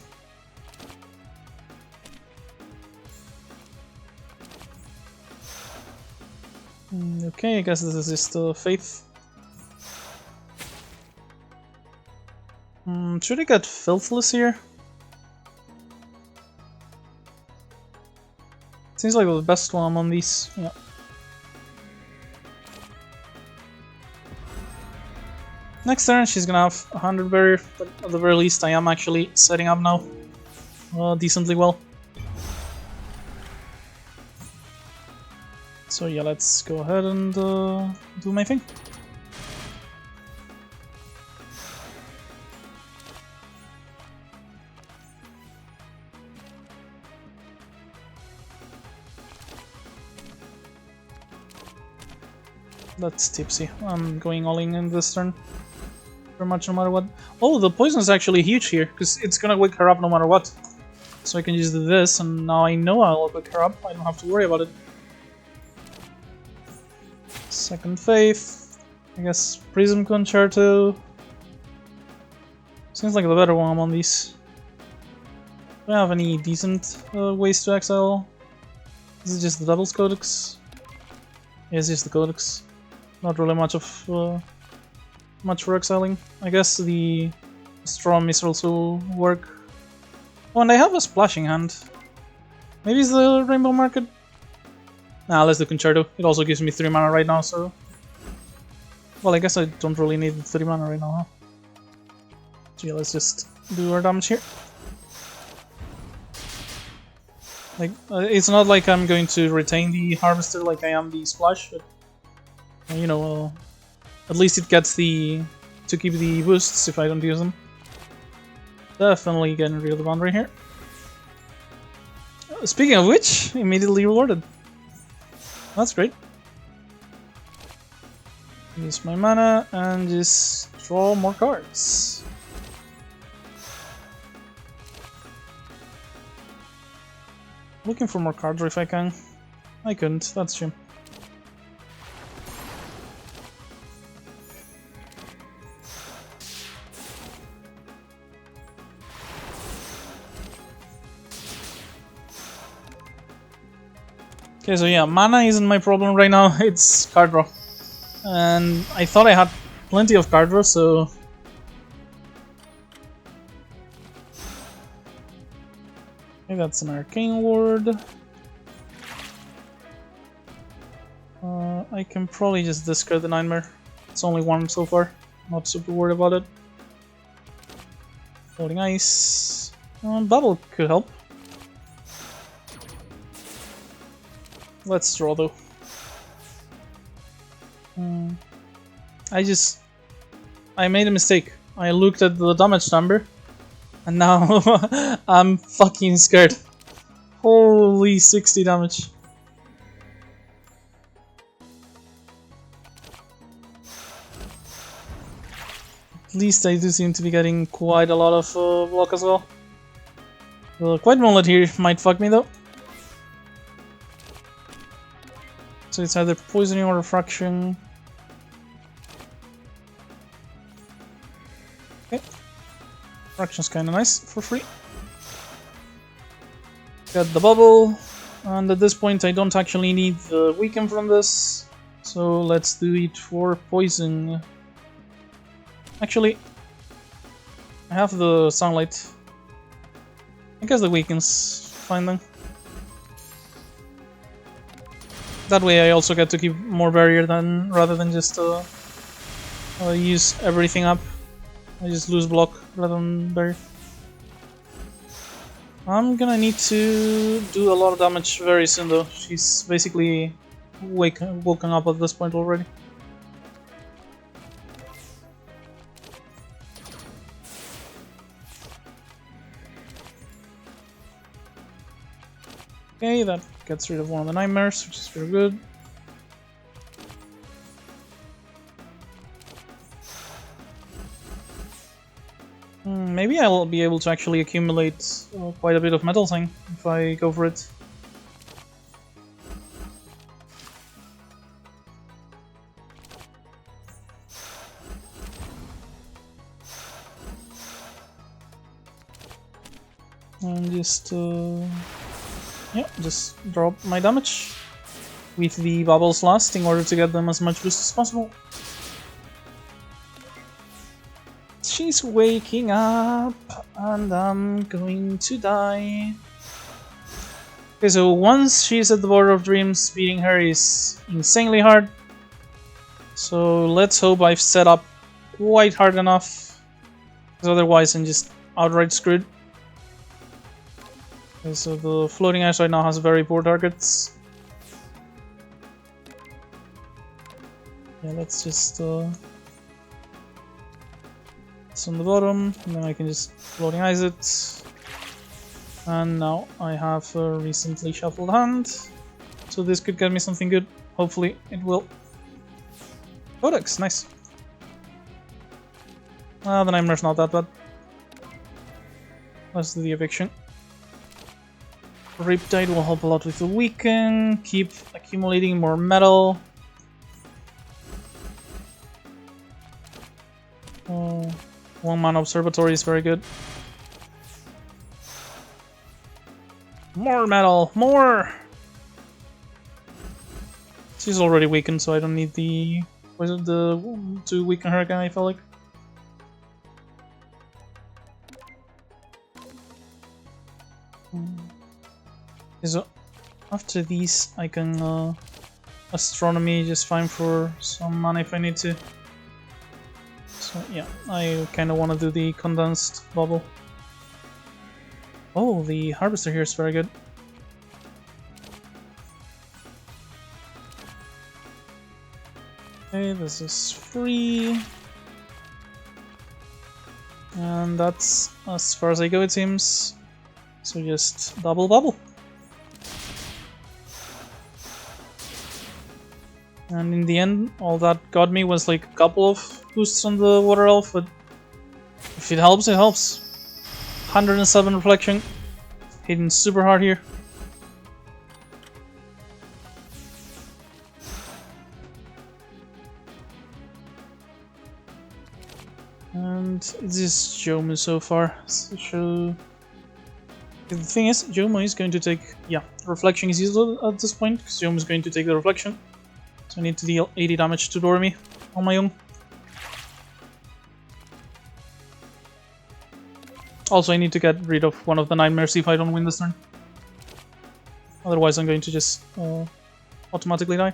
Okay, I guess this is just faith. Should I get Filthless here? Seems like the best one on these. Yeah. Next turn she's gonna have 100 barrier, but at the very least I am actually setting up now decently well. So yeah, let's go ahead and do my thing. That's tipsy. I'm going all in this turn. Pretty much no matter what. Oh, the poison is actually huge here, because it's gonna wake her up no matter what. So I can just do this, and now I know I'll wake her up. I don't have to worry about it. Second Faith. I guess Prism Concerto. Seems like the better one among these. Do I have any decent ways to exile? This is just the Devil's Codex. Yeah, it's just the Codex. Not really much of much for exiling. I guess the Straw Missiles will work. Oh, and I have a Splashing Hand. Maybe it's the Rainbow Market? Nah, let's do Concerto. It also gives me 3 mana right now, so... Well, I guess I don't really need 3 mana right now, huh? So yeah, let's just do our damage here. Like, it's not like I'm going to retain the Harvester like I am the Splash, but... You know, at least it gets the... to keep the boosts if I don't use them. Definitely getting rid of the boundary here. Speaking of which, immediately rewarded. That's great. Use my mana and just draw more cards. Looking for more cards if I can. I couldn't, that's true. Okay, so yeah, mana isn't my problem right now, it's card draw. And I thought I had plenty of card draw, so... Okay, that's an Arcane Ward. I can probably just discard the Nightmare. It's only 1 so far, not super worried about it. Floating Ice. Bubble could help. Let's draw though. I made a mistake. I looked at the damage number and now I'm fucking scared. Holy 60 damage. At least I do seem to be getting quite a lot of block as well. The Quiet Mallet here might fuck me though. So it's either poisoning or refraction. Okay. Refraction's kinda nice for free. Got the bubble, and at this point I don't actually need the weaken from this, so let's do it for poison. Actually, I have the sunlight. I guess the weaken's fine then. That way I also get to keep more barrier than rather than just use everything up. I just lose block rather than barrier. I'm gonna need to do a lot of damage very soon though. She's basically woken up at this point already. Okay, that gets rid of one of the nightmares, which is very good. Maybe I'll be able to actually accumulate quite a bit of metal thing if I go for it. And just yeah, just drop my damage with the bubbles last in order to get them as much boost as possible. She's waking up and I'm going to die. Okay, so once she's at the border of dreams, beating her is insanely hard. So let's hope I've set up quite hard enough, because otherwise I'm just outright screwed. Okay, so the floating ice right now has very poor targets. Yeah, let's just it's on the bottom, and then I can just floating ice it. And now I have a recently shuffled hand, so this could get me something good. Hopefully it will. Codex, nice. The Nightmare's not that bad. Let's do the eviction. Riptide will help a lot with the weaken, keep accumulating more metal. One mana observatory is very good. More metal, more! She's already weakened, so I don't need the to weaken her again, I feel like. So after these I can astronomy just fine for some mana if I need to. So yeah, I kinda wanna do the condensed bubble. Oh, the harvester here is very good. Okay, this is free. And that's as far as I go, it seems. So just double bubble. And in the end, all that got me was like a couple of boosts on the water elf, but if it helps, it helps. 107 reflection, hitting super hard here. And this is Jomu so far. So the thing is, Jomu is going to take, yeah, reflection is useful at this point, because Jomu is going to take the reflection. So I need to deal 80 damage to Doremi on my own. Also, I need to get rid of one of the nightmares if I don't win this turn. Otherwise, I'm going to just automatically die.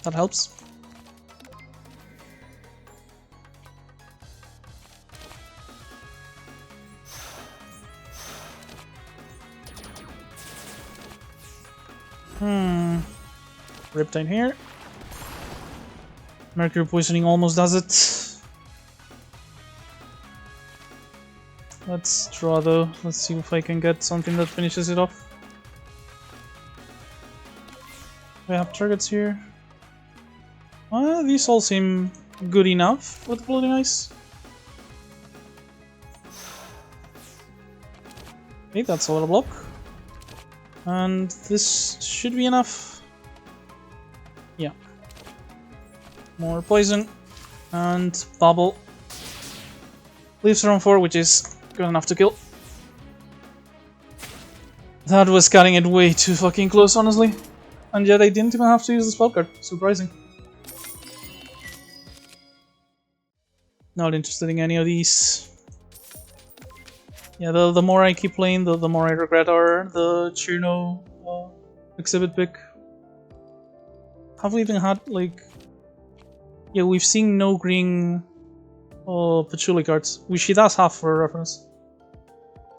That helps. Riptide here. Mercury poisoning almost does it. Let's draw though. Let's see if I can get something that finishes it off. We have targets here. These all seem good enough with floating ice. Okay, that's a little block. And this should be enough. Yeah. More poison. And bubble. Leaves round 4, which is good enough to kill. That was cutting it way too fucking close, honestly. And yet I didn't even have to use the spell card. Surprising. Not interested in any of these. Yeah, the more I keep playing, the more I regret the Chirno exhibit pick. Have we even had, like... Yeah, we've seen no green Patchouli cards, which she does have for reference.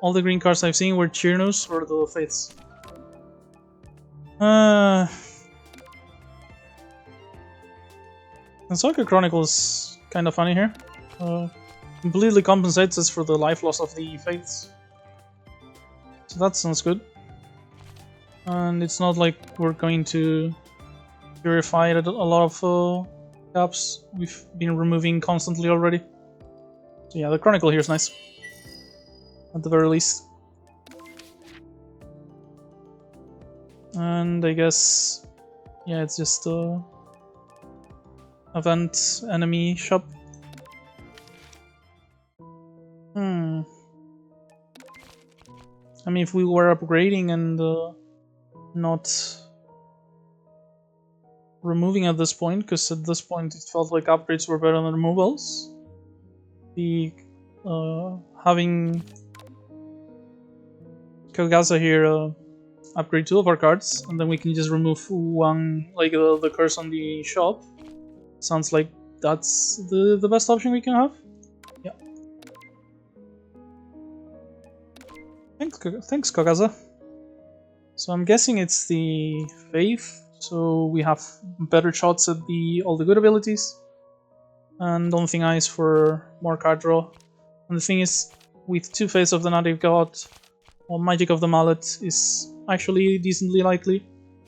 All the green cards I've seen were Chirnos or the Faiths. Gensokyo Chronicle is kind of funny here. Completely compensates us for the life loss of the Faiths. So that sounds good. And it's not like we're going to purify a lot of gaps we've been removing constantly already. So yeah, the Chronicle here is nice. At the very least. And I guess... yeah, it's just event enemy shop. I mean, if we were upgrading and not removing at this point, because at this point it felt like upgrades were better than removals. The having Kagaza here upgrade 2 of our cards, and then we can just remove one, like the curse on the shop. Sounds like that's the best option we can have. Yeah. Thanks, Kagaza. So I'm guessing it's the Faith, so we have better shots at all the good abilities. And Daunting Eyes for more card draw. And the thing is, with 2 Faiths of the Native God, Magic of the Mallet is actually decently likely.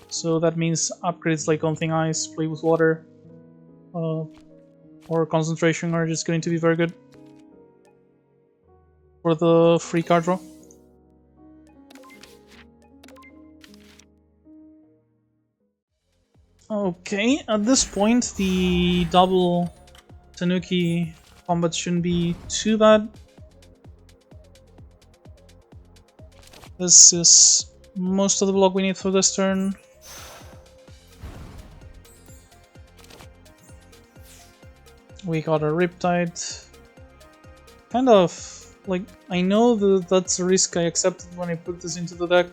So that means upgrades like Daunting Eyes, Play with Water, or Concentration are just going to be very good for the free card draw. Okay, at this point the double Tanuki combat shouldn't be too bad. This is most of the block we need for this turn. We got a Riptide. Kind of, like, I know that's a risk I accepted when I put this into the deck.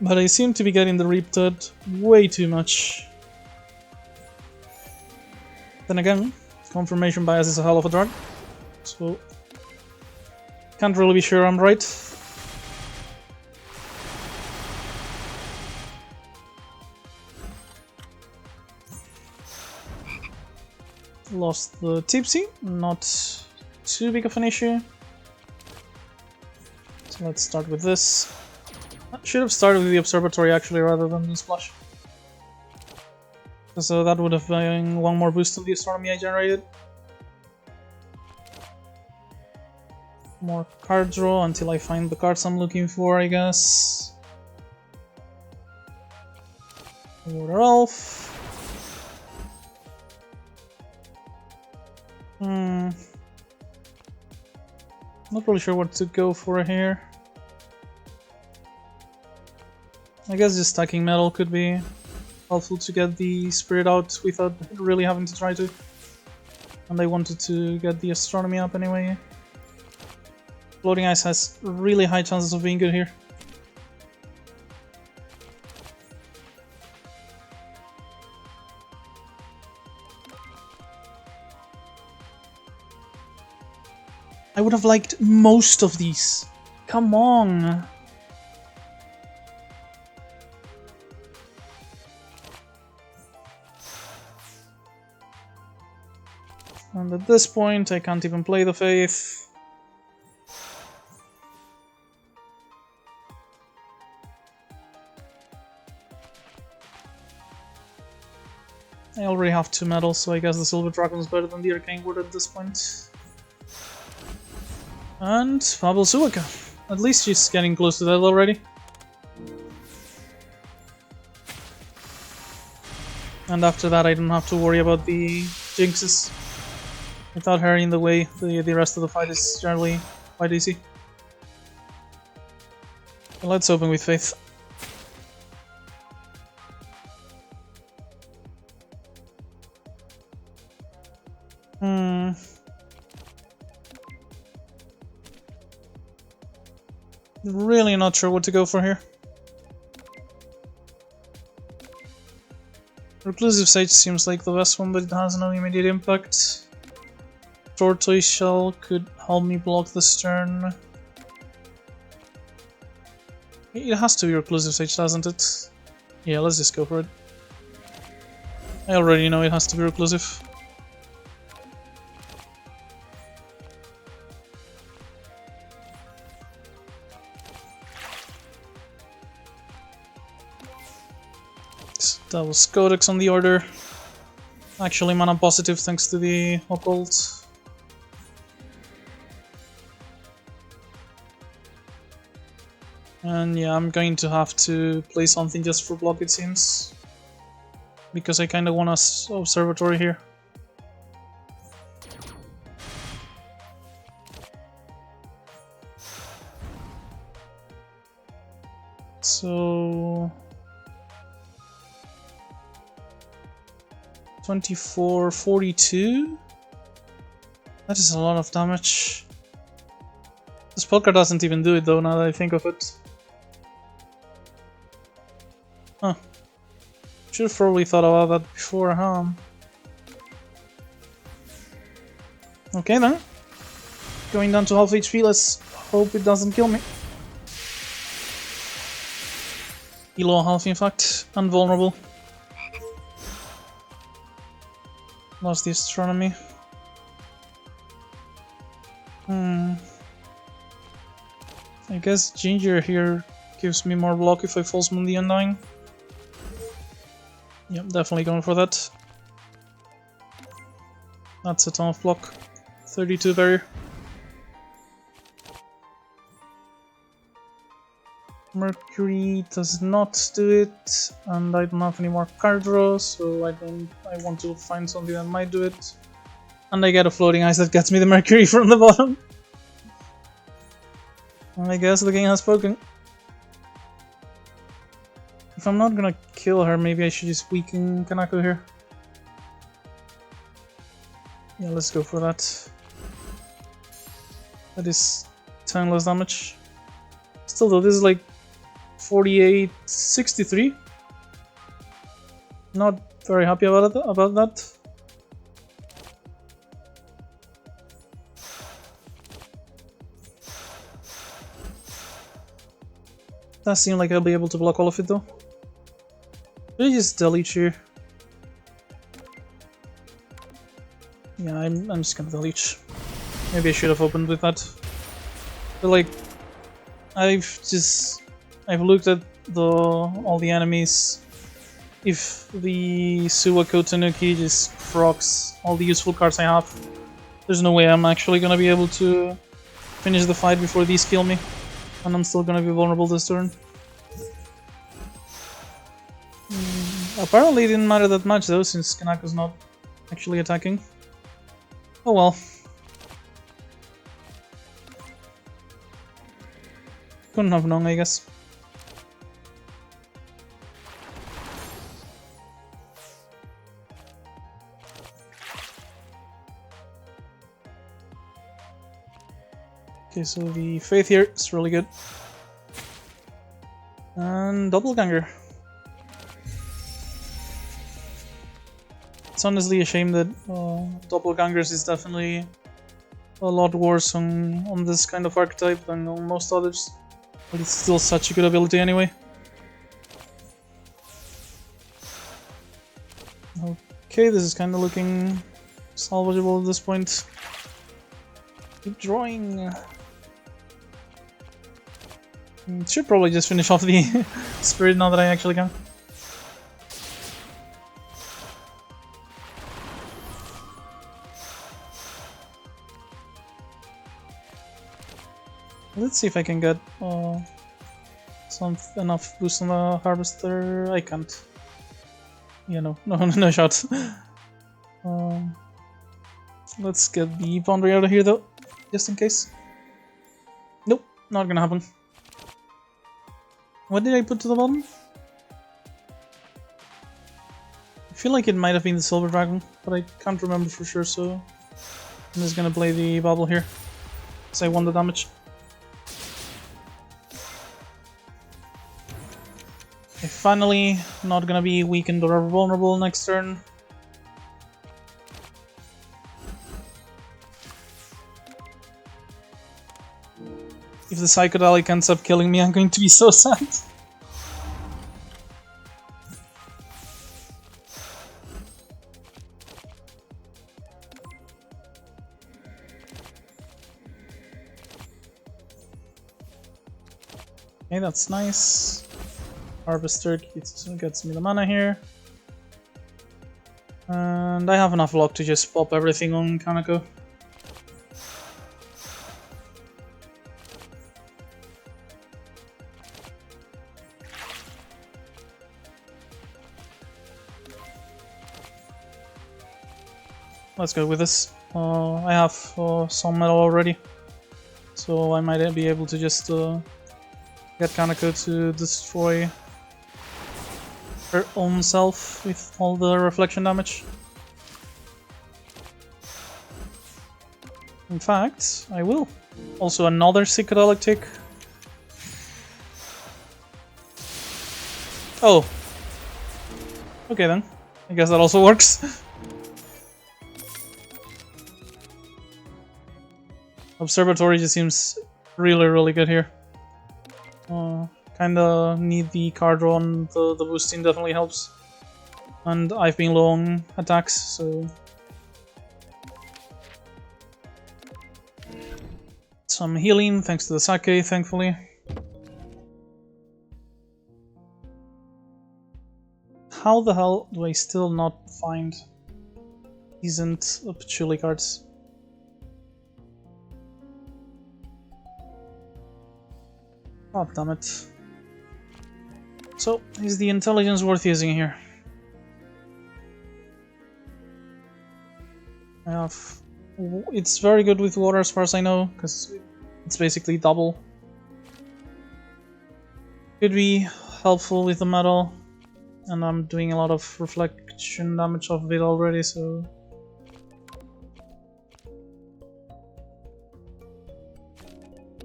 But I seem to be getting the Riptide way too much. Then again, confirmation bias is a hell of a drug. So, can't really be sure I'm right. Lost the Tipsy, not too big of an issue. So let's start with this. I should have started with the Observatory actually rather than the Splash. Because that would have been one more boost to the Astronomy I generated. More card draw until I find the cards I'm looking for, I guess. Water Elf. Not really sure what to go for here. I guess just stacking metal could be helpful to get the spirit out without really having to try to. And I wanted to get the astronomy up anyway. Floating ice has really high chances of being good here. I would have liked most of these. Come on. And at this point, I can't even play the Faith. already have 2 medals, so I guess the Silver Dragon is better than the Arcane Ward at this point. And Fable Suaka. At least she's getting close to that already. And after that I don't have to worry about the jinxes. Without her in the way, the rest of the fight is generally quite easy. But let's open with faith. Really not sure what to go for here. Reclusive Sage seems like the best one, but it has no immediate impact. Tortoise Shell could help me block this turn. It has to be Reclusive Sage, doesn't it? Yeah, let's just go for it. I already know it has to be Reclusive. That was Codex on the order. Actually mana positive thanks to the occult. And yeah, I'm going to have to play something just for block, it seems. Because I kinda want a observatory here. So 24, 42. That is a lot of damage. The spellcard doesn't even do it though, now that I think of it. Huh. Should've probably thought about that before, huh? Okay then. Going down to half HP, let's hope it doesn't kill me. Below half in fact, unvulnerable. Lost the astronomy. I guess Ginger here gives me more block if I false moon the Undying. Yep, definitely going for that. That's a ton of block. 32 barrier. Mercury does not do it, and I don't have any more card draw, so I want to find something that might do it. And I get a floating ice that gets me the Mercury from the bottom. I guess the game has spoken. If I'm not gonna kill her, maybe I should just weaken Kanako here. Yeah, let's go for that. That is 10 less damage. Still though, this is like 48, 63. Not very happy about that. Does seem like I'll be able to block all of it though. Should I just delete here? Yeah, I'm just gonna delete. Maybe I should have opened with that. But like, I've looked at all the enemies. If the Suwako Tanuki just procs all the useful cards I have, there's no way I'm actually gonna be able to finish the fight before these kill me. And I'm still gonna be vulnerable this turn. Apparently it didn't matter that much though, since Kanako's not actually attacking. Oh well. Couldn't have known, I guess. Okay, so the Faith here is really good. And Doppelganger. It's honestly a shame that Doppelgangers is definitely a lot worse on this kind of archetype than on most others. But it's still such a good ability anyway. Okay, this is kind of looking salvageable at this point. Keep drawing. Should probably just finish off the spirit now that I actually can. Let's see if I can get enough boost on the harvester. I can't. Yeah, no shot. Let's get the boundary out of here though, just in case. Nope, not gonna happen. What did I put to the bottom? I feel like it might have been the silver dragon, but I can't remember for sure, so I'm just gonna play the bubble here, because I want the damage. Okay, finally, not gonna be weakened or vulnerable next turn. If the psychedelic ends up killing me, I'm going to be so sad. Okay, that's nice. Harvester gets me the mana here. And I have enough luck to just pop everything on Kaneko. Let's go with this. I have some metal already, so I might be able to just get Kaneko to destroy her own self with all the reflection damage. In fact, I will. Also another psychedelic tick. Oh. Okay then. I guess that also works. Observatory just seems really good here. Kinda need the card draw, and the boosting definitely helps. And I've been low on attacks, so... Some healing thanks to the sake, thankfully. How the hell do I still not find decent Patchouli cards? God damn it. So, is the intelligence worth using here? I have... It's very good with water as far as I know, because it's basically double. Could be helpful with the metal, and I'm doing a lot of reflection damage off of it already, so...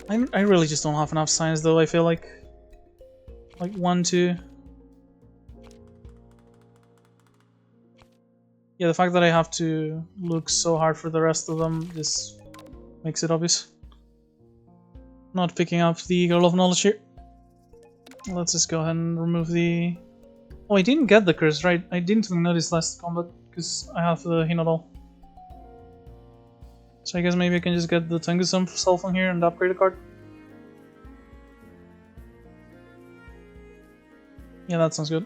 I really just don't have enough science though, I feel like. Like 1, 2... Yeah, the fact that I have to look so hard for the rest of them just makes it obvious. Not picking up the Girl of Knowledge here. Let's just go ahead and remove the... Oh, I didn't get the curse, right? I didn't even notice last combat, because I have the Hinodol. So I guess maybe I can just get the Tengu self on here and upgrade a card. Yeah, that sounds good.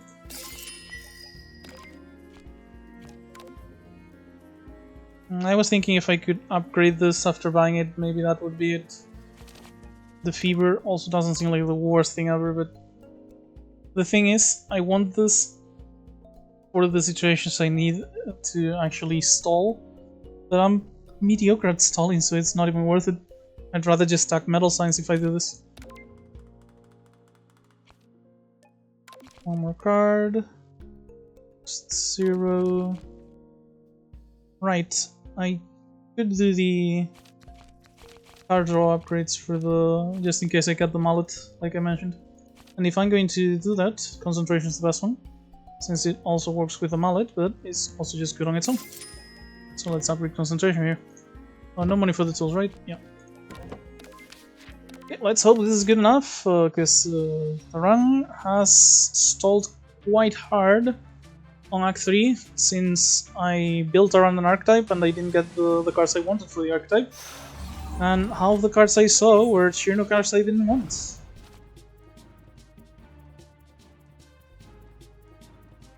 I was thinking if I could upgrade this after buying it, maybe that would be it. The Fever also doesn't seem like the worst thing ever, but... The thing is, I want this for the situations I need to actually stall. But I'm mediocre at stalling, so it's not even worth it. I'd rather just stack metal signs if I do this. One more card. Just 0. Right, I could do the card draw upgrades for the... just in case I get the Mallet, like I mentioned. And if I'm going to do that, Concentration is the best one, since it also works with the Mallet, but it's also just good on its own. So let's upgrade Concentration here. No money for the tools, right? Yeah. Okay, let's hope this is good enough, because the run has stalled quite hard on Act 3, since I built around an archetype and I didn't get the cards I wanted for the archetype. And half of the cards I saw were Shirno cards I didn't want.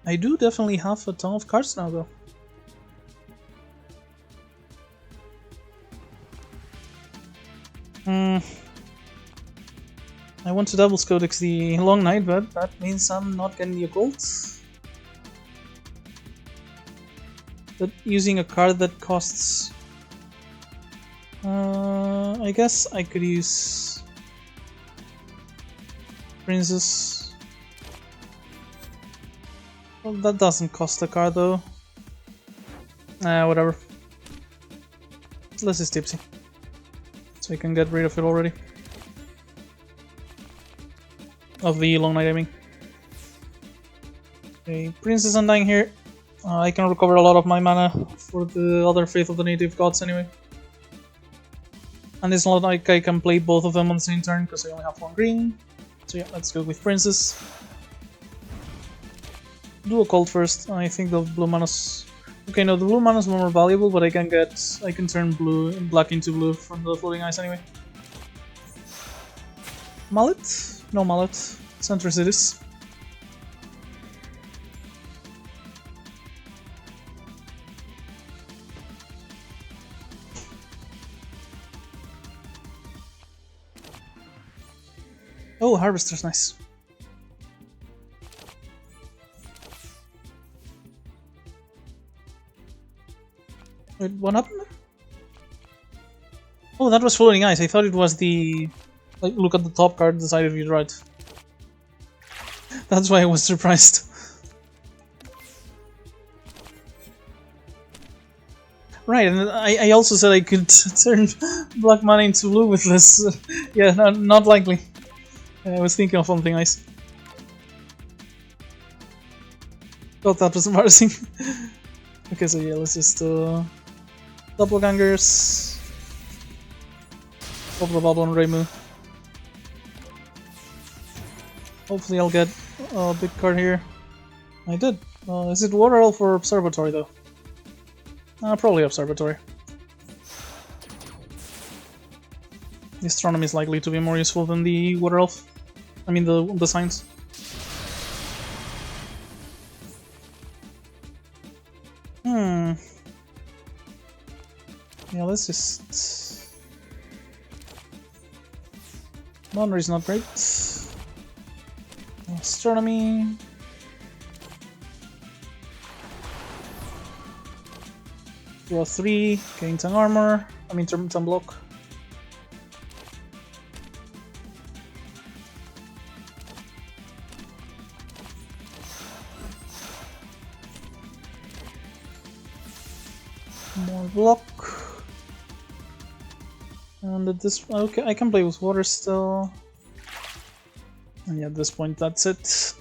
I do definitely have a ton of cards now though. I want to double codex the Long Night, but that means I'm not getting the occult. But using a card that costs... I guess I could use... Princess. Well, that doesn't cost a card though. Whatever. Less is tipsy. So I can get rid of it already. Of the Long Night, I mean. Okay, Princess Undying here. I can recover a lot of my mana for the other Faith of the Native Gods anyway. And it's not like I can play both of them on the same turn because I only have one green. So yeah, let's go with Princess. Do a Cold first. I think the blue mana's... Okay, no, the blue mana's more valuable, but I can turn black into blue from the floating ice anyway. Mallet? No Mallet. Center Cities. Oh, Harvester's nice. Wait, what happened? Oh, that was floating ice. I thought it was the... Like, look at the top card, decided you're right. That's why I was surprised. Right, and I also said I could turn black mana into blue with this. Yeah, not likely. I was thinking of something nice. Thought that was embarrassing. Okay, so yeah, let's just Doppelgangers. Bubble Bubble on Reimu. Hopefully I'll get a big card here. I did. Is it Water Elf or Observatory though? Probably Observatory. The Astronomy is likely to be more useful than the Water Elf. I mean the Science. Yeah, let's just... Boundary's not great. Astronomy... Draw 3, gain 10 armor, I mean 10 block. More block. And at this... okay, I can play with water still. And yeah, at this point that's it.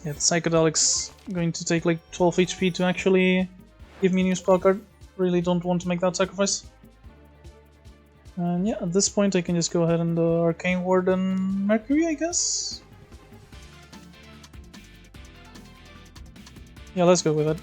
Yeah, the Psychedelic's going to take like 12 HP to actually give me a new spell card. Really don't want to make that sacrifice. And yeah, at this point I can just go ahead and Arcane Ward and Mercury, I guess? Yeah, let's go with it.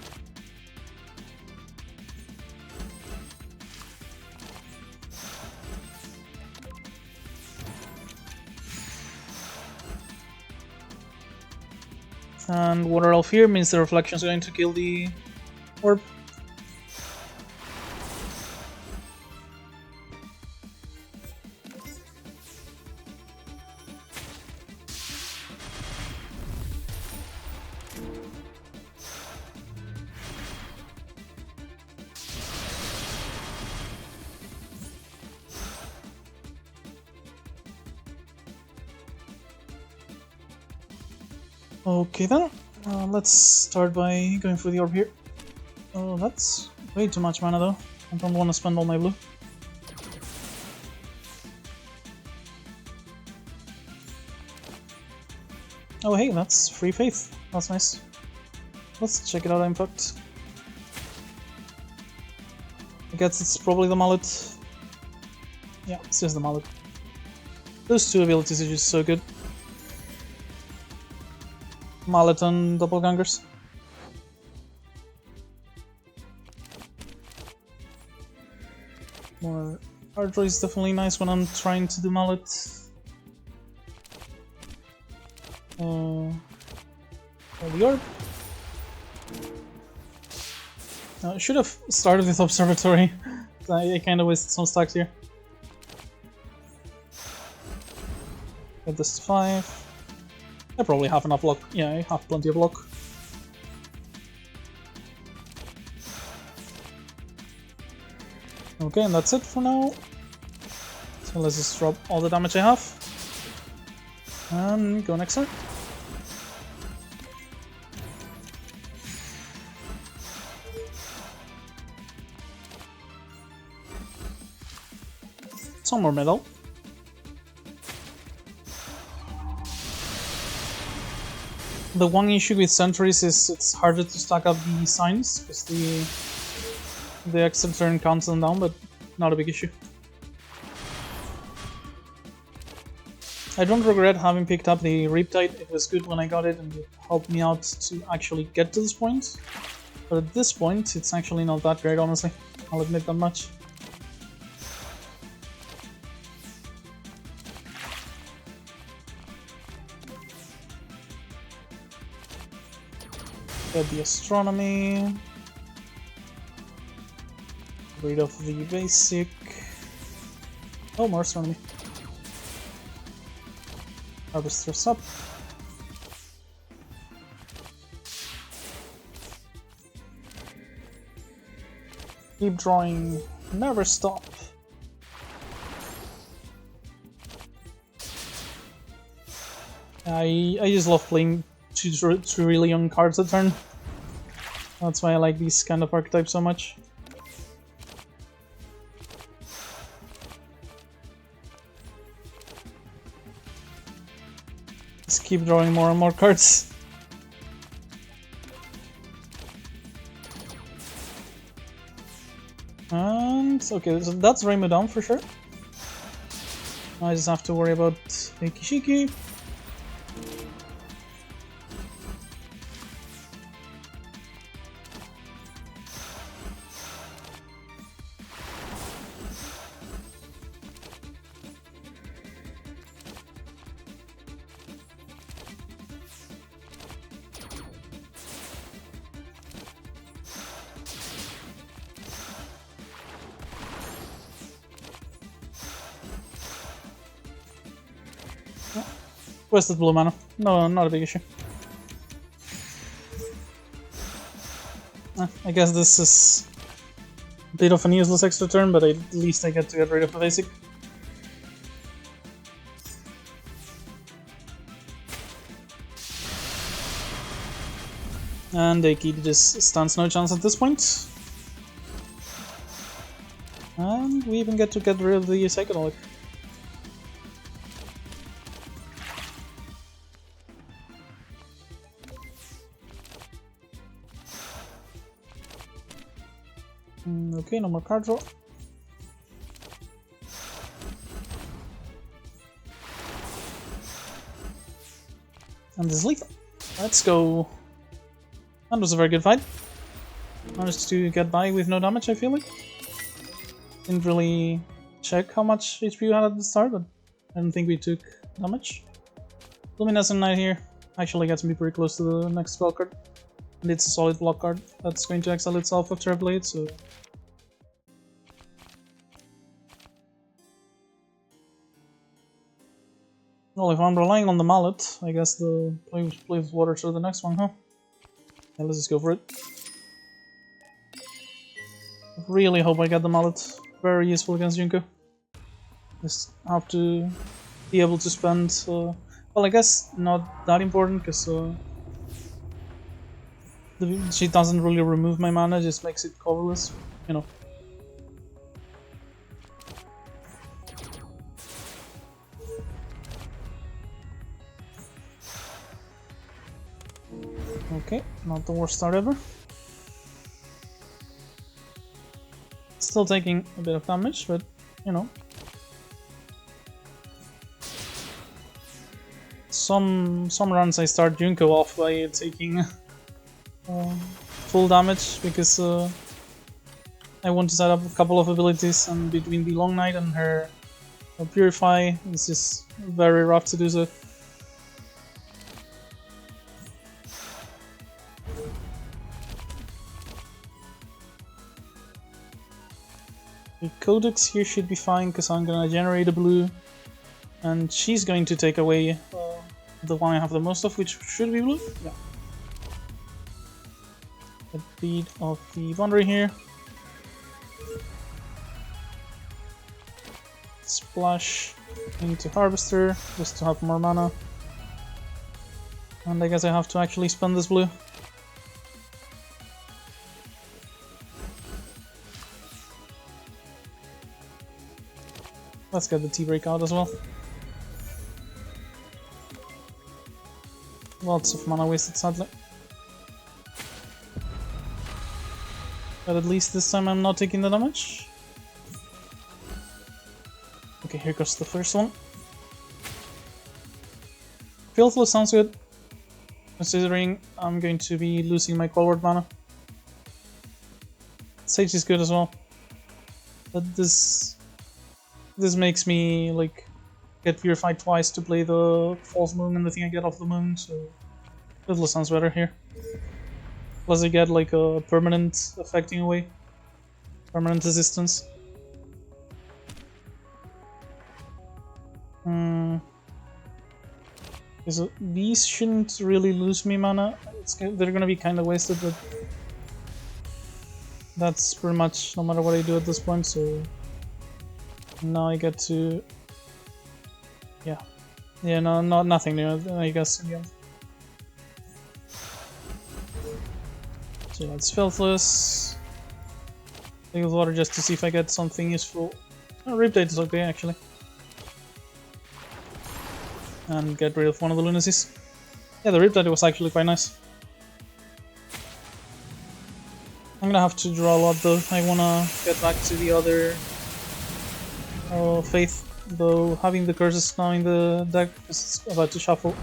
And Water Elf here means the Reflection is going to kill the orb. Okay then, let's start by going for the orb here. Oh, that's way too much mana though. I don't want to spend all my blue. Oh hey, that's Free Faith. That's nice. Let's check it out, in fact. I guess it's probably the Mallet. Yeah, it's just the Mallet. Those two abilities are just so good. Mallet and Doppelgangers. More Ardroid is definitely nice when I'm trying to do Mallet. The orb. I should have started with Observatory. I kind of wasted some stacks here. Get this to 5. I probably have enough luck. Yeah, I have plenty of luck. Okay, and that's it for now. So let's just drop all the damage I have. And go next turn. Some more metal. The one issue with sentries is it's harder to stack up the signs because the extra turn counts them down, but not a big issue. I don't regret having picked up the Riptide. It was good when I got it and it helped me out to actually get to this point. But at this point, it's actually not that great, honestly. I'll admit that much. Get the Astronomy. Rid of the basic. Oh, more Astronomy. Harvester's up. Keep drawing, never stop. I just love playing two really young cards a turn. That's why I like these kind of archetypes so much. Just keep drawing more and more cards. And okay, so that's Rainbow down for sure. I just have to worry about Ikishiki. Wasted blue mana. No, not a big issue. I guess this is a bit of an useless extra turn, but at least I get to get rid of the basic. And Eiki just stands no chance at this point. And we even get to get rid of the Psychedelic. Okay, no more card draw. And this is lethal. Let's go. That was a very good fight. Managed to get by with no damage, I feel like. Didn't really check how much HP we had at the start, but I don't think we took damage. Luminescent Knight here actually gets me pretty close to the next spell card. And it's a solid block card that's going to exile itself after I play it, so... Well, if I'm relying on the Mallet, I guess the play with water to the next one, huh? Yeah, let's just go for it. Really hope I get the Mallet. Very useful against Junko. Just have to be able to spend... well, I guess not that important, because she doesn't really remove my mana, just makes it colorless, you know. Okay, not the worst start ever. Still taking a bit of damage, but you know. Some runs I start Junko off by taking full damage because I want to set up a couple of abilities, and between the Long Night and her Purify, it's just very rough to do so. The Codex here should be fine because I'm gonna generate a blue, and she's going to take away the one I have the most of, which should be blue. Yeah. A bead of the boundary here. Splash into Harvester just to have more mana. And I guess I have to actually spend this blue. Let's get the T-Break out as well. Lots of mana wasted, sadly. But at least this time I'm not taking the damage. Okay, here goes the first one. Filthless sounds good, considering I'm going to be losing my Colward mana. Sage is good as well. But this makes me like get purified twice to play the false moon and the thing I get off the moon, so Filthless sounds better here. Plus I get like a permanent affecting away. Permanent resistance. So these shouldn't really lose me mana. They're gonna be kinda wasted, but that's pretty much no matter what I do at this point, so now I get to... Yeah, no, nothing new, I guess, in the end. So that's Filthless. Take with water just to see if I get something useful. Oh, Riptide is okay, actually. And get rid of one of the Lunacies. Yeah, the Riptide was actually quite nice. I'm gonna have to draw a lot though. I wanna get back to the other Faith, though having the curses now in the deck is about to shuffle.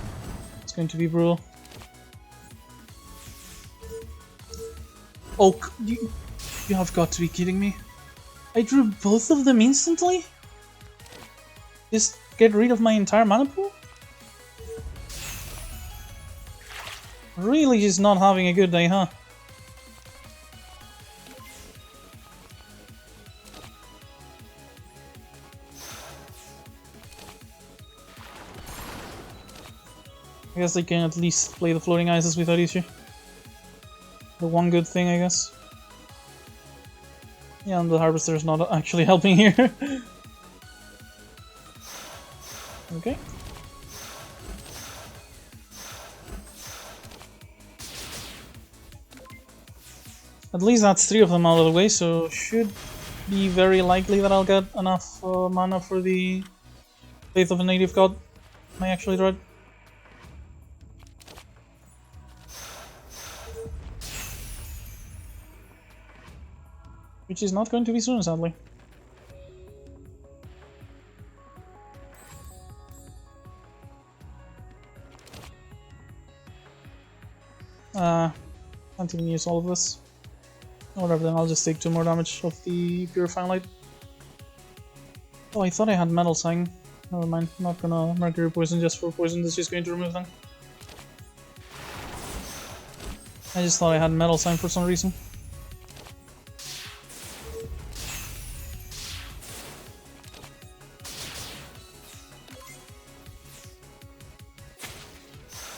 It's going to be brutal. Oh, you have got to be kidding me. I drew both of them instantly? Just get rid of my entire mana pool? Really just not having a good day, huh? I guess I can at least play the floating ices without issue. The one good thing, I guess. Yeah, and the Harvester is not actually helping here. Okay. At least that's 3 of them out of the way, so should be very likely that I'll get enough mana for the Faith of a Native God I actually tried. Which is not going to be soon, sadly. Can't even use all of this. Whatever, then I'll just take 2 more damage of the Purifying Light. Oh, I thought I had Metal Sign. Never mind, I'm not gonna Mercury Poison just for poison, that's just going to remove them. I just thought I had Metal Sign for some reason.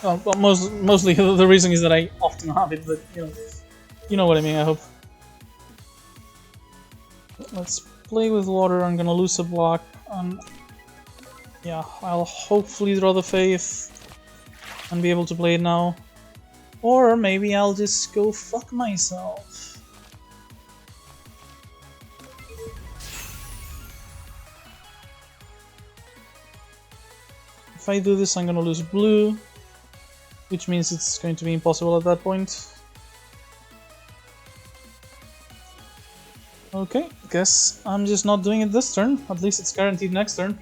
Well, mostly the reason is that I often have it, but you know what I mean, I hope. Let's play with water, I'm gonna lose a block, yeah, I'll hopefully draw the Faith and be able to play it now. Or maybe I'll just go fuck myself. If I do this, I'm gonna lose blue, which means it's going to be impossible at that point. Okay, guess I'm just not doing it this turn. At least it's guaranteed next turn.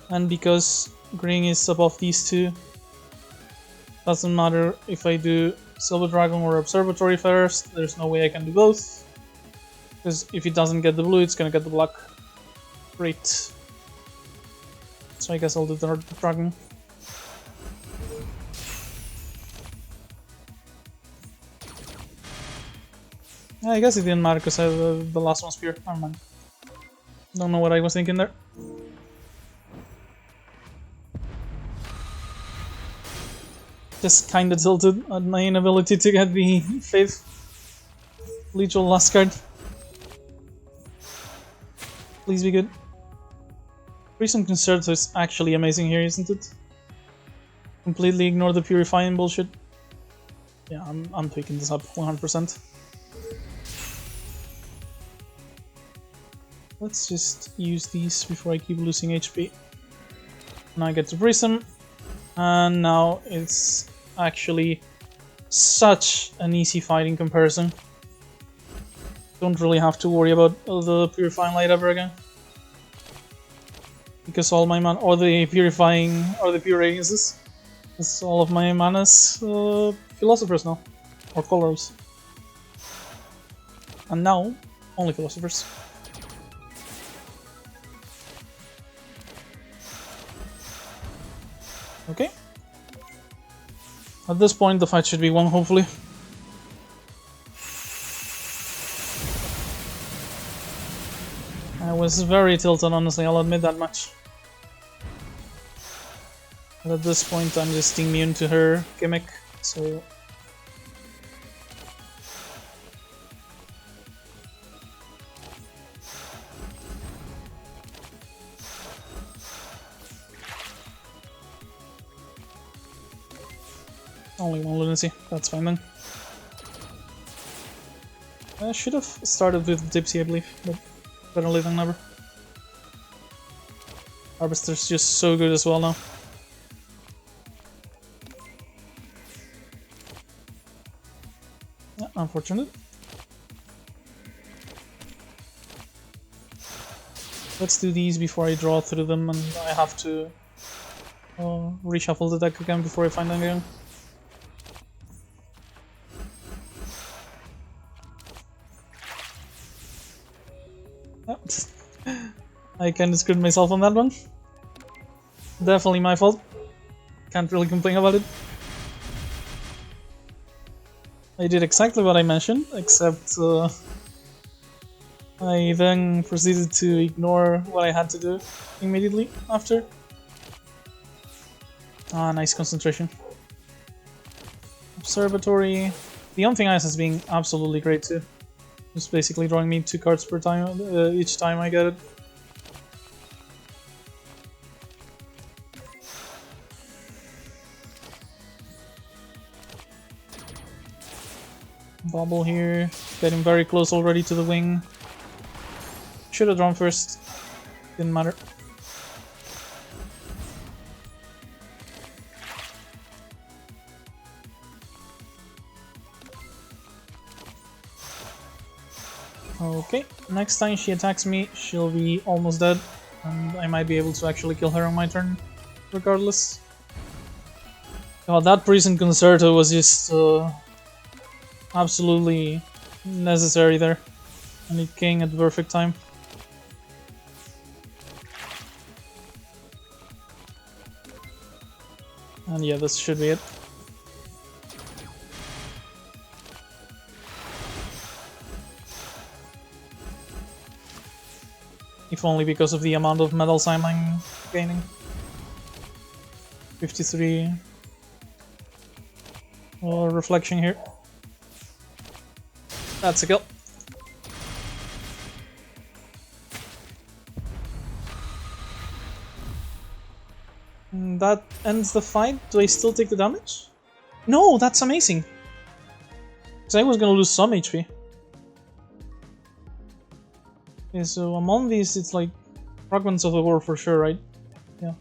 And because green is above these two, doesn't matter if I do Silver Dragon or Observatory first, there's no way I can do both. Because if it doesn't get the blue, it's gonna get the black. Great. So I guess I'll do the Dragon. I guess it didn't matter because I had the last one spear. Never mind. Don't know what I was thinking there. Just kinda tilted at my inability to get the Faith Lethal last card. Please be good. Recent Concerto is actually amazing here, isn't it? Completely ignore the purifying bullshit. Yeah, I'm picking this up 100%. Let's just use these before I keep losing HP. Now I get to Prism, and now it's actually such an easy fight in comparison. Don't really have to worry about the Purifying Light ever again. Because all my mana, or the Purifying, or the Pure Radiances, because all of my mana's Philosophers now, or Colors. And now, only Philosophers. Okay. At this point, the fight should be won, hopefully. I was very tilted, honestly, I'll admit that much. But at this point, I'm just immune to her gimmick, so... Only one lunacy, that's fine then. I should have started with Dipsy, I believe, but better late than never. Harvester's just so good as well now. Yeah, unfortunate. Let's do these before I draw through them and I have to reshuffle the deck again before I find them again. I kinda screwed myself on that one. Definitely my fault. Can't really complain about it. I did exactly what I mentioned, except I then proceeded to ignore what I had to do immediately after. Ah, nice concentration. Observatory. The Unthing Ice has been absolutely great too. It's basically drawing me 2 cards per time, each time I get it. Bobble here, getting very close already to the wing. Should have drawn first, didn't matter. Okay, next time she attacks me, she'll be almost dead, and I might be able to actually kill her on my turn, regardless. God, that Prison Concerto was just absolutely necessary there, and it came at the perfect time. And yeah, this should be it. If only because of the amount of medals I'm gaining. 53. Or reflection here. That's a kill. And that ends the fight. Do I still take the damage? No, that's amazing. Because I was gonna lose some HP. Okay, so among these, it's like Fragments of the War for sure, right? Yeah.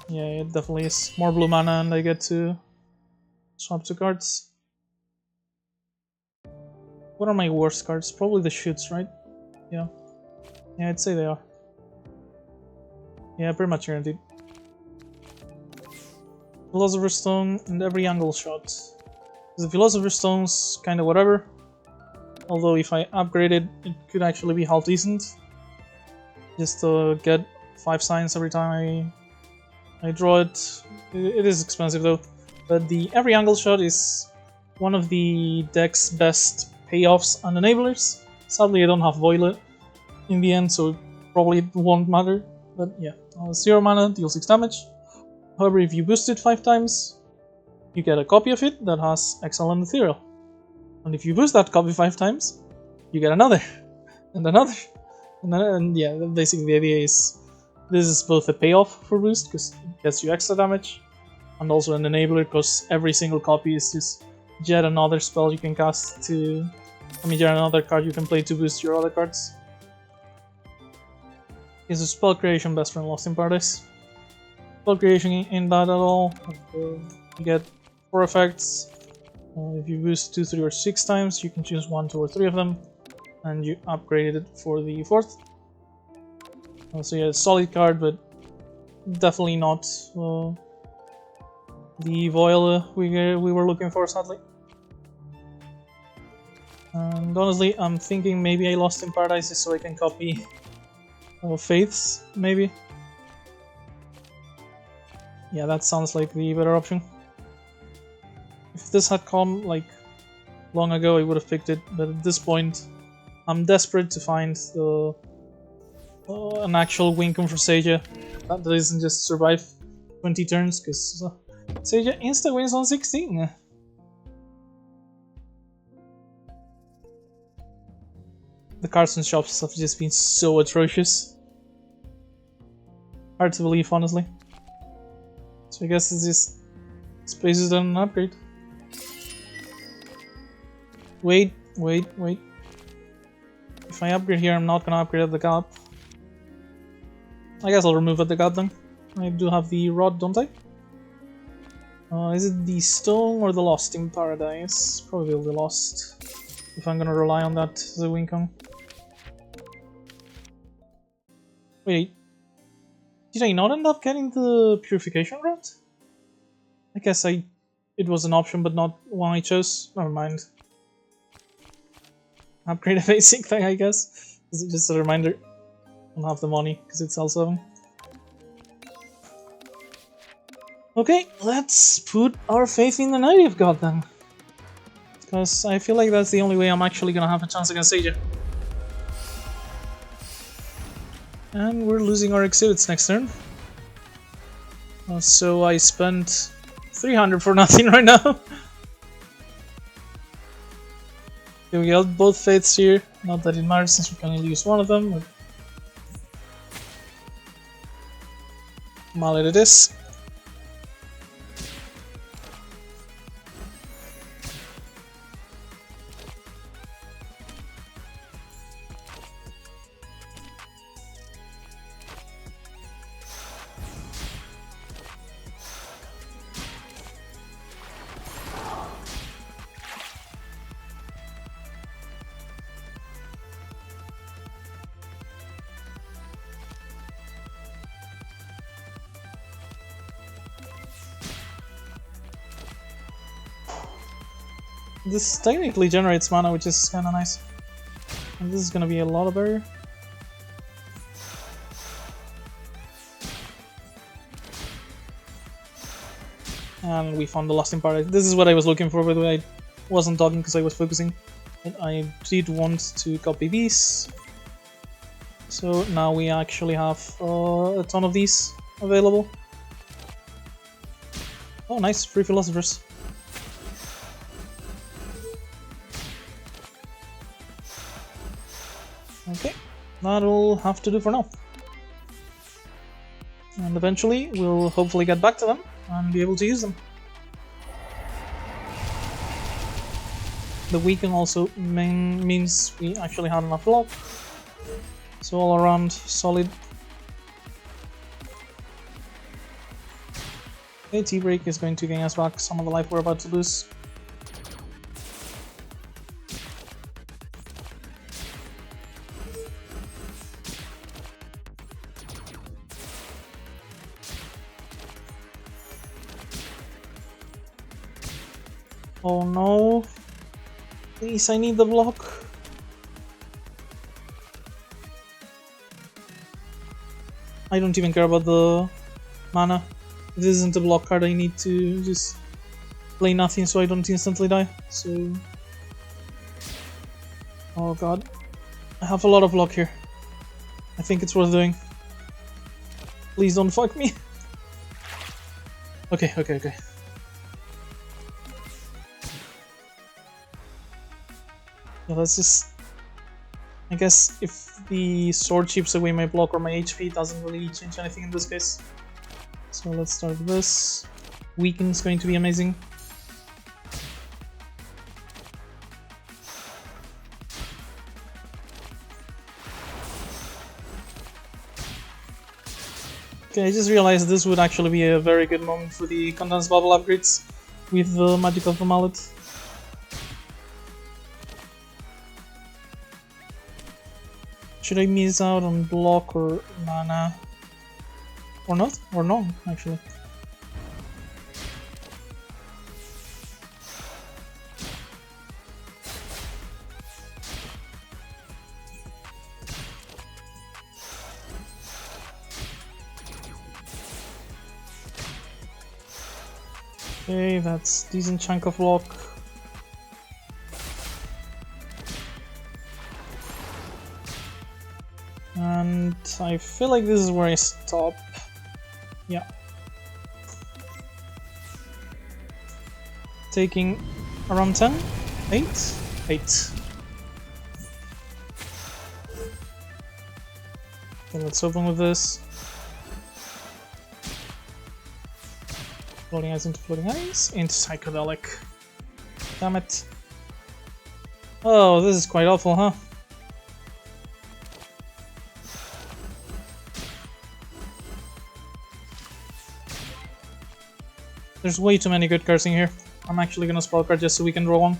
Yeah, it definitely is. More blue mana and I get to swap 2 cards. What are my worst cards? Probably the shoots, right? Yeah. Yeah, I'd say they are. Yeah, pretty much guaranteed. Philosopher's Stone and every angle shot. The Philosopher's Stone's kinda whatever. Although if I upgrade it, it could actually be half decent. Just to get 5 signs every time I draw it. It is expensive though. But the every angle shot is one of the deck's best payoffs and enablers. Sadly, I don't have Violet in the end, so it probably won't matter. But yeah, 0 mana, deal 6 damage. However, if you boost it 5 times, you get a copy of it that has Exile and Ethereal. And if you boost that copy 5 times, you get another, and another, and yeah, basically the idea is this is both a payoff for boost, because it gets you extra damage, and also an enabler, because every single copy is just yet another spell you can cast to... yet another card you can play to boost your other cards. Is a spell creation best friend Lost in Paradise. Spell creation in that at all. You get 4 effects. If you boost 2, 3, or 6 times, you can choose 1, 2, or 3 of them, and you upgrade it for the 4th. So yeah, solid card, but definitely not the Viola we were looking for, sadly. And honestly, I'm thinking maybe I Lost in Paradise is so I can copy Faiths, maybe. Yeah, that sounds like the better option. If this had come like long ago, I would have picked it, but at this point, I'm desperate to find an actual Wincom for Seja that doesn't just survive 20 turns, because Seja insta wins on 16. The cards and shops have just been so atrocious. Hard to believe, honestly. So I guess it's just spaces on an upgrade. Wait. If I upgrade here, I'm not gonna upgrade at the gap. I guess I'll remove at the gap then. I do have the rod, don't I? Is it the stone or the Lost in Paradise? Probably the Lost, if I'm gonna rely on that as a Wincom. Wait, did I not end up getting the Purification Rod? I guess it was an option, but not one I chose. Never mind. Upgrade a basic thing, I guess. Is it just a reminder? I don't have the money because it's L7. Okay, let's put our faith in the Knight of God then. Because I feel like that's the only way I'm actually gonna have a chance against Seja. And we're losing our exhibits next turn. So I spent 300 for nothing right now. Okay, we got both faiths here. Not that it matters since we can only use one of them. But Mallet it is. This technically generates mana, which is kinda nice. And this is gonna be a lot of barrier. And we found the Lost in Paradise. This is what I was looking for, by the way. I wasn't talking because I was focusing. But I did want to copy these. So now we actually have a ton of these available. Oh nice, free philosophers. Okay, that'll have to do for now. And eventually we'll hopefully get back to them and be able to use them. The weaken also means we actually had enough block. So all around solid. Okay, T-Break is going to gain us back some of the life we're about to lose. Oh no, please, I need the block. I don't even care about the mana. This isn't a block card, I need to just play nothing so I don't instantly die. So, oh god, I have a lot of luck here. I think it's worth doing. Please don't fuck me. Okay. Yeah, let's just... I guess if the sword chips away my block or my HP, it doesn't really change anything in this case. So let's start with this. Weaken is going to be amazing. Okay, I just realized this would actually be a very good moment for the condensed bubble upgrades with the magic of the Mallet. Should I miss out on block or mana? Or not? Or no, actually. Okay, that's decent chunk of block. And I feel like this is where I stop. Yeah. Taking around 10? 8? 8. Okay, let's open with this. Floating eyes into floating eyes, into psychedelic. Damn it. Oh, this is quite awful, huh? There's way too many good cards in here. I'm actually gonna spell card just so we can draw one.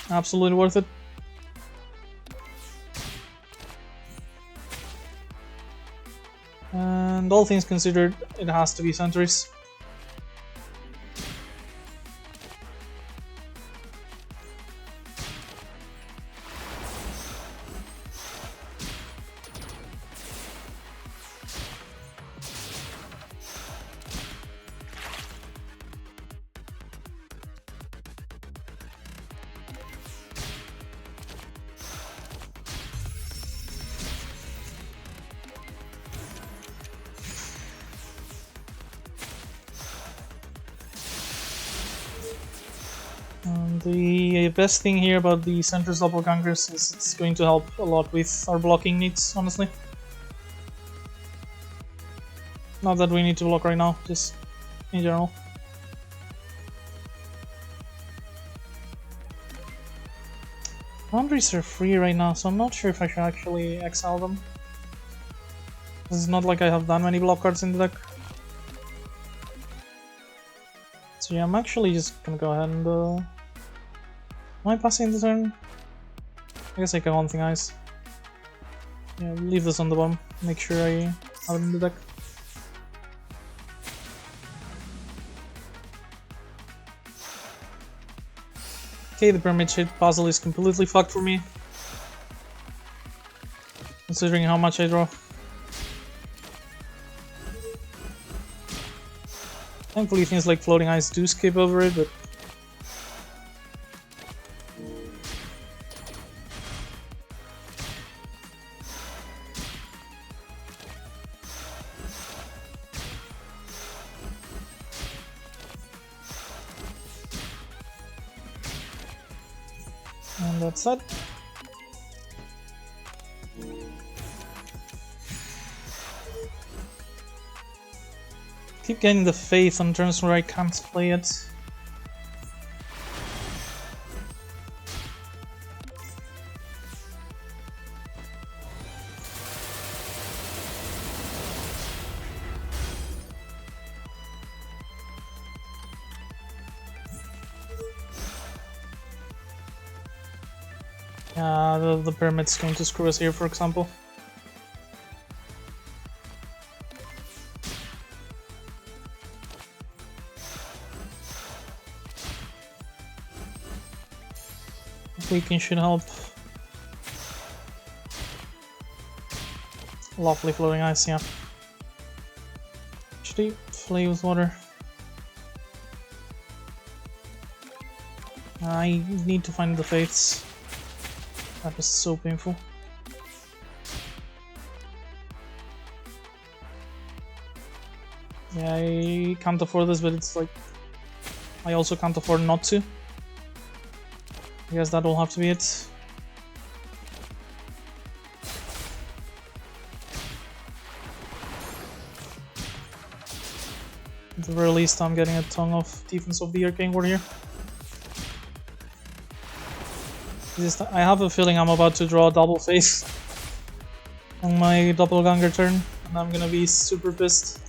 Absolutely worth it. And all things considered, it has to be Sentries. The best thing here about the Center's Doppelgangers is it's going to help a lot with our blocking needs, honestly. Not that we need to block right now, just in general. Boundaries are free right now, so I'm not sure if I should actually exile them. It's not like I have that many block cards in the deck. So yeah, I'm actually just gonna go ahead and am I passing the turn? I guess I can one thing eyes. Yeah, leave this on the bottom. Make sure I have it in the deck. Okay, the Pyramid Shade puzzle is completely fucked for me, considering how much I draw. Thankfully things like Floating Eyes do skip over it, but and that's it. Keep getting the faith on turns where I can't play it. The pyramid's going to screw us here, for example. Weaken should help. Lovely Floating Ice, yeah. Actually, play with water. I need to find the faiths. That was so painful. Yeah, I can't afford this, but it's like I also can't afford not to. I guess that'll have to be it. At the very least, I'm getting a ton of defense of the Arcane Ward here. I have a feeling I'm about to draw a double face on my Doppelganger turn, and I'm gonna be super pissed.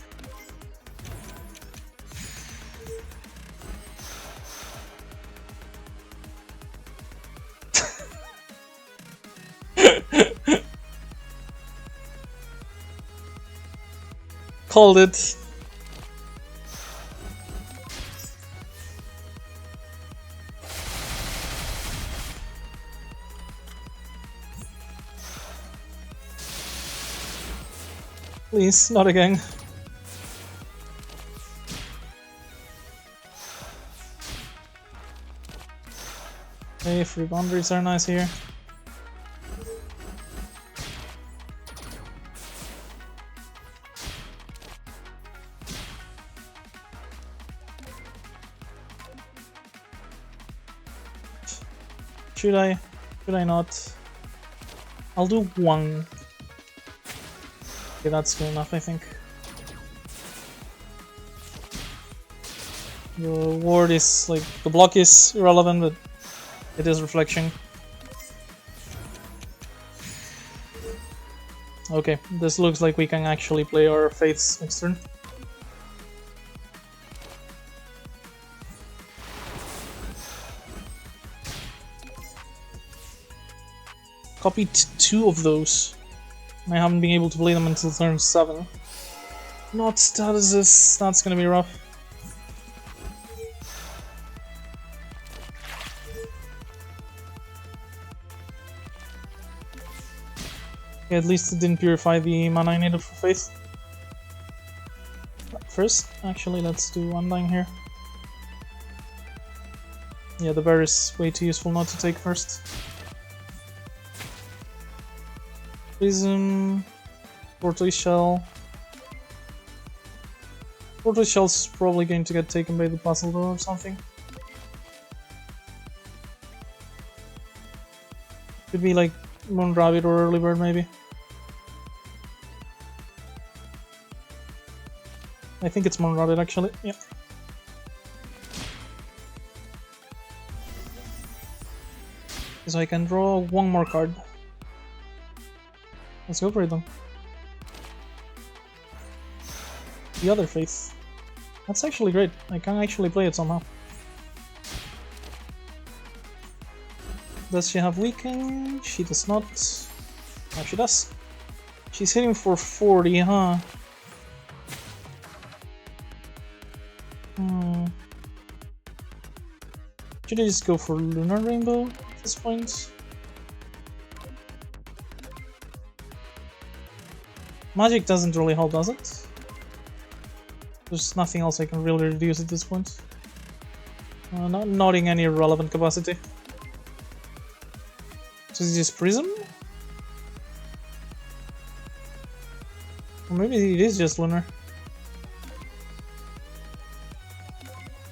Called it. Please, not again. Okay, free boundaries are nice here. Should I? Should I not? I'll do one. Okay, that's good enough, I think. The ward is like the block is irrelevant, but it is reflection. Okay, this looks like we can actually play our faiths next turn. Copied 2 of those. I haven't been able to play them until turn 7. Not statuses, that's gonna be rough. Okay, at least it didn't purify the mana I needed for Faith. First, actually, let's do Undying here. Yeah, the bear is way too useful not to take first. Prism, Tortoise Shell. Tortoise Shell's probably going to get taken by the puzzle though or something. Could be like Moon Rabbit or Early Bird maybe. I think it's Moon Rabbit actually, yeah. So I can draw one more card. Let's go for it then. The other face. That's actually great. I can actually play it somehow. Does she have weaken? She does not. No, she does. She's hitting for 40, huh? Should I just go for Lunar Rainbow at this point? Magic doesn't really help, does it? There's nothing else I can really reduce at this point. Not in any relevant capacity. So is this Prism? Or maybe it is just Lunar.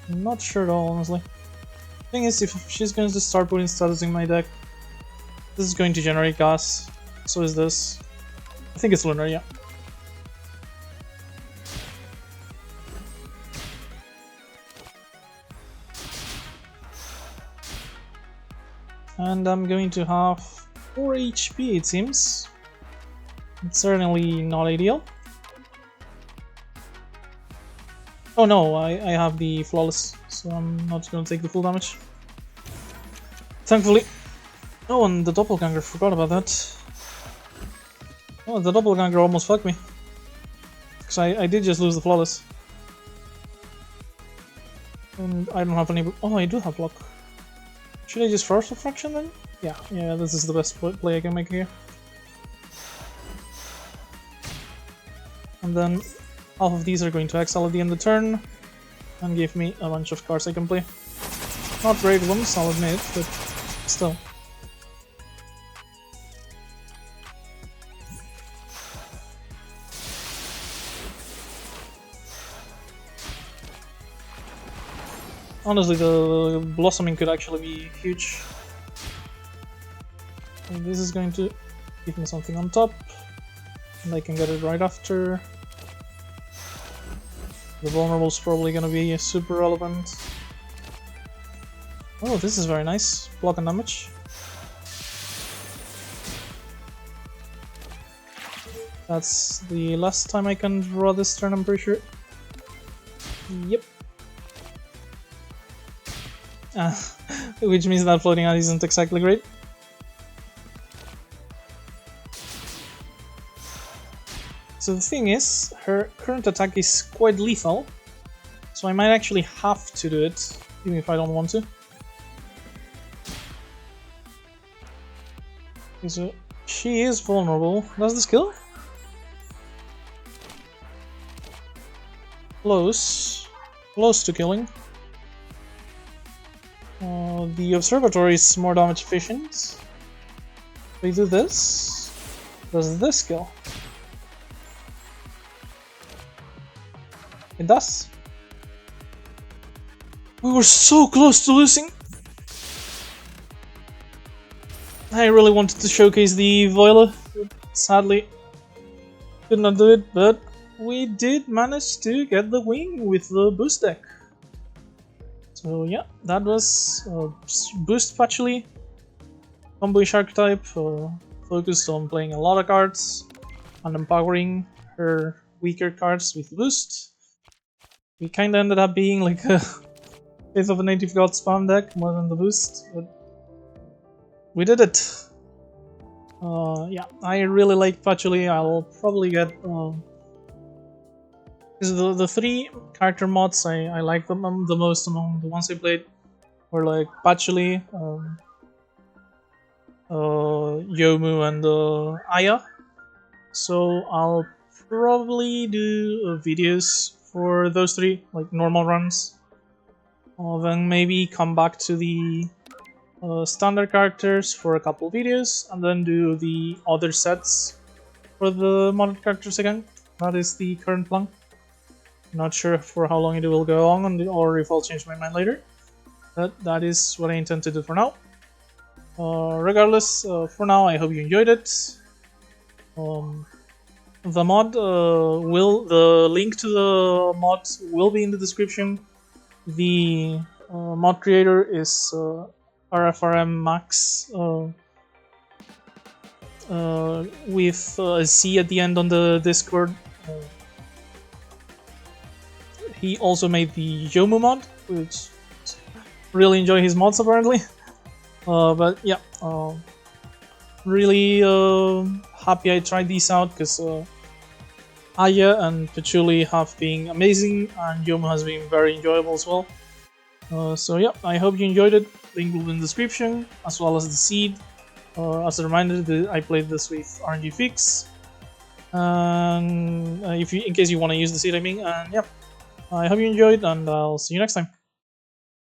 I'm not sure at all, honestly. Thing is, if she's going to start putting status in my deck, this is going to generate gas. So is this. I think it's Lunar, yeah. And I'm going to have 4 HP, it seems. It's certainly not ideal. Oh no, I have the Flawless, so I'm not going to take the full damage. Thankfully. Oh, and the Doppelganger, forgot about that. Oh, the Doppelganger almost fucked me. Because I did just lose the Flawless. And I don't have any... Oh, I do have block. Should I just Force Refraction then? Yeah, this is the best play I can make here. And then Half of these are going to exile at the end of the turn and give me a bunch of cards I can play. Not great ones, I'll admit, but still. Honestly, the blossoming could actually be huge. And this is going to give me something on top, and I can get it right after. The vulnerable is probably gonna be super relevant. Oh, this is very nice. Block and damage. That's the last time I can draw this turn, I'm pretty sure. Yep. Which means that floating out isn't exactly great. So the thing is, her current attack is quite lethal, so I might actually have to do it, even if I don't want to. Okay, so she is vulnerable. Does this kill? Close. Close to killing. The observatory is more damage efficient. We do this. Does this kill? It does. We were so close to losing. I really wanted to showcase the Viola. Sadly, could not do it, but we did manage to get the win with the boost deck. So yeah, that was boost Patchouli, tomboyish archetype, focused on playing a lot of cards and empowering her weaker cards with boost. We kinda ended up being like a Faith of a Native God spam deck more than the boost, but we did it. Yeah, I really like Patchouli. I'll probably get because the three character mods I like them the most among the ones I played were like Patchouli, Yomu, and Aya. So I'll probably do videos for those three, like normal runs. Then maybe come back to the standard characters for a couple videos, and then do the other sets for the modded characters again. That is the current plan. Not sure for how long it will go on, or if I'll change my mind later. But that is what I intend to do for now. Regardless, for now, I hope you enjoyed it. The link to the mod will be in the description. The mod creator is RFRM Max with a C at the end on the Discord. He also made the Yomu mod, which really enjoy his mods apparently. But yeah, really happy I tried these out because Aya and Patchouli have been amazing, and Yomu has been very enjoyable as well. So yeah, I hope you enjoyed it. Link will be in the description, as well as the seed. As a reminder, I played this with RNG Fix, and in case you want to use the seed, I mean. And yeah, I hope you enjoyed, and I'll see you next time.